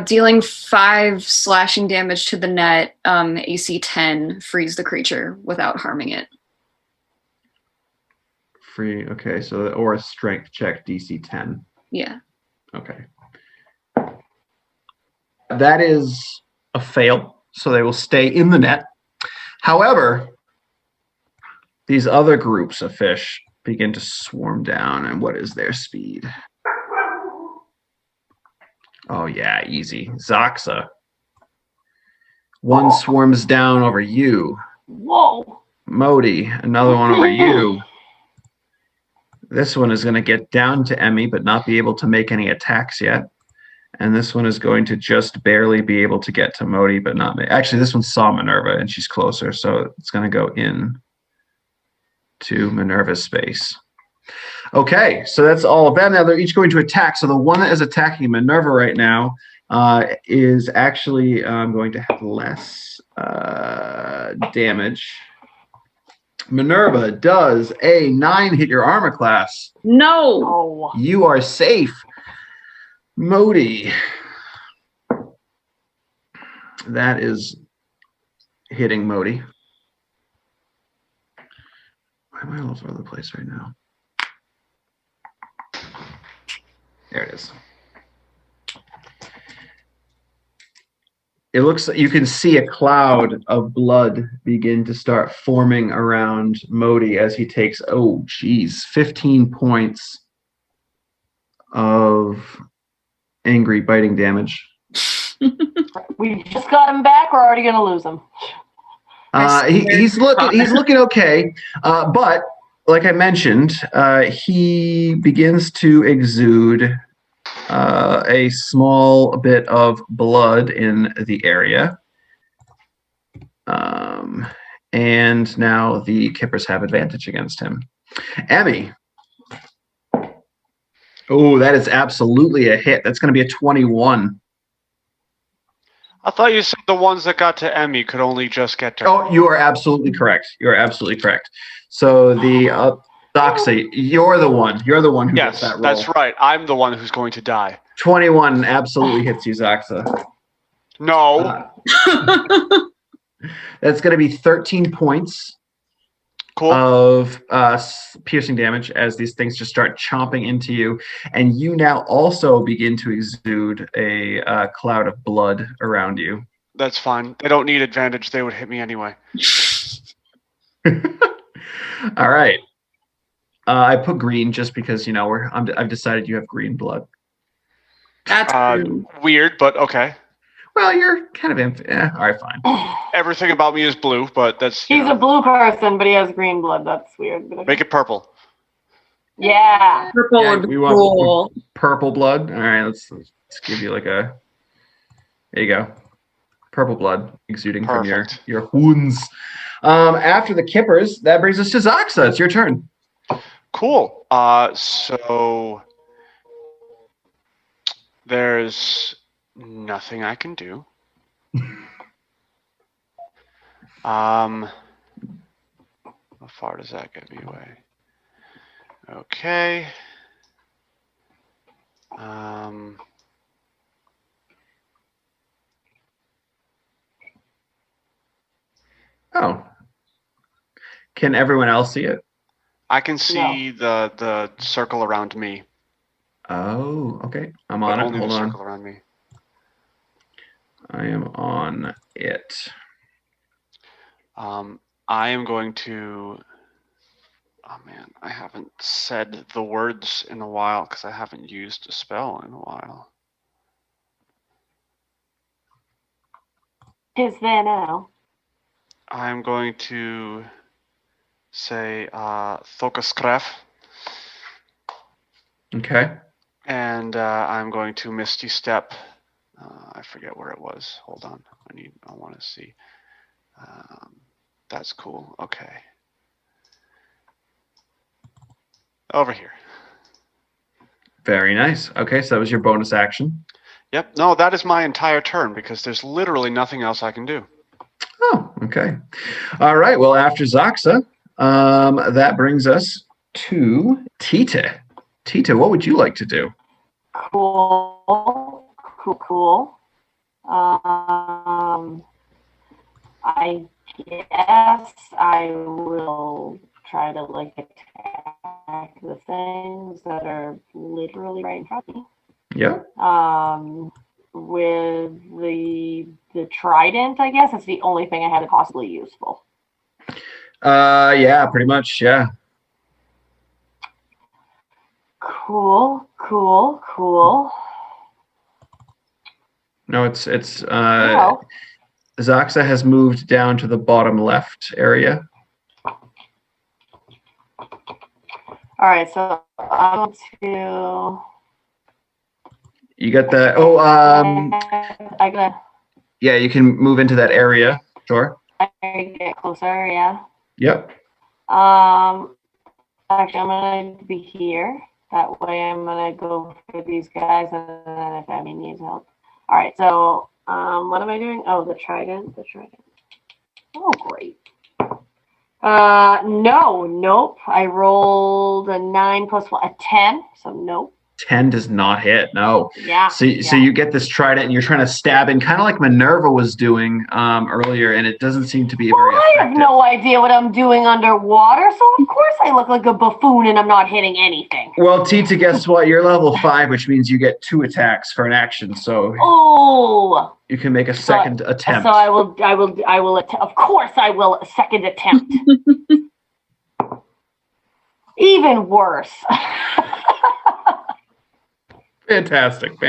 Dealing 5 slashing damage to the net, AC 10, freeze the creature without harming it. Free. Okay, so or a strength check DC 10. Yeah. Okay. That is a fail, so they will stay in the net. However, these other groups of fish begin to swarm down, and what is their speed? Oh yeah, easy. Zoxa. One swarms down over you. Whoa. Modi, another one over you. This one is going to get down to Emmy, but not be able to make any attacks yet. And this one is going to just barely be able to get to Modi, but not make. Actually, this one saw Minerva, and she's closer, so it's going to go in to Minerva's space. Okay, so that's all of them. Now they're each going to attack. So the one that is attacking Minerva right now is actually going to have less damage. Minerva, does a 9 hit your armor class? No. Oh. You are safe. Modi. That is hitting Modi. Why am I all over the place right now? There it is. It looks like you can see a cloud of blood begin to start forming around Modi as he takes, 15 points of angry biting damage. We just got him back. We're already gonna lose him. He's looking okay, but like I mentioned, he begins to exude a small bit of blood in the area. And now the Kippers have advantage against him. Emmy. Oh, that is absolutely a hit. That's going to be a 21. I thought you said the ones that got to Emmy could only just get to her. Oh, you are absolutely correct. You are absolutely correct. So the Doxy, you're the one. You're the one who gets that roll. That's right. I'm the one who's going to die. 21 absolutely hits you, Zoxa. No. That's going to be 13 points Cool. of piercing damage as these things just start chomping into you. And you now also begin to exude a cloud of blood around you. That's fine. They don't need advantage. They would hit me anyway. All right. I put green just because, I've decided you have green blood. That's weird, but okay. Well, you're kind of all right, fine. Everything about me is blue, but that's... He's a blue person, but he has green blood. That's weird. But Make it purple. Yeah. Purple would be cool. Purple blood. All right, let's give you like a... There you go. Purple blood exuding Perfect. from your wounds. After the Kippers, that brings us to Zoxa. It's your turn. Cool. So there's nothing I can do. How far does that get me away? Okay. Oh. Can everyone else see it? I can see the circle around me. Oh, okay. I'm on it. Only Hold the on. circle around me. I am on it. I am going to... Oh, man. I haven't said the words in a while because I haven't used a spell in a while. Tis there now. I'm going to say Thokaskref. Okay. And I'm going to Misty Step. I forget where it was. Hold on. I want to see. That's cool. Okay. Over here. Very nice. Okay, so that was your bonus action. Yep. No, that is my entire turn because there's literally nothing else I can do. Oh, okay. All right. Well, after Zoxa, That brings us to Tita. Tita, what would you like to do? Cool. I guess I will try to like attack the things that are literally right in front of me. Yeah. With the trident, I guess it's the only thing I had possibly useful. Yeah, pretty much. Yeah. Cool. No, it's Well, Zaxa has moved down to the bottom left area. all right, so I'm going to. You got the I gotta. yeah, you can move into that area. Sure. I get closer, yeah. Yep. Actually, I'm gonna be here. That way, I'm gonna go for these guys, and then if Abby needs help. All right. So, what am I doing? Oh, the trident. Oh, great. No, nope. I rolled a 9 plus 1, a 10. So nope. 10 does not hit. No. Yeah. So you get this trident and you're trying to stab in, kind of like Minerva was doing earlier, and it doesn't seem to be very effective. I have no idea what I'm doing underwater, so of course I look like a buffoon and I'm not hitting anything. Well, Tita, guess what? You're level 5, which means you get 2 attacks for an action. So you can make a second attempt. So I will. Of course, I will. A second attempt. Even worse. Fantastic. Oh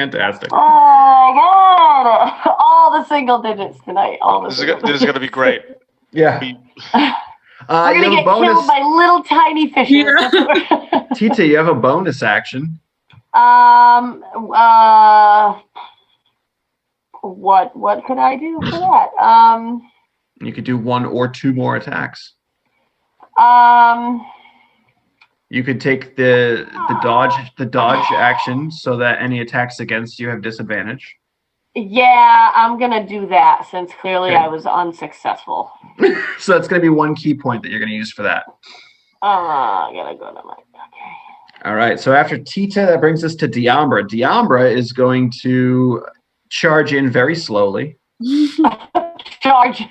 God! All the single digits tonight. This is going to be great. Yeah. We're gonna get killed by little tiny fishes. Yeah. Tita, you have a bonus action. What could I do for that? You could do 1 or 2 more attacks. You could take the dodge action so that any attacks against you have disadvantage. Yeah, I'm gonna do that since clearly I was unsuccessful. So that's gonna be 1 key point that you're gonna use for that. I gotta go to my. Okay. All right. So after Tita, that brings us to Diambra. Diambra is going to charge in very slowly. Charge.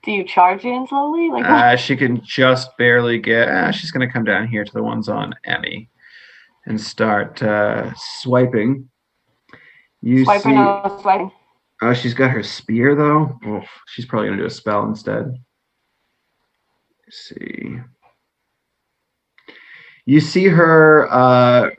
Do you charge in slowly? Like she can just barely get. She's going to come down here to the ones on Emmy and start swiping. Swiping. Oh, she's got her spear though. Oh, she's probably going to do a spell instead. Let's see. You see her.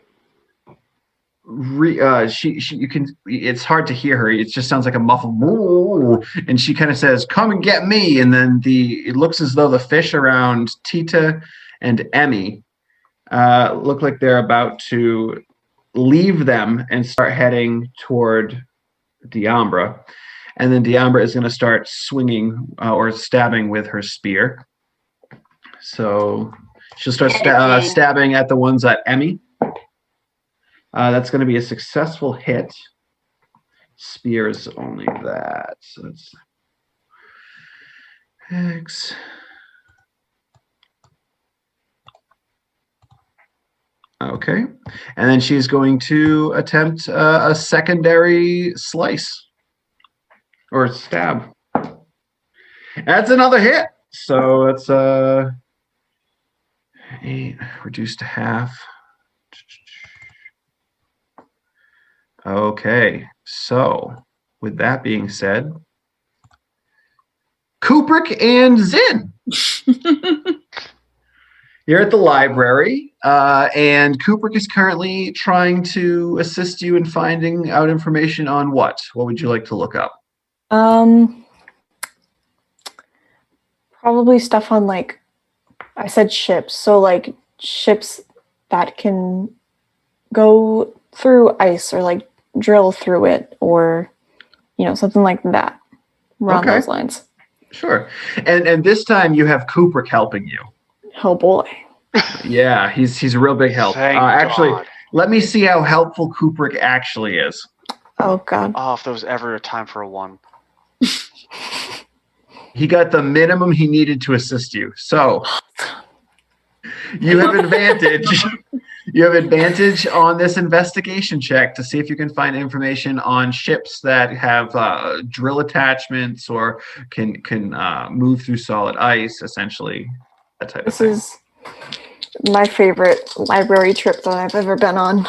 You can. It's hard to hear her. It just sounds like a muffled moo, and she kind of says, "Come and get me." And then it looks as though the fish around Tita and Emmy look like they're about to leave them and start heading toward Diambra. And then Diambra is going to start swinging or stabbing with her spear. So she'll start stabbing at the ones at Emmy. That's going to be a successful hit. Spear is only that. So that's X. Okay. And then she's going to attempt a secondary slice or stab. That's another hit. So it's 8 reduced to half. Okay, so with that being said, Kubrick and Zinn. You're at the library, and Kubrick is currently trying to assist you in finding out information on what? What would you like to look up? Probably stuff on, like, I said ships, so like ships that can go through ice or like drill through it, or something like that around those lines. Sure. And this time you have Kubrick helping you. Oh boy. Yeah, he's a real big help. Actually, let me see how helpful Kubrick actually is. Oh god. Oh, if there was ever a time for a 1. He got the minimum he needed to assist you. So you have advantage. You have advantage on this investigation check to see if you can find information on ships that have drill attachments or can move through solid ice, essentially, that type of thing. This is my favorite library trip that I've ever been on.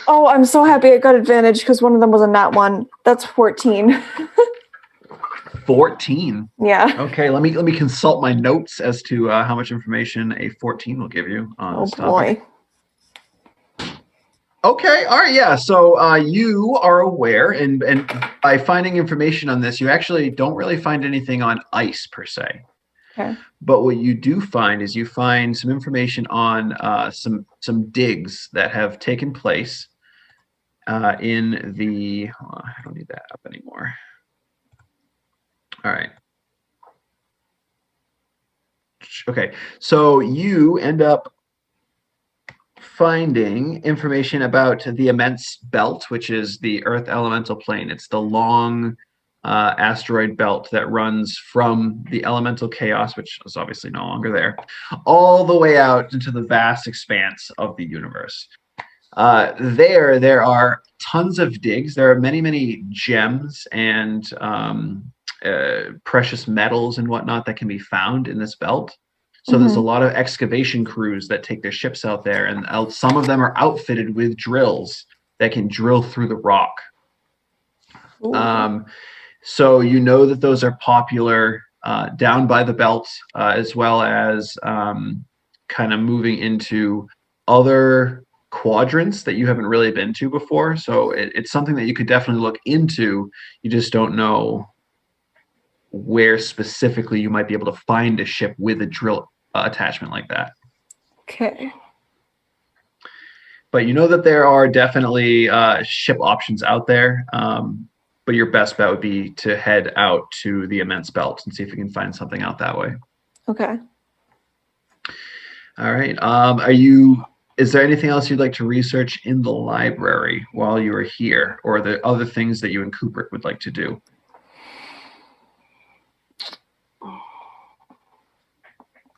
Oh, I'm so happy I got advantage because one of them was a nat 1. That's 14. 14. Yeah. Okay, let me consult my notes as to how much information a 14 will give you on this topic. Boy. Okay, all right, yeah. So you are aware, and by finding information on this, you actually don't really find anything on ice per se. Okay. But what you do find is you find some information on some digs that have taken place in the. Oh, I don't need that up anymore. All right. Okay, so you end up finding information about the immense belt, which is the Earth elemental plane. It's the long asteroid belt that runs from the elemental chaos, which is obviously no longer there, all the way out into the vast expanse of the universe. There are tons of digs. There are many gems and precious metals and whatnot that can be found in this belt. So there's a lot of excavation crews that take their ships out there, and some of them are outfitted with drills that can drill through the rock. So you know that those are popular down by the belt, as well as kind of moving into other quadrants that you haven't really been to before. So it's something that you could definitely look into. You just don't know where specifically you might be able to find a ship with a drill attachment like that. Okay. But you know that there are definitely ship options out there. But your best bet would be to head out to the immense belt and see if you can find something out that way. Okay. All right. Is there anything else you'd like to research in the library while you are here, or are there other things that you and Kubrick would like to do?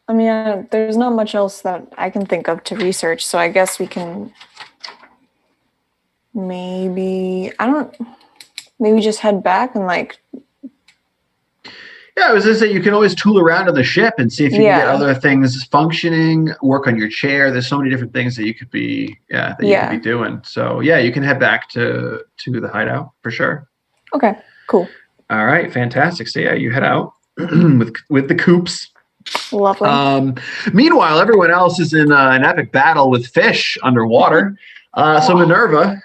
I mean, there's not much else that I can think of to research, so I guess we can maybe just head back and Yeah, I was going to say you can always tool around on the ship and see if you can get other things functioning, work on your chair. There's so many different things that you could be doing. So yeah, you can head back to the hideout for sure. Okay, cool. All right, fantastic. So yeah, you head out with the coops. Lovely. Meanwhile, everyone else is in an epic battle with fish underwater. So Minerva,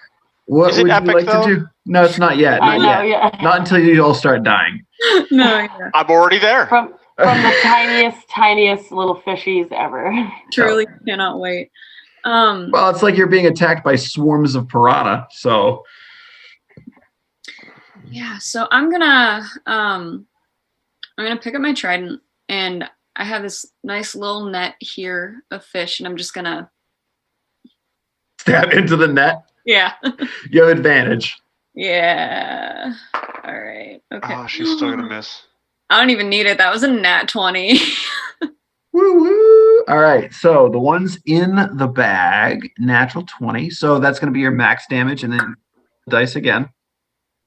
what would you like to do? No, it's not yet. Not yet. Not until you all start dying. No, yeah. I'm already there. From the tiniest little fishies ever. Truly cannot wait. Well, it's like you're being attacked by swarms of piranha. So yeah, so I'm gonna pick up my trident, and I have this nice little net here of fish, and I'm just gonna stab into the net. Yeah. You have advantage. Yeah. All right. Okay. Oh, she's still gonna miss. I don't even need it. That was a nat 20. Woo woo. All right. So the ones in the bag, natural 20. So that's going to be your max damage, and then dice again.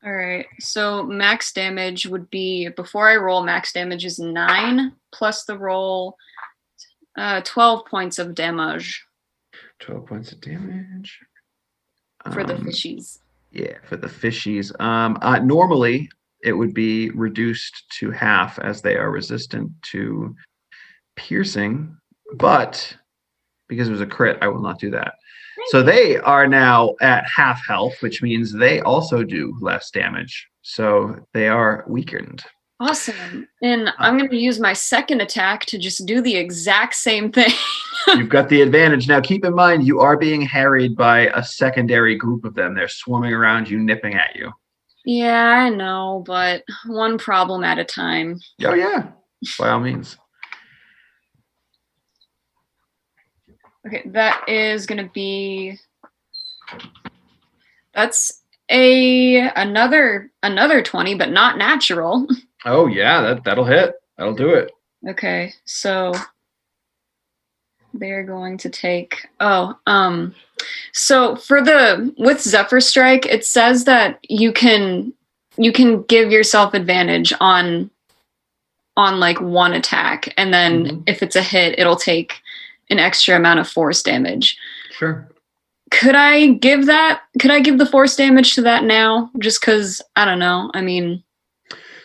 All right. So max damage would be, before I roll, max damage is 9 plus the roll, 12 points of damage. 12 points of damage. For the fishies. Yeah, for the fishies. Normally, it would be reduced to half as they are resistant to piercing, but because it was a crit, I will not do that. So they are now at half health, which means they also do less damage. So they are weakened. Awesome. And I'm going to use my second attack to just do the exact same thing. You've got the advantage. Now, keep in mind, you are being harried by a secondary group of them. They're swarming around you, nipping at you. Yeah, I know, but one problem at a time. Oh, yeah. By all means. Okay, that is going to be... That's another 20, but not natural. Oh yeah, that'll hit. That'll do it. Okay, so they're going to take so with Zephyr Strike, it says that you can give yourself advantage on like one attack, and then if it's a hit, it'll take an extra amount of force damage. Sure. Could I give the force damage to that now? Just because, I don't know. I mean,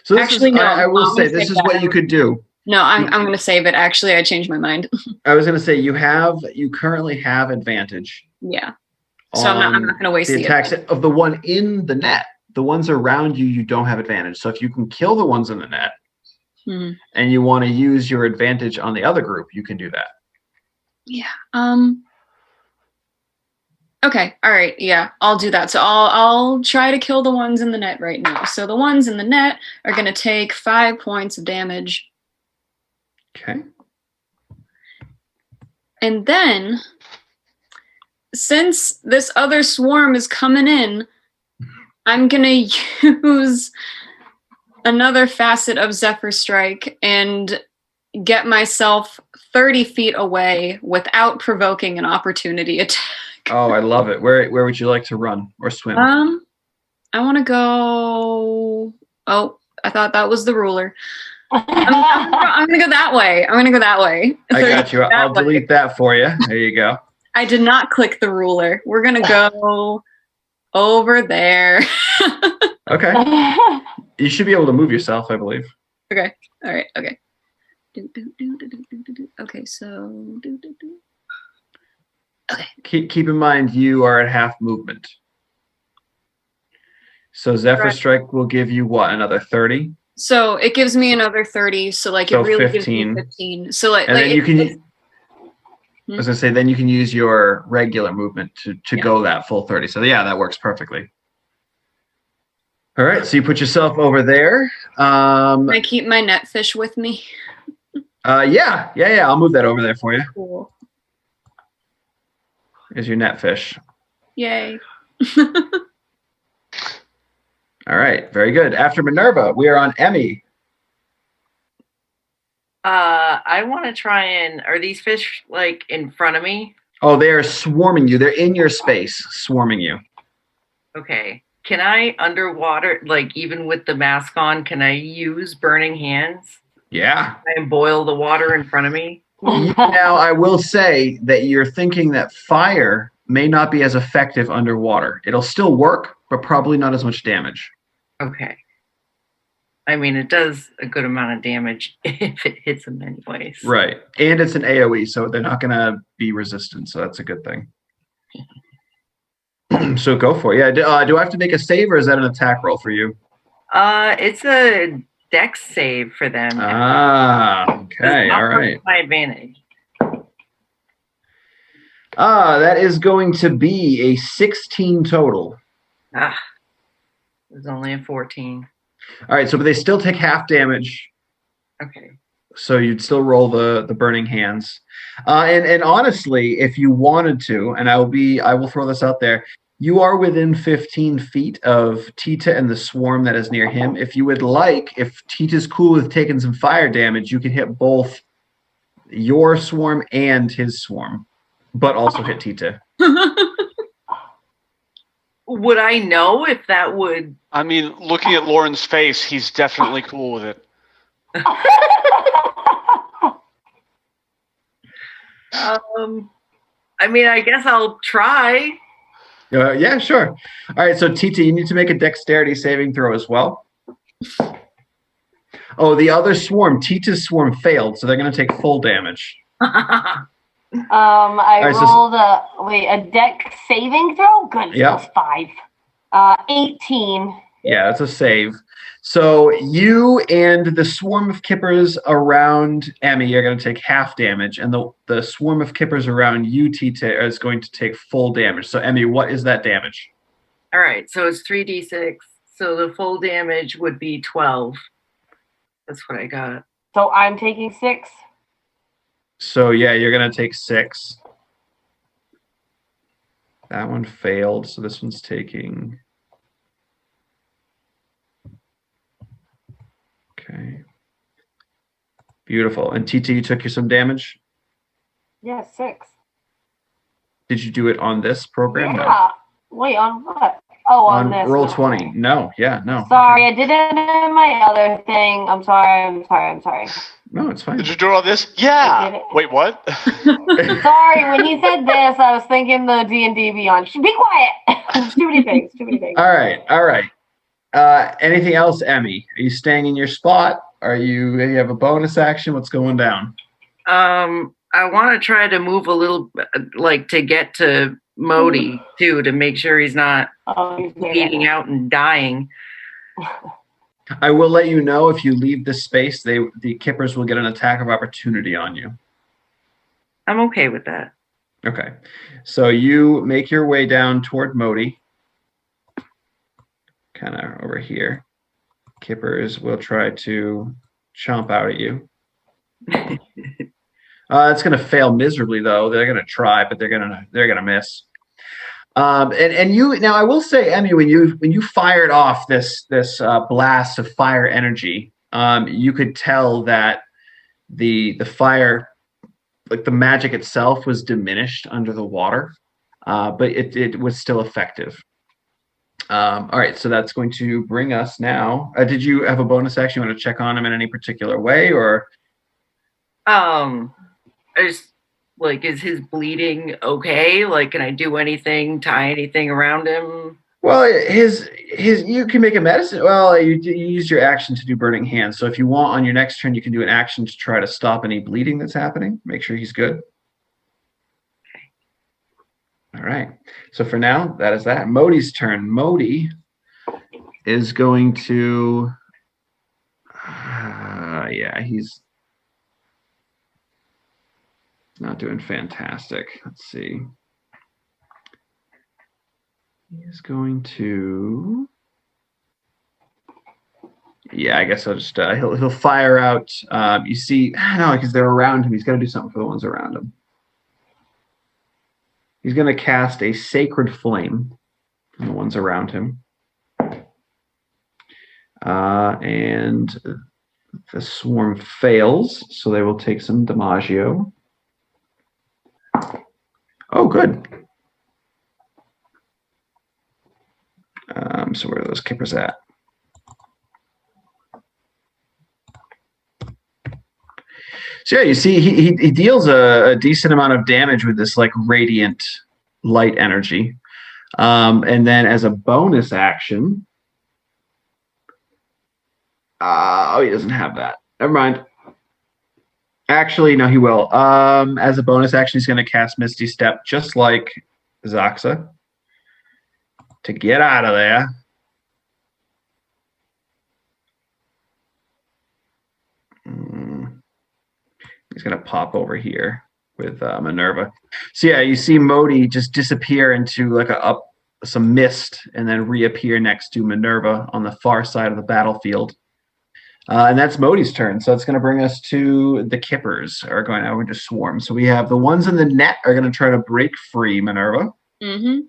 so actually, no. I will say this is what you could do. No, I'm going to save it. Actually, I changed my mind. I was going to say you currently have advantage. Yeah. So I'm not going to waste the attacks of the one in the net. The ones around you, you don't have advantage. So if you can kill the ones in the net, and you want to use your advantage on the other group, you can do that. Yeah. Okay. All right. Yeah, I'll do that. So I'll try to kill the ones in the net right now. So the ones in the net are going to take 5 points of damage. Okay. And then, since this other swarm is coming in, I'm going to use another facet of Zephyr Strike and get myself 30 feet away without provoking an opportunity attack. Oh, I love it. Where would you like to run or swim? I want to go. Oh, I thought that was the ruler. I'm gonna go that way. I got you. I'll delete that for you. There you go. I did not click the ruler. We're gonna go over there. Okay. You should be able to move yourself, I believe. Okay. All right. Okay. Okay. So. Okay. Keep in mind you are at half movement. So Zephyr Strike will give you what, another 30? So it gives me another 30. So like so it really 15. gives me 15. So like, and then you can. I was gonna say then you can use your regular movement to go that full 30. So yeah, that works perfectly. All right, so you put yourself over there. Can I keep my net fish with me? Yeah. I'll move that over there for you. Cool. Here's your net fish. Yay. All right, very good. After Minerva, we are on Emmy. I want to try and, are these fish like in front of me? Oh, they are swarming you. They're in your space, swarming you. Okay. Can I underwater, like even with the mask on, can I use burning hands? Yeah. Can I boil the water in front of me? Now, I will say that you're thinking that fire may not be as effective underwater. It'll still work, but probably not as much damage. Okay. I mean, it does a good amount of damage if it hits them anyways. Right. And it's an AoE, so they're not going to be resistant, so that's a good thing. So go for it. Yeah. Do I have to make a save, or is that an attack roll for you? It's a dex save for them. Okay. All right. My advantage. That is going to be a 16 total. It was only a 14. All right, so but they still take half damage. Okay. So you'd still roll the burning hands. And honestly, if you wanted to, and I will throw this out there, you are within 15 feet of Tita and the swarm that is near him. If you would like, if Tita's cool with taking some fire damage, you can hit both your swarm and his swarm, but also hit Tita. Would I know if that would? I mean, looking at Lauren's face, he's definitely cool with it. I mean, I guess I'll try. Yeah, sure. All right, so Tita, you need to make a dexterity saving throw as well. Oh, the other swarm, Tita's swarm failed, so they're going to take full damage. I right, rolled a dex saving throw. Good, plus 5. 18. Yeah, that's a save. So you and the swarm of kippers around Emmy are going to take half damage, and the swarm of kippers around you, Tita, is going to take full damage. So Emmy, what is that damage? All right, so it's 3d6. So the full damage would be 12. That's what I got. So I'm taking 6. So yeah, you're going to take 6. That one failed, so this one's taking... Okay. Beautiful. And TT, you took you some damage? Yeah, 6. Did you do it on this program? Yeah. No. Wait, on what? Oh, on this. roll no. 20. No, yeah, no. Sorry, I did it in my other thing. I'm sorry. No, it's fine. Did you do all this? I did Yeah. it. Wait, what? Sorry, when you said this, I was thinking the D&D Beyond. Be quiet. Too many things. All right. Anything else, Emmy? Are you staying in your spot? You have a bonus action? What's going down? I want to try to move a little, like to get to Modi too, to make sure he's not bleeding out and dying. I will let you know if you leave this space, the Kippers will get an attack of opportunity on you. I'm okay with that. Okay. So you make your way down toward Modi. Kind of over here. Kippers will try to chomp out at you. It's going to fail miserably, though. They're going to try, but they're going to miss. And you now, I will say, Emmy, when you fired off this blast of fire energy, you could tell that the fire, like the magic itself, was diminished under the water, but it was still effective. All right, so that's going to bring us now. Did you have a bonus action? You want to check on him in any particular way, or? Is his bleeding okay? Like, can I do anything, tie anything around him? Well, you can make a medicine. Well, you use your action to do burning hands. So if you want, on your next turn, you can do an action to try to stop any bleeding that's happening. Make sure he's good. All right. So for now, that is that. Modi's turn. Modi is going to. He's not doing fantastic. Let's see. He's going to. Yeah, I guess I'll just he'll fire out. You see, no, because they're around him. He's got to do something for the ones around him. He's going to cast a sacred flame on the ones around him, and the swarm fails, so they will take some Damaggio. Oh, good. So where are those Kippers at? So yeah, you see, he deals a decent amount of damage with this like radiant light energy, and then as a bonus action, he doesn't have that. Never mind. Actually, no, he will. As a bonus action, he's going to cast Misty Step, just like Zaxa, to get out of there. He's going to pop over here with Minerva. So yeah, you see Modi just disappear into like some mist and then reappear next to Minerva on the far side of the battlefield. And that's Modi's turn. So it's going to bring us to the Kippers are going over to swarm. So we have the ones in the net are going to try to break free Minerva. Mm-hmm.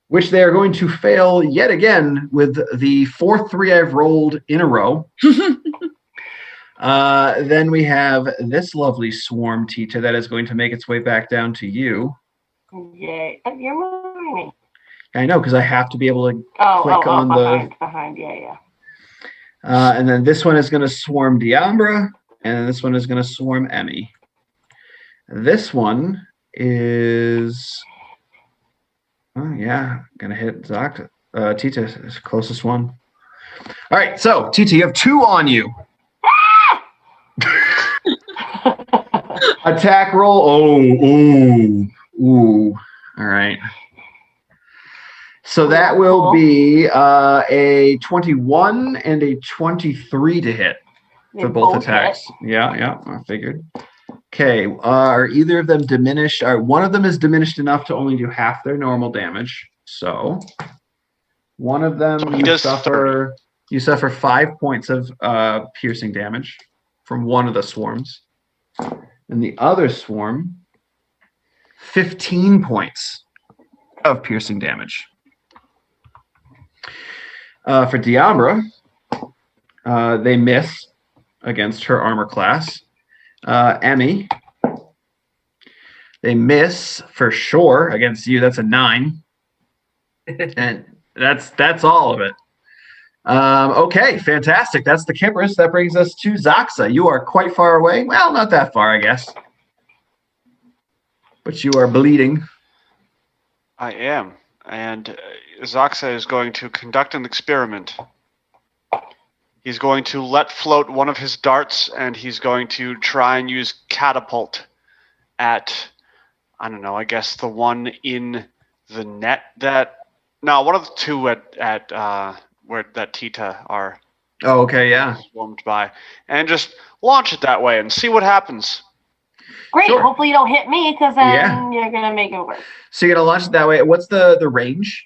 Which they are going to fail yet again with the 4-3 I've rolled in a row. Then we have this lovely swarm, Tita, that is going to make its way back down to you. Yay. You're moving me. I know, because I have to be able to click on behind. Yeah. And then this one is going to swarm Diambra, and this one is going to swarm Emmy. This one is, going to hit Tita, is the closest one. All right, so Tita, you have 2 on you. Attack roll. Ooh. All right. So that will be a 21 and a 23 to hit for both attacks. Hit. Yeah, I figured. Okay, are either of them diminished? All right, one of them is diminished enough to only do half their normal damage. So one of them you suffer 5 points of piercing damage from one of the swarms. And the other swarm, 15 points of piercing damage. For Diambra, They miss against her armor class. Emmy, they miss for sure against you. That's a 9. And that's all of it. Okay, fantastic. That's the Kippers. That brings us to Zaxa. You are quite far away. Well, not that far, I guess. But you are bleeding. I am. And Zaxa is going to conduct an experiment. He's going to let float one of his darts, and he's going to try and use catapult at, I don't know, I guess the one in the net that... No, one of the two at where that Tita are. Oh, okay, yeah. Swarmed by. And just launch it that way and see what happens. Great. Sure. Hopefully you don't hit me, because then Yeah. you're going to make it work. So you're going to launch it that way. What's the range?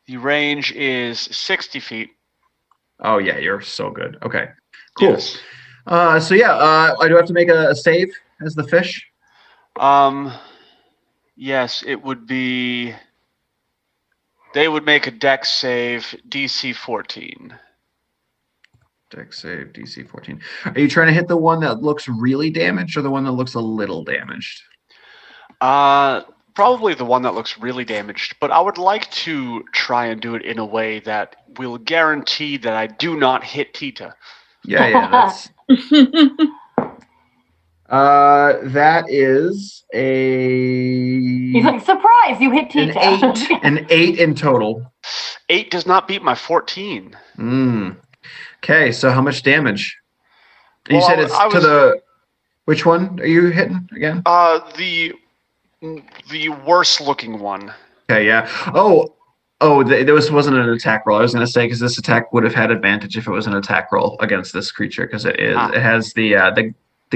The range is 60 feet. Oh, yeah, you're so good. Okay, cool. Yes. So yeah, I do have to make a save as the fish. Yes, it would be... They would make a dex save, DC 14. Dex save, DC 14. Are you trying to hit the one that looks really damaged or the one that looks a little damaged? Probably the one that looks really damaged, but I would like to try and do it in a way that will guarantee that I do not hit Tita. Yeah, that's... that is He's like, surprise, you hit Tita. an 8 in total. 8 does not beat my 14. Okay, so how much damage? You Well, said it's to the... Which one are you hitting again? The worst looking one. Okay, yeah. There wasn't an attack roll. I was going to say, because this attack would have had advantage if it was an attack roll against this creature, because it has the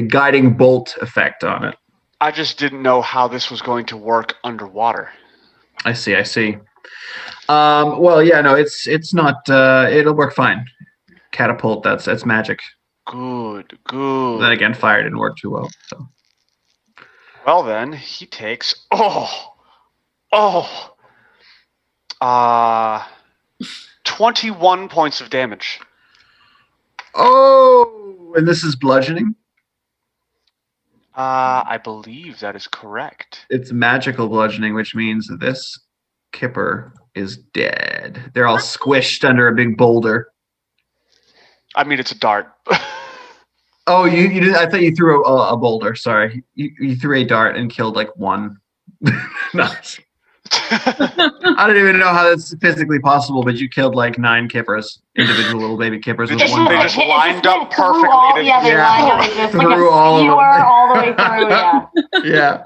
guiding bolt effect on it. I just didn't know how this was going to work underwater. I see. Well, yeah, no, it's not. It'll work fine. Catapult. That's magic. Good. Then again, fire didn't work too well. So. Well then, he takes 21 points of damage. Oh, and this is bludgeoning? I believe that is correct. It's magical bludgeoning, which means this Kipper is dead. They're all squished under a big boulder. I mean, it's a dart. Oh, you did. I thought you threw a boulder. Sorry, you threw a dart and killed like one. Nice. I don't even know how that's physically possible, but you killed like 9 Kippers, individual little baby Kippers with one They dart. just lined up perfectly. They lined up just like a Through all of skewer them. all the way through, yeah. Yeah.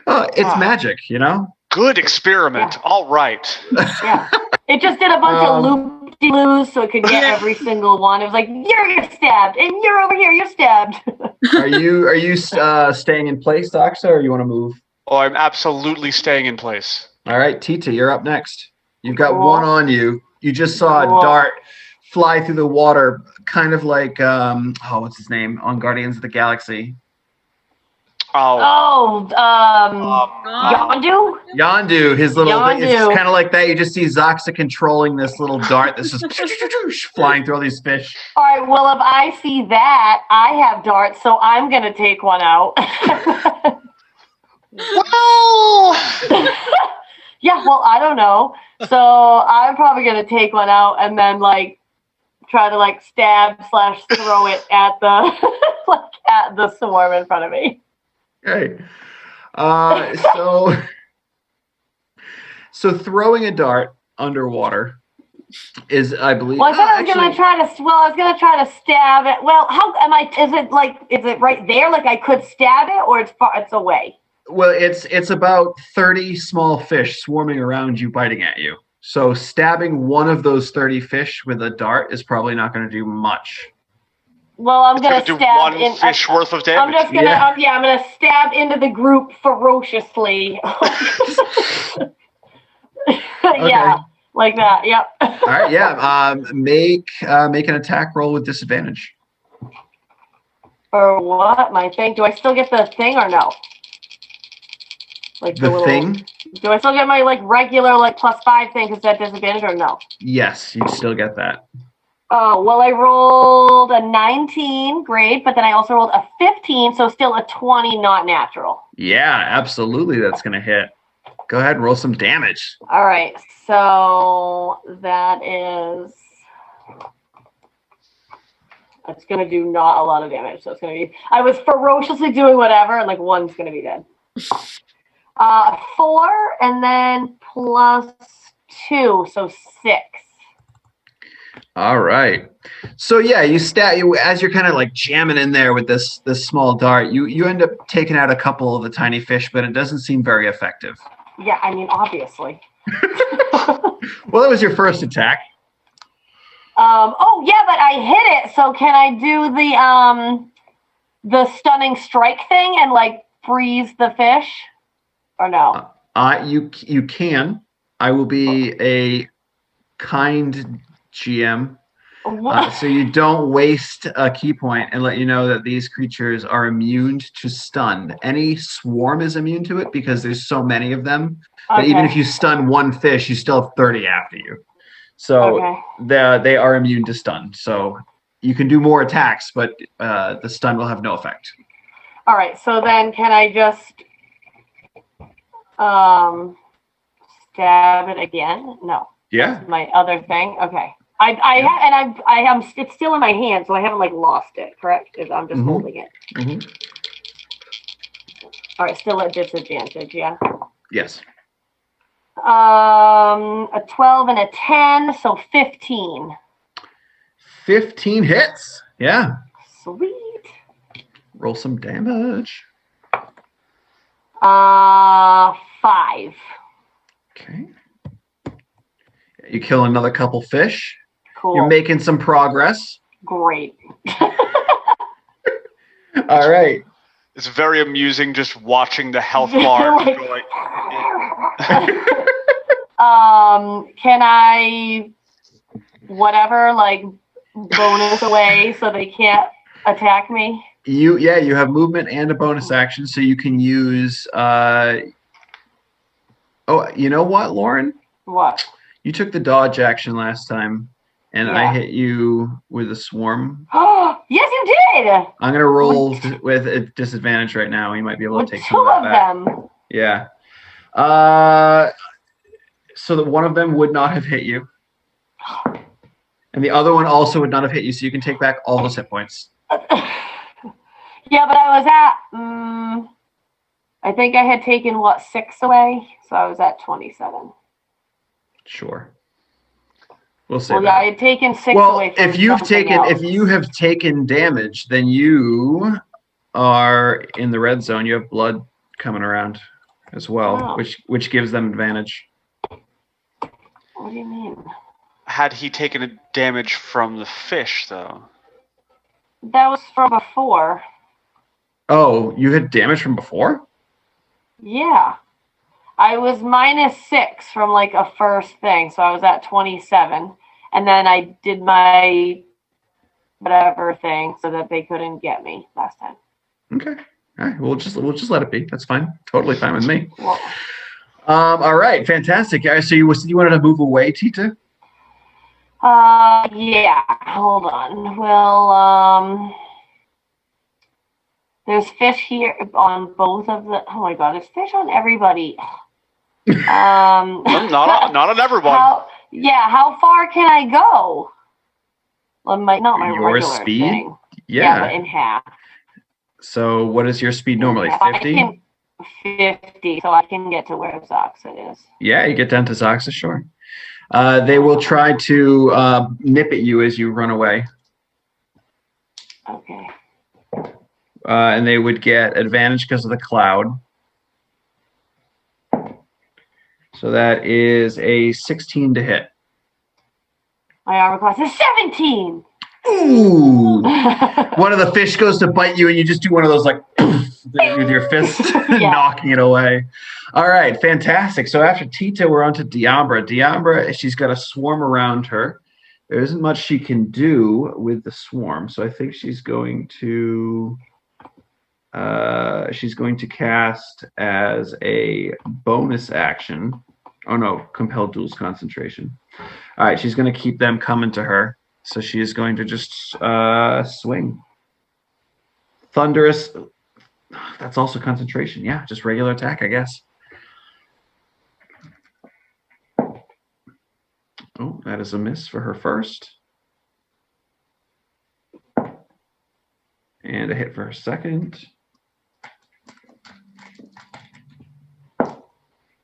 Oh, it's magic, you know? Good experiment. Yeah. All right. Yeah. It just did a bunch of loop-de-loos so it could get every single one. It was like, you're stabbed, and you're over here, you're stabbed. Are you staying in place, Doxa, or you want to move? Oh, I'm absolutely staying in place. All right, Tita, you're up next. You've got Cool. one on you. You just saw a dart fly through the water, kind of like what's his name on Guardians of the Galaxy? Yondu? Yondu, his little thing. It's Yondu. kind of like that. You just see Zaxa controlling this little dart that's just flying through all these fish. All right, well, if I see that, I have darts, so I'm going to take one out. Well, yeah, well, I don't know. So I'm probably going to take one out and then, like, try to, like, stab/throw it at the, at the swarm in front of me. Okay. So throwing a dart underwater is, I believe. Well, I thought I was going to try to. Well, I was going to try to stab it. Well, how am I? Is it like? Is it right there? Like I could stab it, or it's far? It's away. Well, it's about 30 small fish swarming around you, biting at you. So stabbing one of those 30 fish with a dart is probably not going to do much. Well, I'm going to do stab one fish worth of damage. I'm just going to. I'm going to stab into the group ferociously. Yeah, like that. Yep. All right. Yeah. Make an attack roll with disadvantage. For what? My thing? Do I still get the thing or no? Like The little thing? Do I still get my like regular like +5 thing because that disadvantage or no? Yes, you'd still get that. Oh, well, I rolled a 19, great, but then I also rolled a 15, so still a 20, not natural. Yeah, absolutely. That's going to hit. Go ahead and roll some damage. All right, so that is. It's going to do not a lot of damage, so it's going to be. I was ferociously doing whatever, and like one's going to be dead. 4, and then +2, so 6. All right. So yeah, you as you're kind of like jamming in there with this small dart, you end up taking out a couple of the tiny fish, but it doesn't seem very effective. Yeah, I mean, obviously. Well, that was your first attack. Oh yeah, but I hit it. So can I do the stunning strike thing and like freeze the fish, or no? You can. I will be a kind GM. So you don't waste a key point and let you know that these creatures are immune to stun. Any swarm is immune to it because there's so many of them that even if you stun one fish, you still have 30 after you. So they are immune to stun. So you can do more attacks, but the stun will have no effect. All right. So then can I just stab it again? No. Yeah. That's my other thing. Okay. I am. It's still in my hand, so I haven't like lost it. Correct? I'm just holding it. Mm-hmm. All right. Still at disadvantage. Yeah. Yes. A 12 and a 10, so 15. 15 hits. Yeah. Sweet. Roll some damage. 5. Okay. You kill another couple fish. Cool. You're making some progress. Great. All right. It's very amusing just watching the health bar go like. Can I whatever like bonus away so they can't attack me? You have movement and a bonus action, so you can use oh, you know what, Lauren? What? You took the dodge action last time, and I hit you with a swarm. Oh, yes, you did! I'm going to roll with a disadvantage right now. You might be able to take some of that back. 2 of them. Yeah. So that one of them would not have hit you. And the other one also would not have hit you, so you can take back all those hit points. Yeah, but I was at, I think I had taken, 6 away? So I was at 27. Sure. We'll say that. Yeah, I had taken 6 away from if you have taken damage, then you are in the red zone. You have blood coming around as well, which gives them advantage. What do you mean? Had he taken a damage from the fish, though? That was from before. Oh, you had damage from before? Yeah. I was -6 from like a first thing, so I was at 27. And then I did my whatever thing so that they couldn't get me last time. Okay. All right. We'll just let it be. That's fine. Totally fine with me. Well, all right. Fantastic, guys. So you wanted to move away, Tita? Yeah. Hold on. Well, there's fish here on both of the. Oh my God, there's fish on everybody. Not on everyone. How far can I go? Well, not my your regular speed? thing. Yeah, but in half. So what is your speed normally? 50? 50, so I can get to where Zoxa is. Yeah, you get down to Zoxa, sure. They will try to nip at you as you run away. Okay. And they would get advantage because of the cloud. So that is a 16 to hit. My armor class is 17. Ooh! One of the fish goes to bite you, and you just do one of those like with your fist, knocking it away. All right, fantastic. So after Tita, we're on to Diambra. Diambra, she's got a swarm around her. There isn't much she can do with the swarm, so I think she's going to she's going to cast as a bonus action. Oh no, compelled duels concentration. All right, she's going to keep them coming to her. So she is going to just swing. Thunderous. That's also concentration. Yeah, just regular attack, I guess. Oh, that is a miss for her first. And a hit for her second.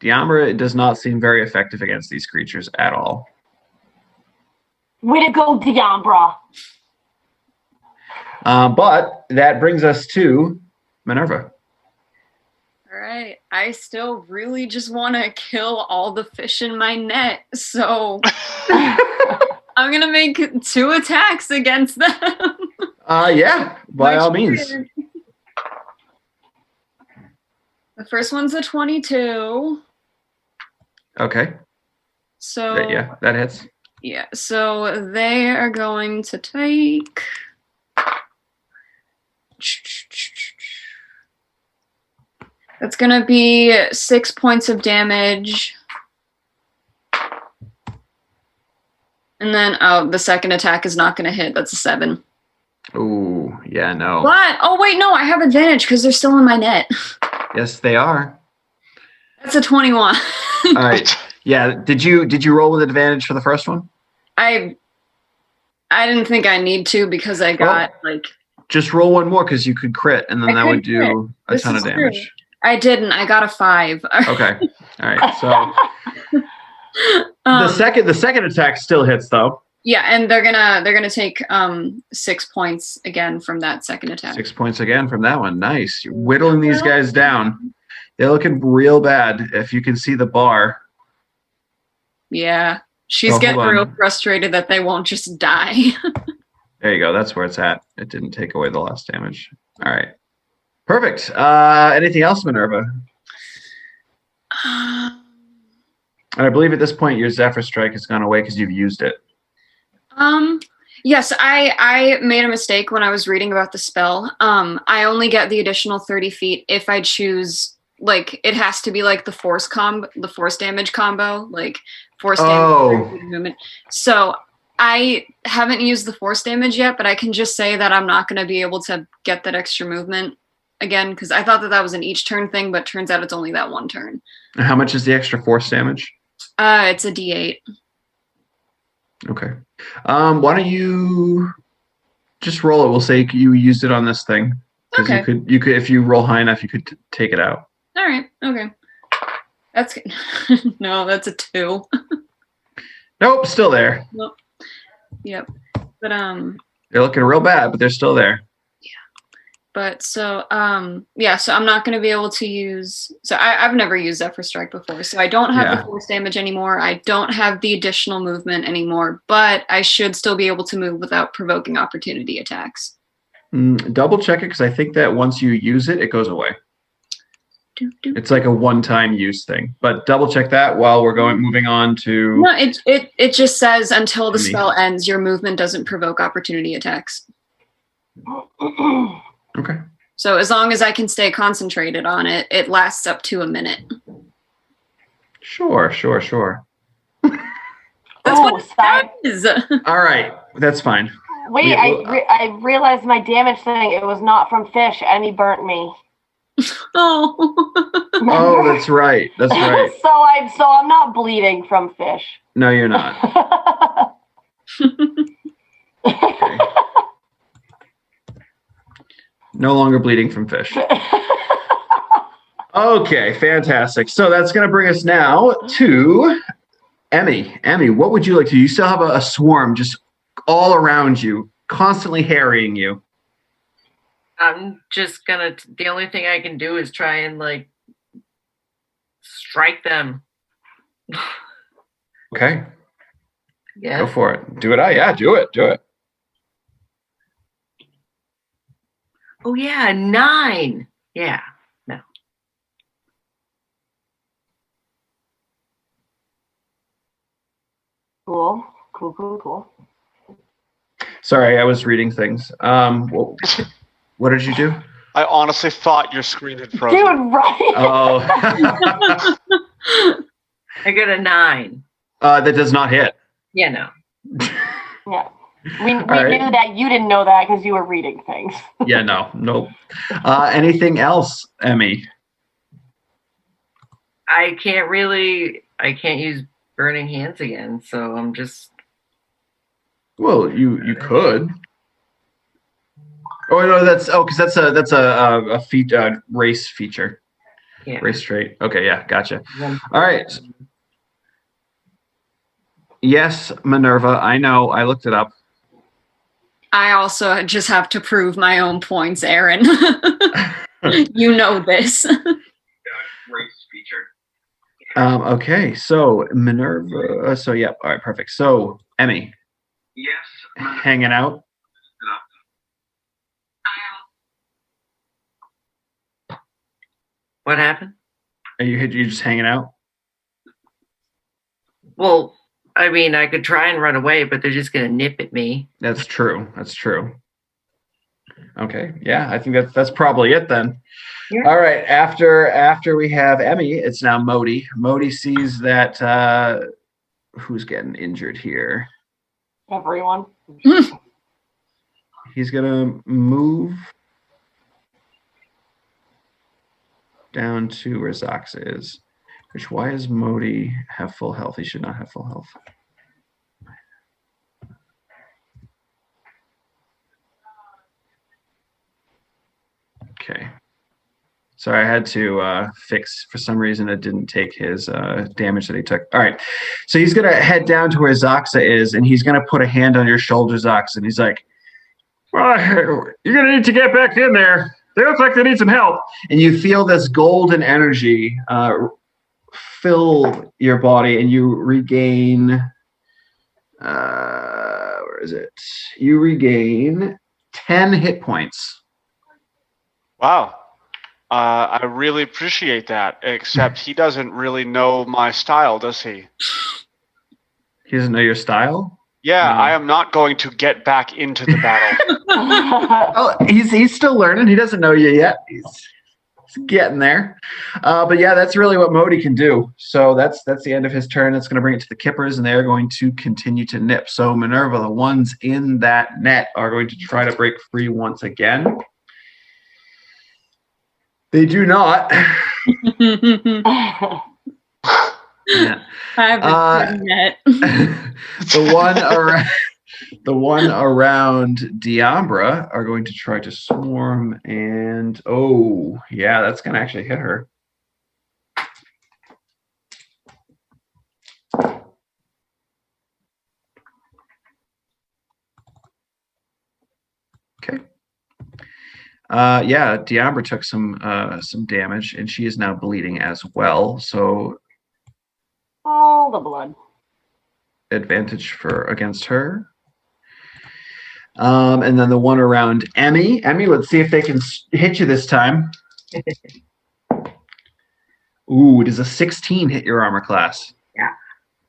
Diambra does not seem very effective against these creatures at all. Way to go, Diambra. But that brings us to Minerva. All right. I still really just want to kill all the fish in my net. So I'm going to make 2 attacks against them. Yeah, by all means. The first one's a 22. Okay. So yeah, that hits. Yeah, so they are going to take... That's going to be 6 points of damage. And then, the second attack is not going to hit. That's a 7. Ooh, yeah, no. What? Oh, wait, no, I have advantage because they're still in my net. Yes, they are. That's a 21. All right. Yeah, did you roll with advantage for the first one? I didn't think I need to because I got, Just roll one more because you could crit, and then that would do a ton of damage. True. I didn't. I got a 5. Okay. All right. So the second attack still hits though. Yeah, and they're gonna take 6 points again from that second attack. 6 points again from that one. Nice. You're whittling these guys down. They're looking real bad. If you can see the bar. Yeah. She's getting real frustrated that they won't just die. There you go. That's where it's at. It didn't take away the last damage. All right. Perfect. Anything else, Minerva? And I believe at this point your Zephyr Strike has gone away because you've used it. Yes, I made a mistake when I was reading about the spell. I only get the additional 30 feet if I choose, it has to be the force damage combo, force damage movement. So I haven't used the force damage yet, but I can just say that I'm not going to be able to get that extra movement again because I thought that was an each turn thing, but turns out it's only that one turn. And how much is the extra force damage? It's a D8. Okay. Why don't you just roll it? We'll say you used it on this thing. Okay. You could if you roll high enough, you could take it out. All right. Okay. That's good. No, that's a 2. Nope, still there. Nope. Yep. But they're looking real bad, but they're still there. Yeah. But so so I'm not going to be able to use. So I've never used Zephyr Strike before, so I don't have the force damage anymore. I don't have the additional movement anymore, but I should still be able to move without provoking opportunity attacks. Double check it because I think that once you use it, it goes away. It's like a one-time use thing, but double check that while we're moving on to. No, it just says until the spell ends, your movement doesn't provoke opportunity attacks. Okay. So as long as I can stay concentrated on it, it lasts up to a minute. Sure. That's what it is. All right, that's fine. Wait, I realized my damage thing. It was not from fish, and he burnt me. Oh, that's right. That's right. So I'm not bleeding from fish. No, you're not. Okay. No longer bleeding from fish. Okay, fantastic. So that's going to bring us now to Emmy. Emmy, what would you like to do? You still have a swarm just all around you, constantly harrying you. I'm just gonna. The only thing I can do is try and strike them. Okay. Yeah. Go for it. Do it. Yeah, do it. Do it. Oh yeah, 9. Yeah. No. Cool. Sorry, I was reading things. What did you do? I honestly thought your screen had frozen. Dude, right? Oh. I got a 9. That does not hit. Yeah, no. Yeah. We right. knew that you didn't know that because you were reading things. Yeah, nope. Anything else, Emmy? I can't use burning hands again, so I'm just. Well, you could. Oh no, because that's a race feature. Yeah. Race trait. Okay, yeah, gotcha. All right. Yes, Minerva, I know. I looked it up. I also just have to prove my own points, Aaron. You know this. Race feature. Okay, so Minerva. So yeah, all right, perfect. So Emmy. Yes. Hanging out. What happened? Are you just hanging out? Well, I mean, I could try and run away, but they're just gonna nip at me. That's true. Okay, yeah, I think that's probably it then. Yeah. All right, after we have Emmy, it's now Modi. Modi sees that who's getting injured here? Everyone. He's gonna move down to where Zoxa is. Which, why does Modi have full health? He should not have full health. Okay. Sorry, I had to fix, for some reason it didn't take his damage that he took. All right. So he's going to head down to where Zoxa is, and he's going to put a hand on your shoulder, Zoxa, and he's like, well, you're going to need to get back in there. They look like they need some help. And you feel this golden energy fill your body, and you regain, where is it? You regain 10 hit points. Wow. I really appreciate that, except he doesn't really know my style, does he? He doesn't know your style? Yeah, I am not going to get back into the battle. Oh, he's still learning. He doesn't know you yet. He's getting there. But yeah, that's really what Modi can do. So that's the end of his turn. That's going to bring it to the Kippers, and they're going to continue to nip. So Minerva, the ones in that net, are going to try to break free once again. They do not. Yeah. I have net. The one around Diambra are going to try to swarm, and oh yeah, that's going to actually hit her. Okay. Yeah, Diambra took some damage, and she is now bleeding as well. So all the blood. Advantage against her. And then the one around Emmy. Emmy, let's see if they can hit you this time. Ooh, does a 16 hit your armor class? Yeah.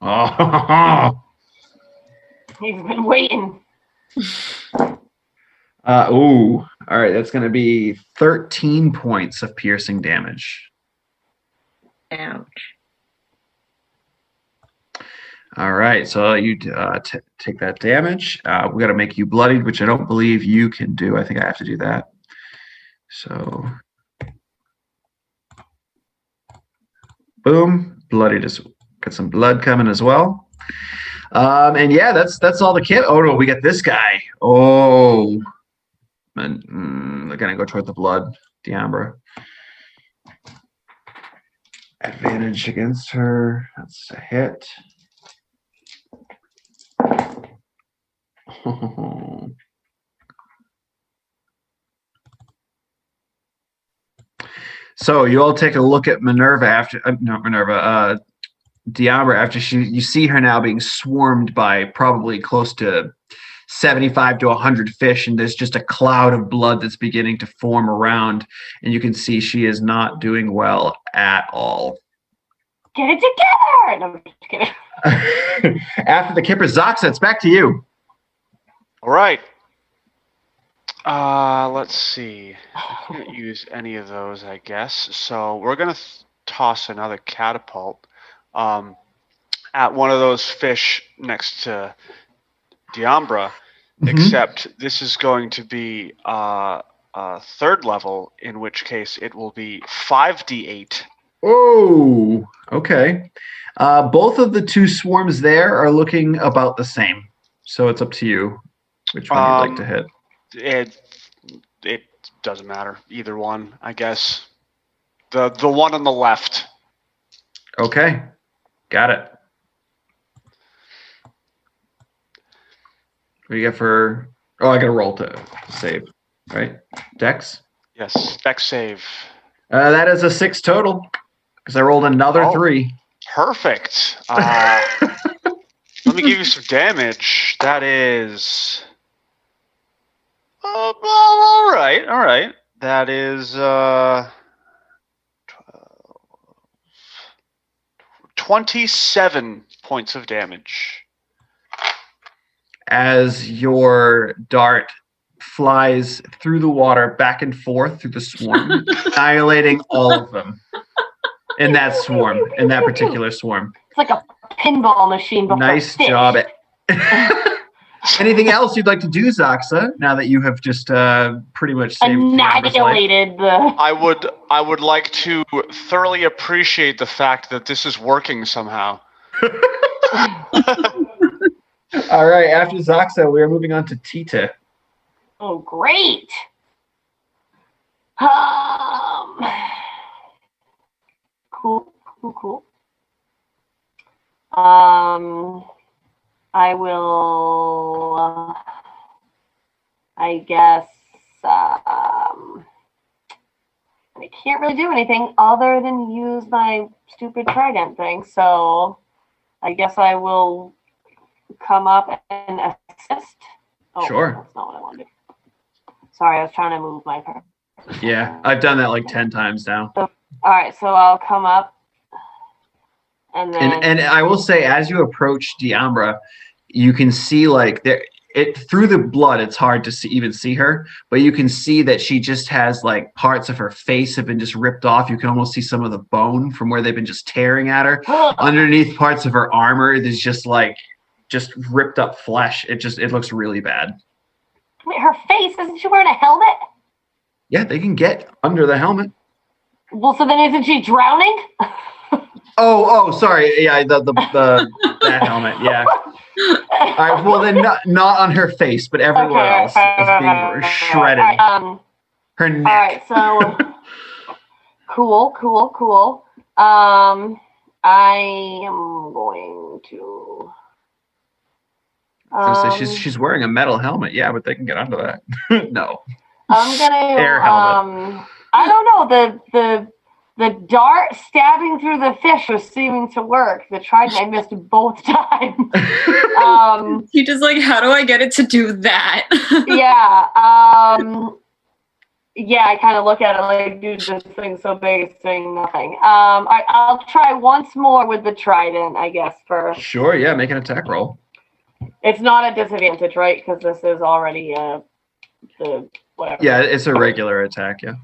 Oh. He's been waiting. Ooh. All right, that's going to be 13 points of piercing damage. Ouch. All right, so you take that damage. We got to make you bloodied, which I don't believe you can do. I think I have to do that. So, boom, bloodied. Just got some blood coming as well. And yeah, that's all the kit. Oh no, we got this guy. Oh, and they're gonna go toward the blood. Diambra. Advantage against her. That's a hit. So you all take a look at Minerva after Diambra after you see her now being swarmed by probably close to 75 to 100 fish, and there's just a cloud of blood that's beginning to form around, and you can see she is not doing well at all. Get it together! No, I'm just kidding. After the Kipper, Zoxa, it's back to you. All right. Let's see. I can't use any of those, I guess. So we're gonna toss another catapult at one of those fish next to Diambra. Except this is going to be third level, in which case it will be 5d8. Oh, okay. Both of the two swarms there are looking about the same. So it's up to you which one you'd like to hit. It doesn't matter. Either one, I guess. The one on the left. Okay. Got it. What do you get for... Oh, I got to roll to save, right? Dex? Yes, Dex save. That is a 6 total, because I rolled another 3. Perfect. Let me give you some damage. That is... all right. That is 27 points of damage. As your dart flies through the water back and forth through the swarm, annihilating all of them in that swarm, in that particular swarm. It's like a pinball machine. But nice job. Anything else you'd like to do, Zaxa, now that you have just pretty much saved annihilated the... I would like to thoroughly appreciate the fact that this is working somehow. All right, after Zaxa, we are moving on to Tita. Oh, great. Cool. I will, I guess, I can't really do anything other than use my stupid trident thing, so I guess I will come up and assist. Oh, sure. That's not what I wanted to do. Sorry, I was trying to move my person. Yeah, I've done that like 10 times now. So, all right, so I'll come up. And then... And I will say, as you approach Diambra, you can see like through the blood, it's hard to even see her, but you can see that she just has like parts of her face have been just ripped off. You can almost see some of the bone from where they've been just tearing at her. Underneath parts of her armor, there's just ripped up flesh. It looks really bad. Wait, her face, isn't she wearing a helmet? Yeah, they can get under the helmet. Well, so then isn't she drowning? Oh, sorry. Yeah, that helmet. Yeah. All right. Well, then not on her face, but everywhere else is being shredded. Her neck. All right. So cool. I am going to. So she's wearing a metal helmet. Yeah, but they can get under that. No. I'm gonna air helmet. I don't know, the dart stabbing through the fish was seeming to work. The trident I missed both times. He just like, how do I get it to do that? Yeah. Yeah, I kind of look at it like, dude, this thing's so big, it's doing nothing. I'll try once more with the trident, I guess, first. Sure, yeah, make an attack roll. It's not a disadvantage, right? Because this is already the whatever. Yeah, it's a regular attack, yeah.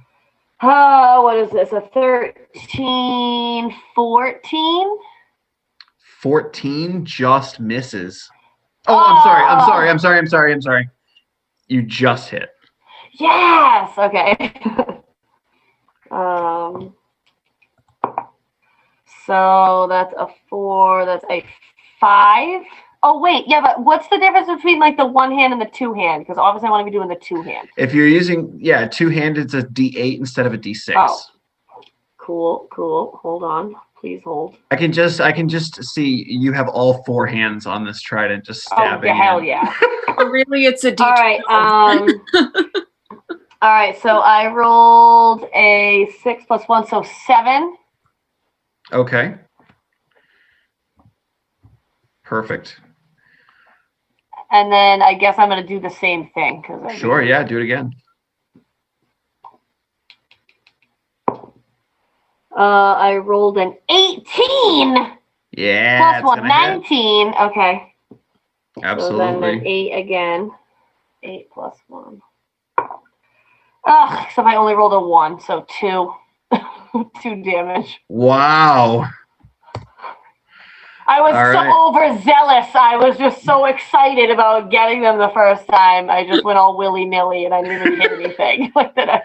What is this? A 13, 14? 14 just misses. Oh, I'm sorry. You just hit. Yes. Okay. So that's a 4. That's a 5. Oh wait, yeah, but what's the difference between like the one hand and the two hand? Because obviously I want to be doing the two hand. If you're using two-handed, it's a D8 instead of a D6. Oh. Cool. Hold on. Please hold. I can just see you have all 4 hands on this trident just stabbing. Oh, hell yeah. Really, it's a D12. All right. All right, so I rolled a 6 + 1, so 7. Okay. Perfect. And then I guess I'm going to do the same thing. Sure, yeah, do it again. I rolled an 18. Yeah. Plus 1, 19. Hit. Okay. Absolutely. So then 8 again. 8 + 1. Ugh, except I only rolled a 1, so 2. 2 damage. Wow. I was All so right. overzealous. I was just so excited about getting them the first time. I just went all willy-nilly, and I didn't even hit anything. Like that.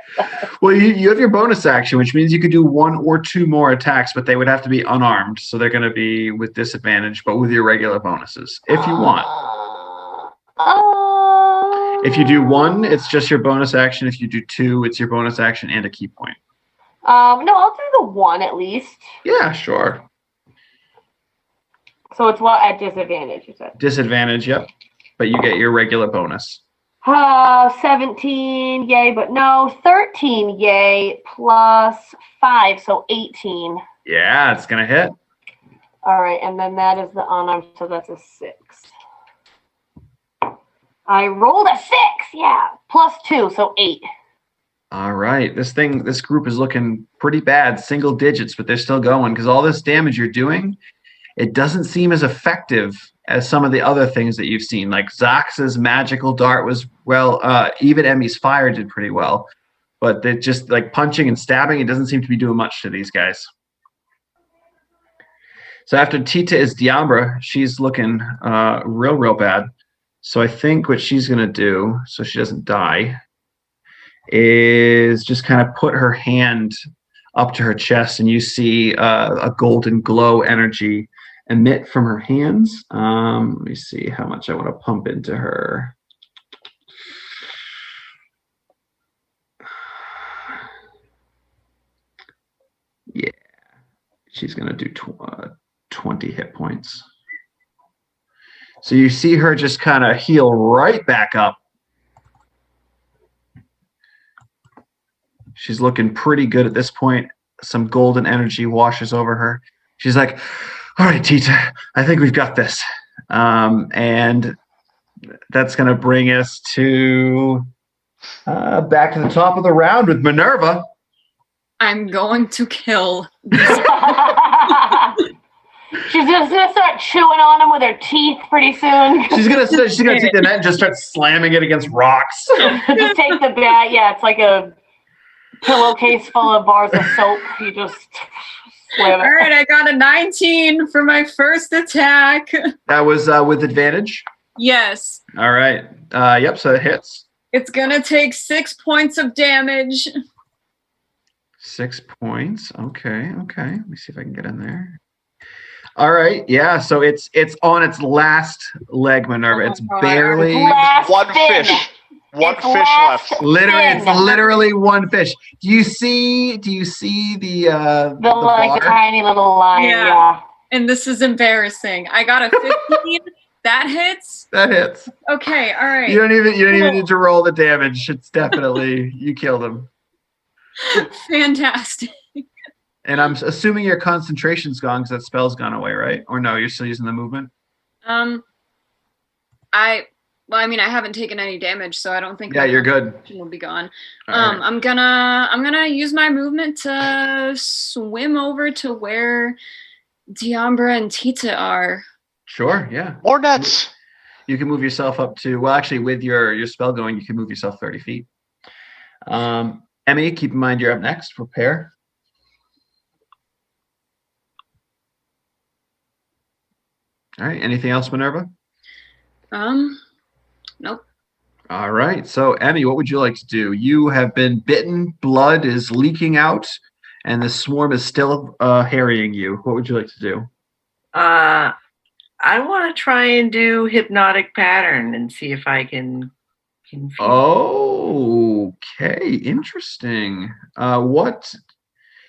Well, you have your bonus action, which means you could do 1 or 2 more attacks, but they would have to be unarmed, so they're going to be with disadvantage, but with your regular bonuses, if you want. If you do 1, it's just your bonus action. If you do 2, it's your bonus action and a key point. No, I'll do the 1 at least. Yeah, sure. So it's what at disadvantage, you said? Disadvantage, yep. But you get your regular bonus. 17, yay, but no. 13, yay, plus 5, so 18. Yeah, it's going to hit. All right, and then that is the unarmed, so that's a 6. I rolled a 6, yeah, plus 2, so 8. All right. This group is looking pretty bad, single digits, but they're still going because all this damage you're doing, it doesn't seem as effective as some of the other things that you've seen. Like Zox's magical dart was, even Emmy's fire did pretty well. But they're just like punching and stabbing, it doesn't seem to be doing much to these guys. So after Tita is Diambra, she's looking real bad. So I think what she's going to do, so she doesn't die, is just kind of put her hand up to her chest, and you see a golden glow energy emit from her hands. Let me see how much I want to pump into her. Yeah, she's going to do 20 hit points. So you see her just kind of heal right back up. She's looking pretty good at this point. Some golden energy washes over her. She's like, all right, Tita, I think we've got this. And that's going to bring us to back to the top of the round with Minerva. I'm going to kill. She's just gonna start chewing on them with her teeth pretty soon. She's gonna take the net and just start slamming it against rocks. Just take the bat. Yeah, it's like a pillowcase full of bars of soap. You just slam it. All right, I got a 19 for my first attack. That was with advantage? Yes. All right. Yep, so it hits. It's going to take 6 points of damage. 6 points. Okay. Let me see if I can get in there. All right. Yeah, so it's on its last leg, Minerva. It's barely one fish. One fish left. It's literally one fish. Do you see the like tiny little line? Yeah. And this is embarrassing. I got a 15. That hits? That hits. Okay, all right. You don't even need to roll the damage. It's definitely you killed him. Fantastic. And I'm assuming your concentration's gone because that spell's gone away, right? Or no, you're still using the movement? I haven't taken any damage, so I don't think you're good. Will be gone. Right. I'm gonna use my movement to swim over to where Diambra and Tita are. Sure, yeah. More nets. You can move yourself up to with your spell going, you can move yourself 30 feet. Emmy, keep in mind you're up next. Prepare. All right. Anything else, Minerva? Nope. All right. So, Emmy, what would you like to do? You have been bitten. Blood is leaking out, and the swarm is still harrying you. What would you like to do? I want to try and do hypnotic pattern and see if I can confuse. Okay. Interesting. What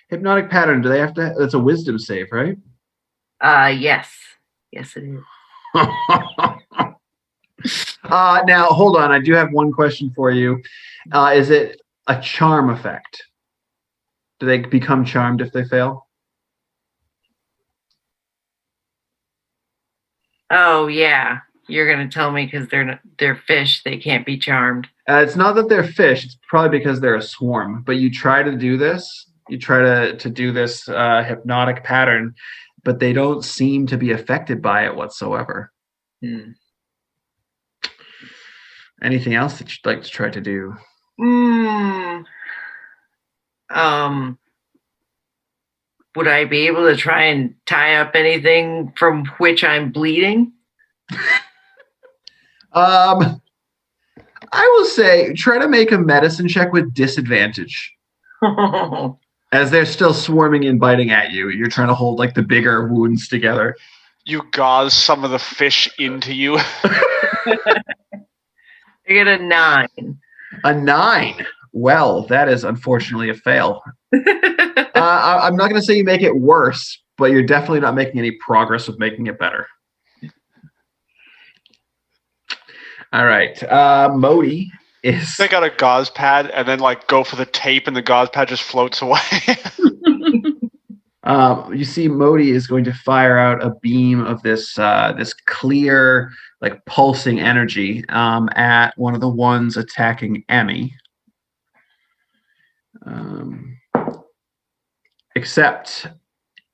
hypnotic pattern do they have to? That's a wisdom save, right? Yes. Yes, it is. Now, hold on. I do have one question for you. Is it a charm effect? Do they become charmed if they fail? Oh, yeah. You're going to tell me because they're fish. They can't be charmed. It's not that they're fish. It's probably because they're a swarm. But you try to do this. You try to do this hypnotic pattern, but they don't seem to be affected by it whatsoever. Anything else that you'd like to try to do? Hmm. Would I be able to try and tie up anything from which I'm bleeding? I will say try to make a medicine check with disadvantage. As they're still swarming and biting at you, you're trying to hold like the bigger wounds together. You gauze some of the fish into you. I get a 9. A 9. Well, that is unfortunately a fail. I'm not going to say you make it worse, but you're definitely not making any progress with making it better. All right. Modi is. They got a gauze pad and then like go for the tape and the gauze pad just floats away. You see Modi is going to fire out a beam of this this clear, like pulsing energy at one of the ones attacking Emmy. Except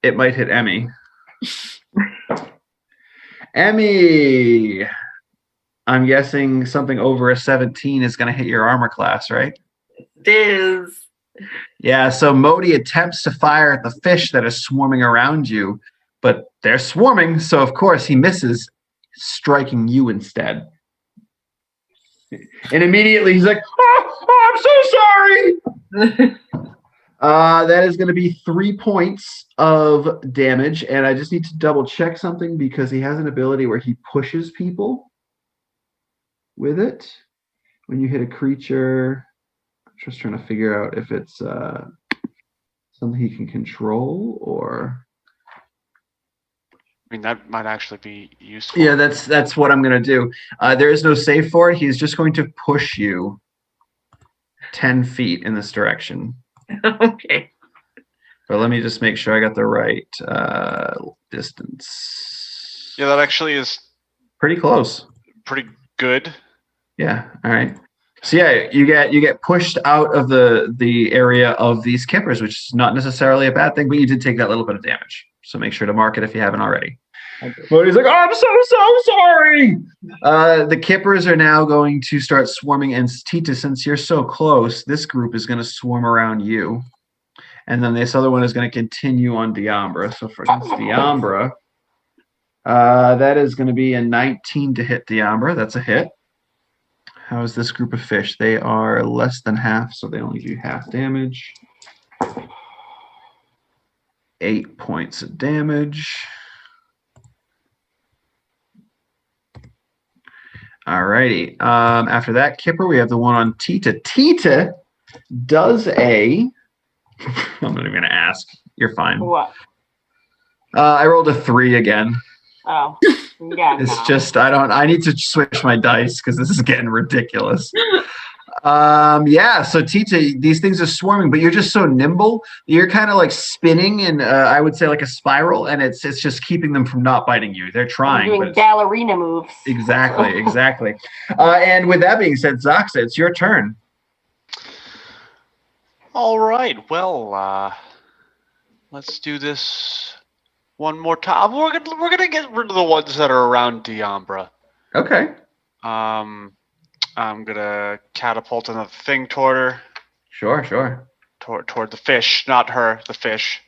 it might hit Emmy. Emmy! I'm guessing something over a 17 is going to hit your armor class, right? It is. Yeah, so Modi attempts to fire at the fish that is swarming around you, but they're swarming, so of course he misses, striking you instead. And immediately he's like, oh, I'm so sorry! That is going to be 3 points of damage, and I just need to double check something because he has an ability where he pushes people with it. When you hit a creature, I'm just trying to figure out if it's something he can control or. I mean, that might actually be useful. Yeah, that's what I'm going to do. There is no save for it. He's just going to push you 10 feet in this direction. Okay. But let me just make sure I got the right distance. Yeah, that actually is pretty close. Pretty good. Yeah. All right. So yeah, you get pushed out of the area of these kippers, which is not necessarily a bad thing, but you did take that little bit of damage. So make sure to mark it if you haven't already. But he's like, oh, I'm so sorry. The kippers are now going to start swarming, and Tita, since you're so close, this group is going to swarm around you. And then this other one is going to continue on Diambra. So for Diambra, that is going to be a 19 to hit Diambra. That's a hit. How is this group of fish? They are less than half, so they only do half damage. 8 points of damage. Alrighty. After that, Kipper, we have the one on Tita. Tita does a. I'm not even going to ask. You're fine. What? I rolled a 3 again. Oh, yeah. It's just I need to switch my dice because this is getting ridiculous. Yeah, so Tita, these things are swarming, but you're just so nimble. You're kind of like spinning in, I would say, like a spiral, and it's just keeping them from not biting you. They're trying. I'm doing ballerina moves. Exactly. And with that being said, Zoxa, it's your turn. All right. Well, let's do this one more time. We're gonna get rid of the ones that are around Diambra. Okay. I'm gonna catapult another thing toward her. Sure. Toward the fish, not her, the fish.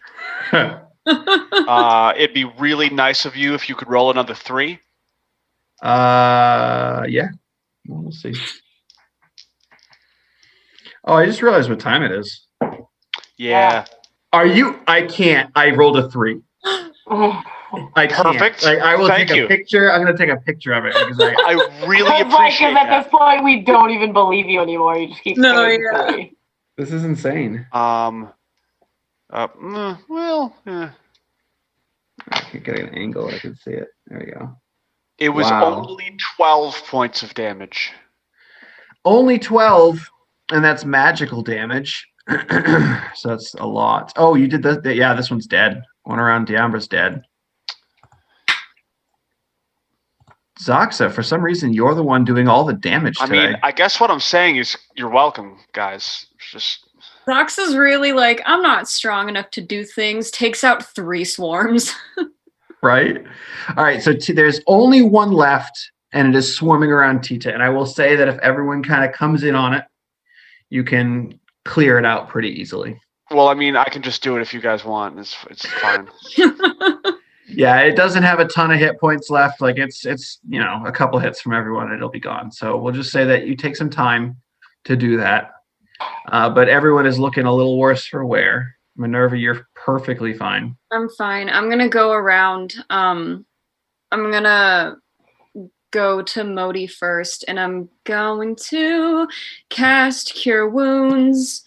It'd be really nice of you if you could roll another 3. Yeah. We'll see. Oh, I just realized what time it is. Yeah. Are you? I can't. I rolled a 3. I can't. Perfect. Like, I will Thank take you. a picture. I'm going to take a picture of it because I really It's like, appreciate because at that. this point, we don't even believe you anymore. You just keep saying three. This is insane. Well, I can't get an angle. I can see it. There we go. it was Wow. only 12 points of damage. Only 12, and that's magical damage. So that's a lot. Oh, you did that. Yeah, this one's dead. One around Diambra's dead. Zoxa, for some reason, you're the one doing all the damage today. I mean, I guess what I'm saying is you're welcome, guys. Just Zoxa's really like, I'm not strong enough to do things, takes out 3 swarms. Right? All right, so there's only one left, and it is swarming around Tita. And I will say that if everyone kind of comes in on it, you can clear it out pretty easily. Well, I mean, I can just do it if you guys want. It's fine. Yeah, it doesn't have a ton of hit points left. Like it's a couple hits from everyone and it'll be gone. So we'll just say that you take some time to do that. But everyone is looking a little worse for wear. Minerva, you're perfectly fine. I'm fine. I'm gonna go around. I'm gonna go to Modi first, and I'm going to cast Cure Wounds.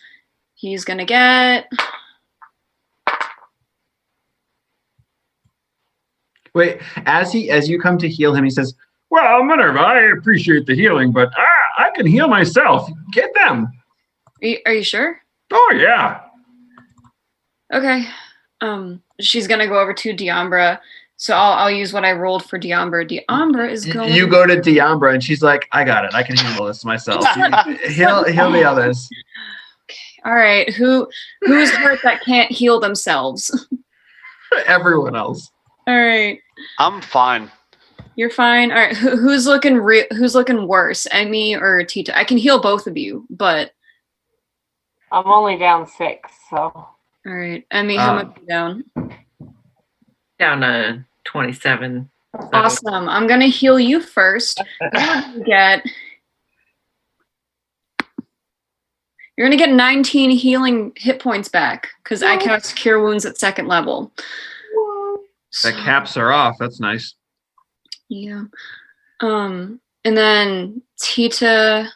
He's gonna get. Wait, as you come to heal him, he says, Well, Minerva, I appreciate the healing, but I can heal myself. Get them. Are you sure? Oh, yeah. Okay. She's gonna go over to Diambra. So I'll use what I rolled for Diambra. Diambra is going. You go to Diambra, and she's like, "I got it. I can handle this myself. Heal the others." Okay. All right. Who's hurt that can't heal themselves? Everyone else. All right. I'm fine. You're fine. All right. Who's looking worse, Emmy or Tita? I can heal both of you, but I'm only down 6, so. all right. Emmy, how much are you down? Down to 27. So. Awesome. I'm gonna heal you first. You're gonna get 19 healing hit points back because I cast Cure Wounds at 2nd level. The caps are off. That's nice. Yeah. And then Tita,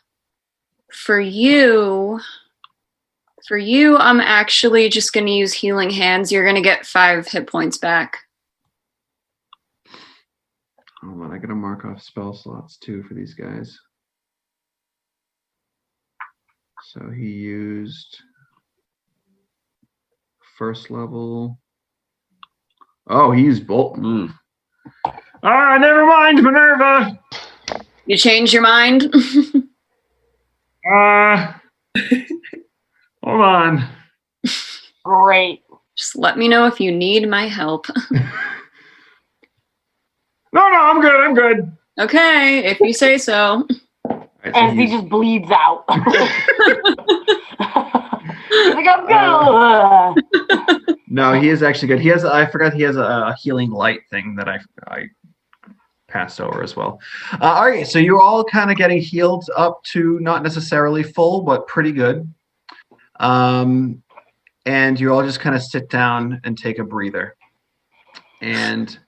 for you, I'm actually just gonna use Healing Hands. You're gonna get 5 hit points back. Hold on, I gotta mark off spell slots too for these guys. So he used 1st level. Oh, he used bolt. Never mind, Minerva. You change your mind? Hold on. Great. Just let me know if you need my help. No, I'm good. I'm good. Okay, if you say so. Right, As he just bleeds out. He's like, I'm good. No, he is actually good. I forgot he has a healing light thing that I passed over as well. All right, so you're all kind of getting healed up to not necessarily full, but pretty good. And you all just kind of sit down and take a breather. And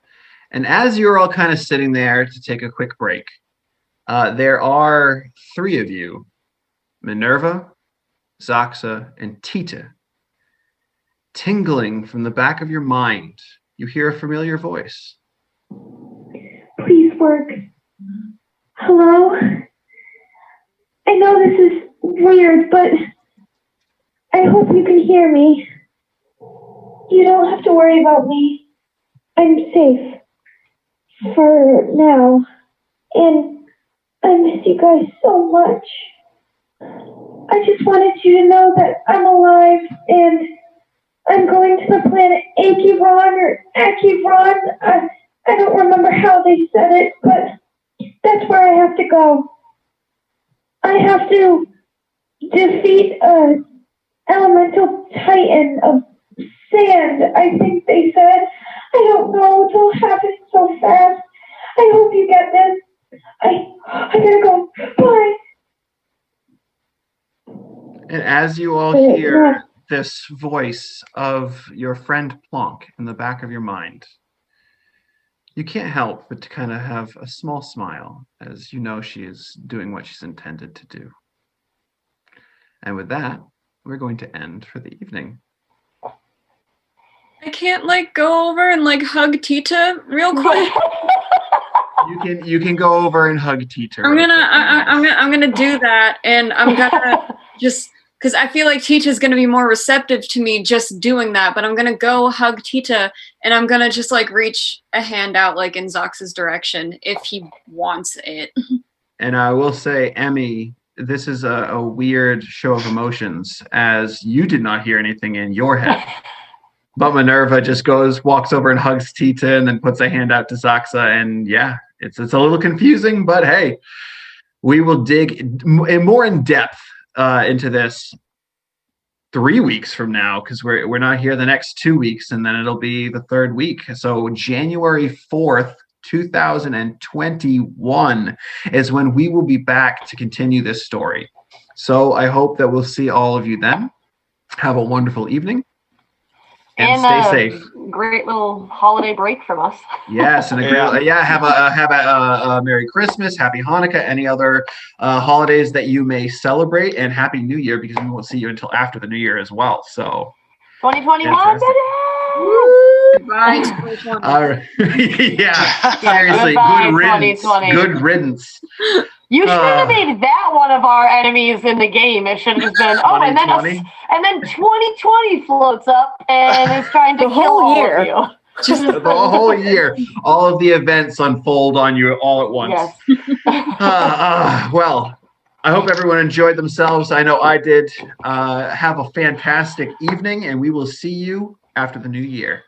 as you're all kind of sitting there to take a quick break, there are 3 of you, Minerva, Zoxa, and Tita. Tingling from the back of your mind, you hear a familiar voice. Please work. Hello? I know this is weird, but I hope you can hear me. You don't have to worry about me. I'm safe. For now. And I miss you guys so much. I just wanted you to know that I'm alive and I'm going to the planet Akiron or Akiron. I don't remember how they said it, but that's where I have to go. I have to defeat an elemental titan of sand, I think they said. I don't know, it's all happening so fast. I hope you get this. I gotta go. Bye. And as you all hear this voice of your friend Plonk in the back of your mind, you can't help but to kind of have a small smile as you know she is doing what she's intended to do. And with that, we're going to end for the evening. I can't go over and hug Tita real quick. You can go over and hug Tita. I'm gonna do that, and I'm gonna just because I feel like Tita's gonna be more receptive to me just doing that. But I'm gonna go hug Tita, and I'm gonna just reach a hand out in Zox's direction if he wants it. And I will say, Emmy, this is a weird show of emotions as you did not hear anything in your head. But Minerva just walks over and hugs Tita and then puts a hand out to Zoxa. And yeah, it's a little confusing, but hey, we will dig more in depth into this 3 weeks from now, because we're not here the next 2 weeks, and then it'll be the third week. So January 4th, 2021 is when we will be back to continue this story. So I hope that we'll see all of you then. Have a wonderful evening. And stay safe. Great little holiday break from us. Yes, and have a Merry Christmas, Happy Hanukkah, any other holidays that you may celebrate, and Happy New Year, because we won't see you until after the New Year as well. So 2021. Goodbye, 2020. All right. Yeah, seriously, goodbye, good riddance. 2020. Good riddance. You should have made that one of our enemies in the game. It should have been and then 2020 floats up and is trying to kill all of you. Just the whole year, all of the events unfold on you all at once. Yes. Well, I hope everyone enjoyed themselves. I know I did. Have a fantastic evening, and we will see you after the new year.